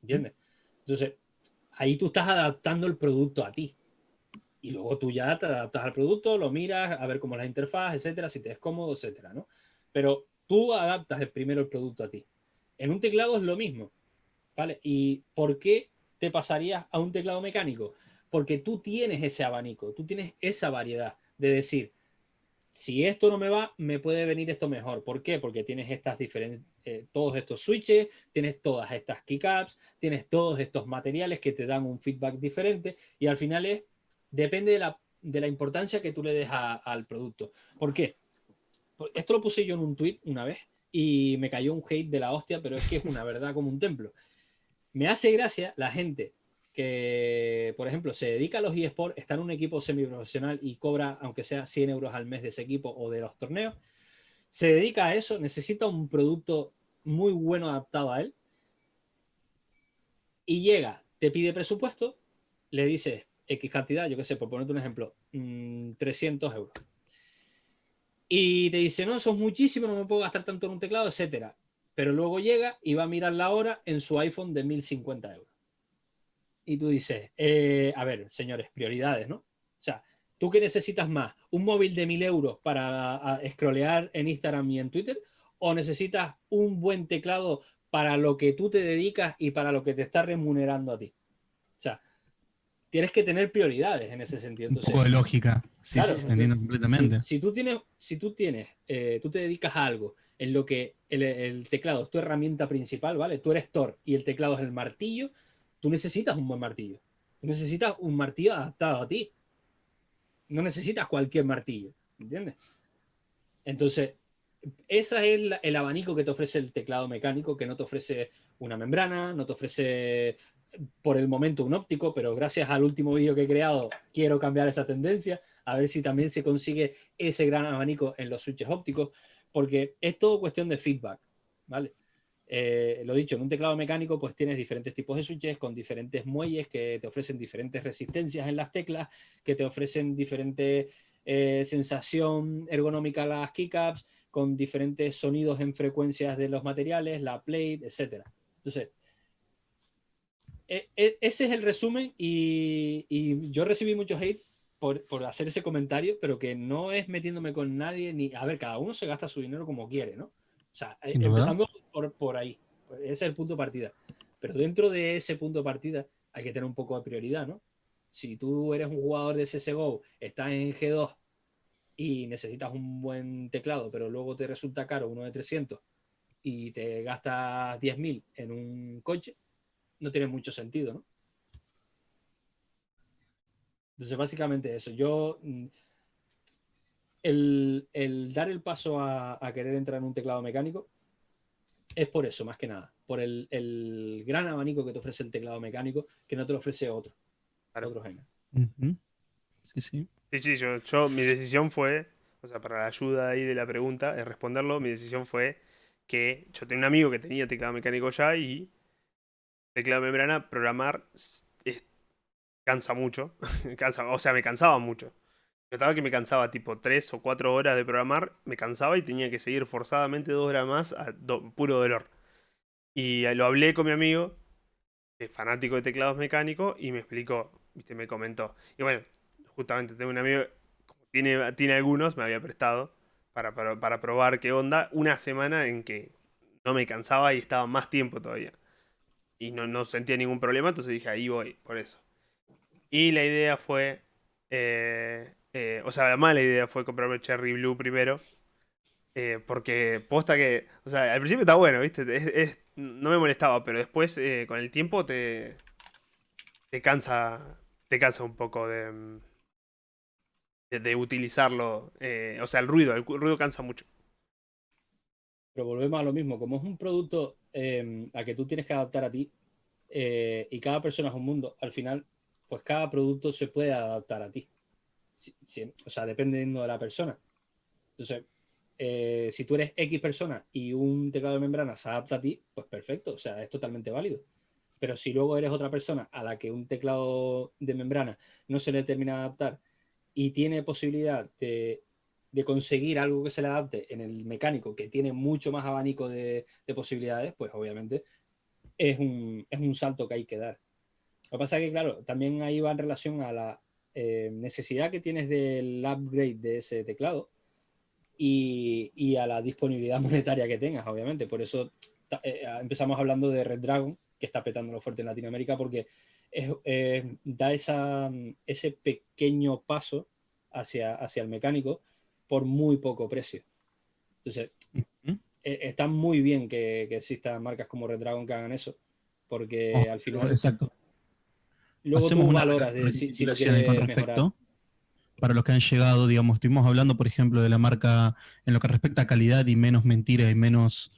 ¿Entiendes? Entonces, ahí tú estás adaptando el producto a ti. Y luego tú ya te adaptas al producto, lo miras, a ver cómo es la interfaz, etcétera, si te es cómodo, etcétera, ¿no? Pero tú adaptas primero el producto a ti. En un teclado es lo mismo, ¿vale? ¿Y por qué te pasarías a un teclado mecánico? Porque tú tienes ese abanico, tú tienes esa variedad de decir, si esto no me va, me puede venir esto mejor. ¿Por qué? Porque tienes estas todos estos switches, tienes todas estas keycaps, tienes todos estos materiales que te dan un feedback diferente y al final depende de la importancia que tú le des al producto. ¿Por qué? Esto lo puse yo en un tweet una vez y me cayó un hate de la hostia, pero es que es una verdad como un templo. Me hace gracia la gente que, por ejemplo, se dedica a los eSports, está en un equipo semiprofesional y cobra, aunque sea 100 euros al mes de ese equipo o de los torneos, se dedica a eso, necesita un producto muy bueno adaptado a él y llega, te pide presupuesto, le dices X cantidad, yo qué sé, por ponerte un ejemplo, 300 euros. y te dice, no, eso es muchísimo, no me puedo gastar tanto en un teclado, etcétera. Pero luego llega y va a mirar la hora en su iPhone de 1.050 euros. Y tú dices, a ver, señores, prioridades, ¿no? O sea, ¿tú qué necesitas más? ¿Un móvil de 1.000 euros para scrollear en Instagram y en Twitter? ¿O necesitas un buen teclado para lo que tú te dedicas y para lo que te está remunerando a ti? O sea, tienes que tener prioridades en ese sentido. Un Entonces, poco de lógica. Sí, claro, sí, se entiende completamente. tú te dedicas a algo en lo que el teclado es tu herramienta principal, ¿vale? Tú eres Thor y el teclado es el martillo, tú necesitas un buen martillo. Tú necesitas un martillo adaptado a ti. No necesitas cualquier martillo, ¿entiendes? Entonces, ese es el abanico que te ofrece el teclado mecánico, que no te ofrece una membrana, no te ofrece por el momento un óptico, pero gracias al último vídeo que he creado quiero cambiar esa tendencia, a ver si también se consigue ese gran abanico en los switches ópticos, porque es todo cuestión de feedback, ¿vale? Lo dicho, en un teclado mecánico pues tienes diferentes tipos de switches con diferentes muelles que te ofrecen diferentes resistencias en las teclas, que te ofrecen diferente sensación ergonómica a las keycaps, con diferentes sonidos en frecuencias de los materiales, la plate, etc. Entonces, ese es el resumen y yo recibí mucho hate por hacer ese comentario, pero que no es metiéndome con nadie, ni, a ver, cada uno se gasta su dinero como quiere, ¿no? O sea, Sin duda. empezando por ahí, ese es el punto de partida. Pero dentro de ese punto de partida hay que tener un poco de prioridad, ¿no? Si tú eres un jugador de CSGO, estás en G2 y necesitas un buen teclado, pero luego te resulta caro uno de 300 y te gastas 10.000 en un coche, no tiene mucho sentido, ¿no? Entonces, básicamente eso. Yo, el dar el paso a querer entrar en un teclado mecánico es por eso, más que nada. Por el gran abanico que te ofrece el teclado mecánico, que no te lo ofrece otro género. Ujú. Sí, sí. Sí, yo, mi decisión fue, o sea, para la ayuda ahí de la pregunta, de responderlo, mi decisión fue que yo tenía un amigo que tenía teclado mecánico ya y teclado de membrana, programar cansa mucho. O sea, me cansaba mucho. Yo estaba que me cansaba tipo 3 o 4 horas de programar, me cansaba y tenía que seguir forzadamente 2 horas más a puro dolor. Y lo hablé con mi amigo, que es fanático de teclados mecánicos, y me explicó, viste, me comentó. Y bueno, justamente tengo un amigo, como tiene algunos, me había prestado para probar qué onda, una semana en que no me cansaba y estaba más tiempo todavía. Y no sentía ningún problema, entonces dije, ahí voy, por eso. Y la idea fue, o sea, la mala idea fue comprarme Cherry Blue primero. Porque posta que, o sea, al principio está bueno, ¿viste? No me molestaba, pero después con el tiempo te cansa, te cansa un poco de utilizarlo. O sea, el ruido cansa mucho. Pero volvemos a lo mismo. Como es un producto a que tú tienes que adaptar a ti y cada persona es un mundo, al final, pues cada producto se puede adaptar a ti. O sea, dependiendo de la persona. Entonces, si tú eres X persona y un teclado de membrana se adapta a ti, pues perfecto, o sea, es totalmente válido. Pero si luego eres otra persona a la que un teclado de membrana no se le termina de adaptar y tiene posibilidad de conseguir algo que se le adapte en el mecánico, que tiene mucho más abanico de posibilidades, pues obviamente es un salto que hay que dar. Lo que pasa es que, claro, también ahí va en relación a la necesidad que tienes del upgrade de ese teclado y a la disponibilidad monetaria que tengas, obviamente. Por eso empezamos hablando de Red Dragon, que está petándolo fuerte en Latinoamérica, porque da ese pequeño paso hacia el mecánico por muy poco precio. Entonces, Ujú. está muy bien que existan marcas como Red Dragon que hagan eso, porque al final Exacto. luego Hacemos tú una valoras de si lo recapitulación con quieres mejorar. respecto. Para los que han llegado, digamos, estuvimos hablando, por ejemplo, de la marca en lo que respecta a calidad y menos mentira y más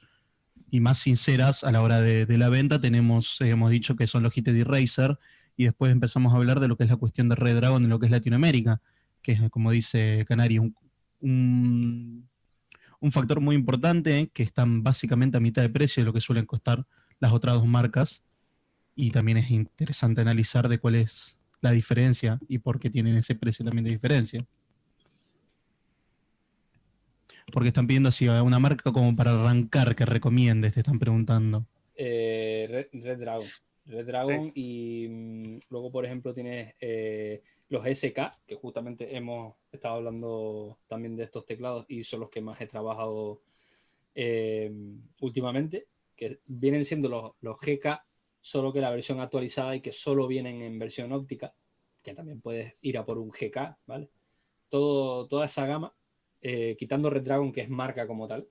sinceras a la hora de la venta. Hemos dicho que son Logitech y Razer, y después empezamos a hablar de lo que es la cuestión de Red Dragon en lo que es Latinoamérica, que es, como dice Canari, un, un factor muy importante, que están básicamente a mitad de precio de lo que suelen costar las otras dos marcas, y también es interesante analizar de cuál es la diferencia y por qué tienen ese precio también de diferencia. Porque están pidiendo así una marca como para arrancar que recomiendes, te están preguntando. Red Dragon. Red Sí. Dragon y luego, por ejemplo, tienes los SK, que justamente hemos estado hablando también de estos teclados y son los que más he trabajado últimamente, que vienen siendo los GK, solo que la versión actualizada y que solo vienen en versión óptica, que también puedes ir a por un GK, ¿vale? Toda esa gama, quitando Red Dragon, que es marca como tal,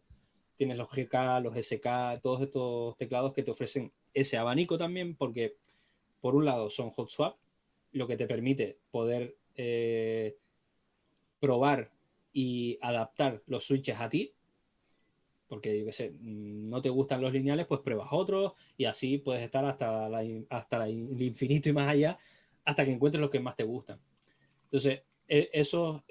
tienes los GK, los SK, todos estos teclados que te ofrecen ese abanico también, porque por un lado son hot swap, lo que te permite poder probar y adaptar los switches a ti, porque yo qué sé, no te gustan los lineales, pues pruebas otros y así puedes estar hasta el infinito y más allá, hasta que encuentres los que más te gustan. Entonces, esos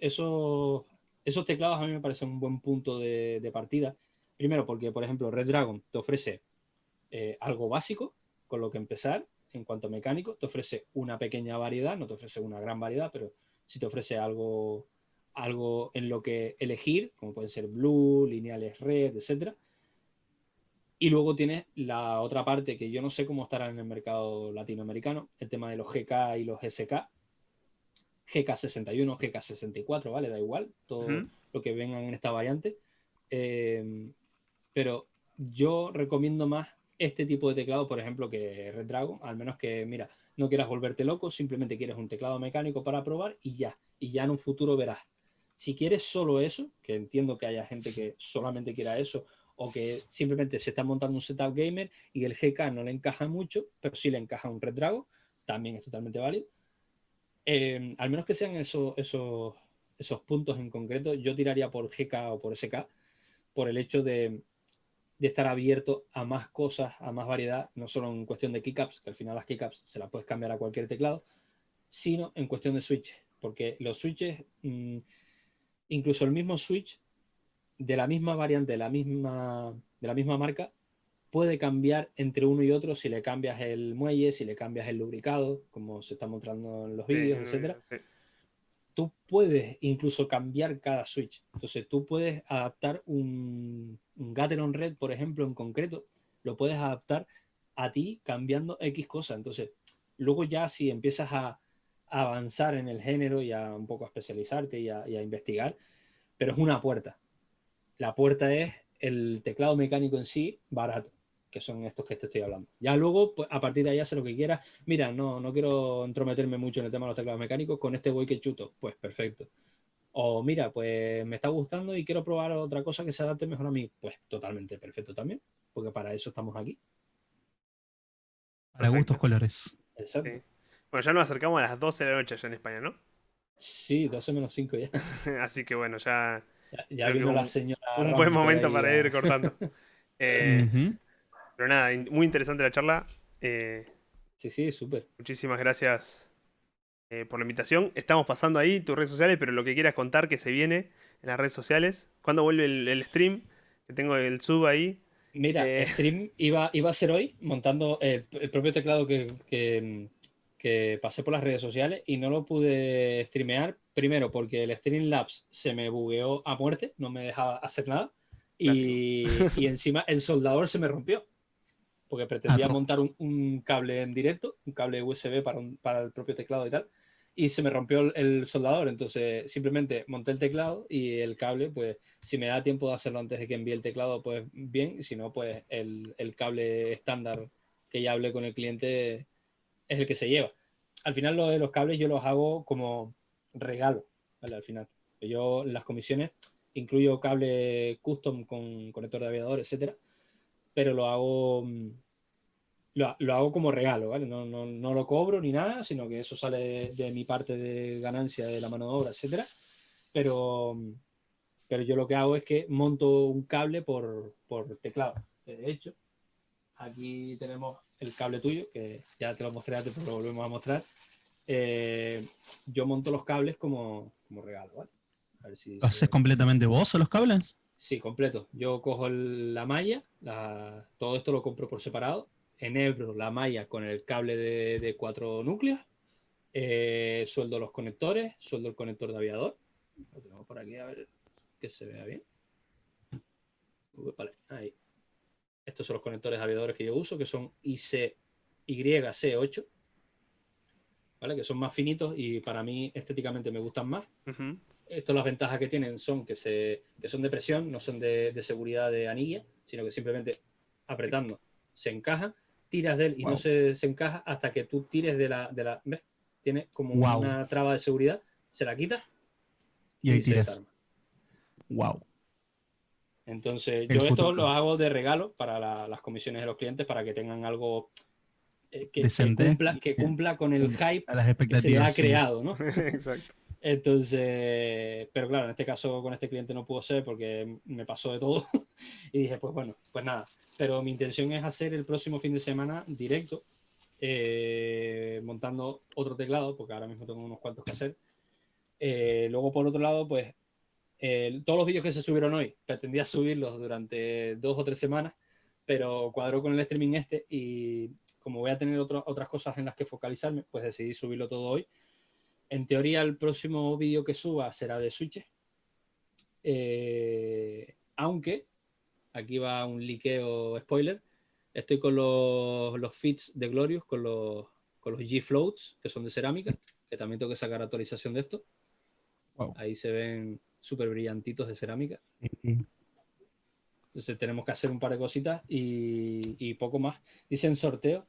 teclados a mí me parecen un buen punto de partida. Primero porque, por ejemplo, Red Dragon te ofrece algo básico con lo que empezar en cuanto a mecánico, te ofrece una pequeña variedad, no te ofrece una gran variedad, pero sí te ofrece algo en lo que elegir, como pueden ser blue, lineales red, etcétera. Y luego tienes la otra parte que yo no sé cómo estará en el mercado latinoamericano, el tema de los GK y los SK, GK61, GK64, ¿vale? Da igual, todo lo que vengan en esta variante. Pero yo recomiendo más este tipo de teclado, por ejemplo, que Red Dragon, al menos que, mira, no quieras volverte loco, simplemente quieres un teclado mecánico para probar y ya en un futuro verás. Si quieres solo eso, que entiendo que haya gente que solamente quiera eso, o que simplemente se está montando un setup gamer y el GK no le encaja mucho, pero sí le encaja un Red Dragon, también es totalmente válido. Al menos que sean esos puntos en concreto, yo tiraría por GK o por SK, por el hecho de estar abierto a más cosas, a más variedad, no solo en cuestión de keycaps, que al final las keycaps se las puedes cambiar a cualquier teclado, sino en cuestión de switches, porque los switches, incluso el mismo switch de la misma variante, de la misma marca, puede cambiar entre uno y otro si le cambias el muelle, si le cambias el lubricado, como se está mostrando en los Sí, vídeos, etcétera. sí. Tú puedes incluso cambiar cada switch. Entonces tú puedes adaptar un Gateron Red, por ejemplo, en concreto, lo puedes adaptar a ti cambiando X cosas. Entonces, luego ya si empiezas a avanzar en el género y a un poco a especializarte y a investigar, pero es una puerta. La puerta es el teclado mecánico en sí barato, que son estos que te estoy hablando. Ya luego, pues, a partir de ahí, hace lo que quieras. Mira, no quiero entrometerme mucho en el tema de los teclados mecánicos, con este voy que chuto. Pues perfecto. O mira, pues me está gustando y quiero probar otra cosa que se adapte mejor a mí. Pues totalmente perfecto también, porque para eso estamos aquí. Para gustos Perfecto. colores. Exacto. Sí. Bueno, ya nos acercamos a las 12 de la noche allá en España, ¿no? Sí, 12 menos 5 ya. Así que bueno, ya Ya creo que es vino la señora un buen Romper momento ahí para ir cortando. Eh, Ujú. pero nada, muy interesante la charla. Sí, sí, súper. Muchísimas gracias por la invitación. Estamos pasando ahí tus redes sociales, pero lo que quieras contar que se viene en las redes sociales. ¿Cuándo vuelve el stream? Que tengo el sub ahí. Mira, Eh, stream iba a ser hoy montando el propio teclado que pasé por las redes sociales y no lo pude streamear. Primero porque el Streamlabs se me bugueó a muerte, no me dejaba hacer nada. clásico. Y encima el soldador se me rompió porque Ah, pretendía montar un cable en directo, un cable USB para el propio teclado y tal. Y se me rompió el soldador, entonces simplemente monté el teclado y el cable, pues si me da tiempo de hacerlo antes de que envíe el teclado, pues bien, y si no, pues el cable estándar que ya hablé con el cliente es el que se lleva. Al final lo de los cables yo los hago como regalo, ¿vale? Al final. Yo en las comisiones incluyo cable custom con conector de aviador, etcétera, pero lo hago como regalo, ¿vale? No lo cobro ni nada, sino que eso sale de mi parte de ganancia de la mano de obra, etcétera. Pero, pero yo lo que hago es que monto un cable por teclado. De hecho, aquí tenemos el cable tuyo, que ya te lo mostré antes, pero lo volvemos a mostrar. Yo monto los cables como regalo, ¿vale? A ver si ¿lo se haces ve. completamente vos o los cables? Sí, completo. Yo cojo la malla, todo esto lo compro por separado, enhebro la malla con el cable de 4 núcleos, sueldo los conectores, sueldo el conector de aviador. Lo tenemos por aquí, a ver que se vea bien. Vale, ahí. Estos son los conectores aviadores que yo uso, que son YC8, ¿vale? Que son más finitos y para mí estéticamente me gustan más. Ujú. Esto, las ventajas que tienen son que son de presión, no son de seguridad de anilla, sino que simplemente apretando se encajan, tiras de él y no se encaja hasta que tú tires de la ¿ves? Tiene como una traba de seguridad, se la quitas Y ahí se tiras. desarma. Wow. Entonces, El yo esto futuro. lo hago de regalo para las comisiones de los clientes para que tengan algo que Decente. cumpla con el hype A las que expectativas. se le ha sí. creado, ¿no? Exacto. Entonces, pero claro, en este caso con este cliente no pudo ser porque me pasó de todo y dije, pues bueno, pues nada. Pero mi intención es hacer el próximo fin de semana directo, montando otro teclado, porque ahora mismo tengo unos cuantos que hacer. Luego, por otro lado, pues todos los vídeos que se subieron hoy, pretendía subirlos durante 2 o 3 semanas, pero cuadró con el streaming y como voy a tener otras cosas en las que focalizarme, pues decidí subirlo todo hoy. En teoría, el próximo vídeo que suba será de switches. Aunque, aquí va un liqueo spoiler, estoy con los feeds de Glorious, con los G-Floats, que son de cerámica, que también tengo que sacar actualización de esto. Wow. Ahí se ven súper brillantitos de cerámica. Entonces tenemos que hacer un par de cositas y poco más. Dicen sorteo.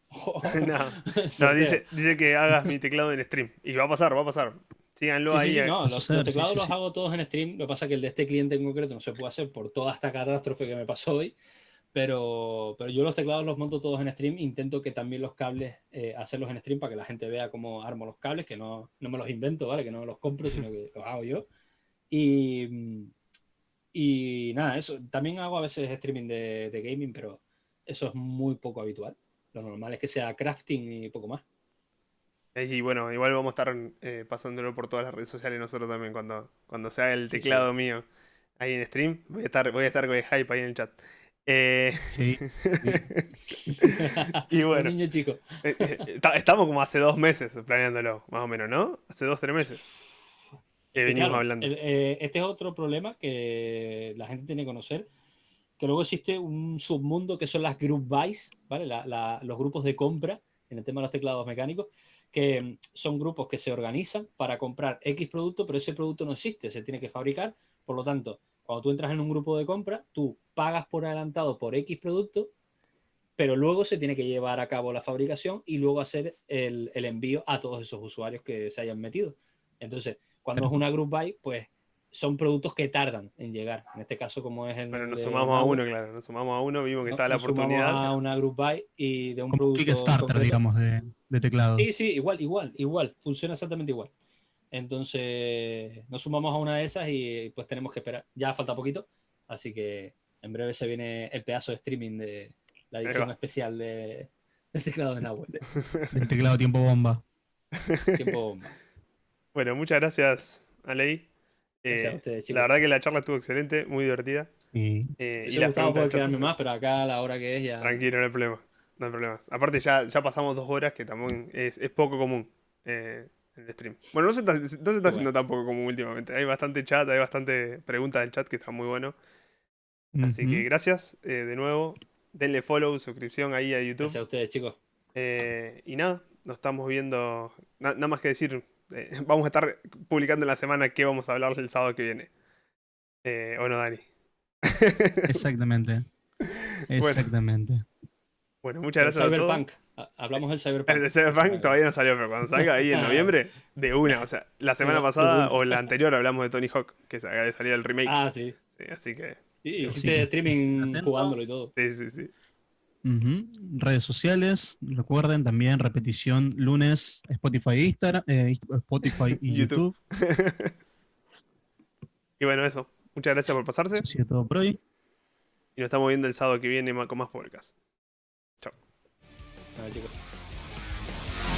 No, dice que hagas mi teclado en stream. Y va a pasar, va a pasar. Síganlo ahí. Sí, no, los teclados sí. los hago todos en stream. Lo que pasa es que el de este cliente en concreto no se puede hacer por toda esta catástrofe que me pasó hoy. Pero yo los teclados los monto todos en stream. Intento que también los cables hacerlos en stream para que la gente vea cómo armo los cables, que no me los invento, ¿vale? Que no los compro, sino que los hago yo. Y nada, eso. También hago a veces streaming de gaming, pero eso es muy poco habitual. Lo normal es que sea crafting y poco más. Y bueno, igual vamos a estar pasándolo por todas las redes sociales nosotros también cuando sea el teclado mío ahí en stream. Voy a estar con el hype ahí en el chat. Sí. Y bueno, Un niño chico. Estamos como hace 2 meses planeándolo, más o menos, ¿no? Hace 2, 3 meses que venimos Claro, hablando. este es otro problema que la gente tiene que conocer, que luego existe un submundo que son las group buys, ¿vale? Los grupos de compra en el tema de los teclados mecánicos, que son grupos que se organizan para comprar X producto, pero ese producto no existe, se tiene que fabricar. Por lo tanto, cuando tú entras en un grupo de compra, tú pagas por adelantado por X producto, pero luego se tiene que llevar a cabo la fabricación y luego hacer el envío a todos esos usuarios que se hayan metido. Entonces, cuando es una group buy, pues son productos que tardan en llegar. En este caso, como es el Bueno, nos de sumamos a Nahue, uno, claro. Nos sumamos a uno, vimos que estaba la nos sumamos oportunidad. a una group buy y de un Como producto Kickstarter, concreto. digamos, de teclados. Sí, igual. Funciona exactamente igual. Entonces, nos sumamos a una de esas y pues tenemos que esperar. Ya falta poquito, así que en breve se viene el pedazo de streaming de la edición especial del teclado de Nahue. El teclado tiempo bomba. Tiempo bomba. Bueno, muchas gracias, Alei. Gracias a ustedes, chicos. La verdad que la charla estuvo excelente, muy divertida. Sí. Me Y hubiese las gustado preguntas poder del chat. quedarme más, pero acá a la hora que es ya... Tranquilo, no hay problema. No hay problemas. Aparte, ya pasamos 2 horas, que también es poco común en el stream. Bueno, no se está haciendo tan poco común últimamente. Hay bastante chat, hay bastante preguntas del chat que está muy bueno. Así que gracias de nuevo. Denle follow, suscripción ahí a YouTube. Gracias a ustedes, chicos. Y nada, nos estamos viendo. Nada más que decir, vamos a estar publicando en la semana qué vamos a hablar el sábado que viene. ¿O no, Dani? Exactamente. Exactamente. Bueno, muchas gracias a todos. Cyberpunk. Hablamos del Cyberpunk. El de Cyberpunk todavía no salió, pero cuando salga ahí en noviembre, de una. O sea, la semana pasada o la anterior hablamos de Tony Hawk, que acaba de salir el remake. Ah, sí. Sí, así que. Y hiciste streaming Atento. jugándolo y todo. Sí. Redes sociales, recuerden también repetición lunes Spotify, Instagram, Spotify y YouTube. Y bueno, eso. Muchas gracias por pasarse. Eso ha sido todo por hoy. Y nos estamos viendo el sábado que viene con más podcast. Chicos.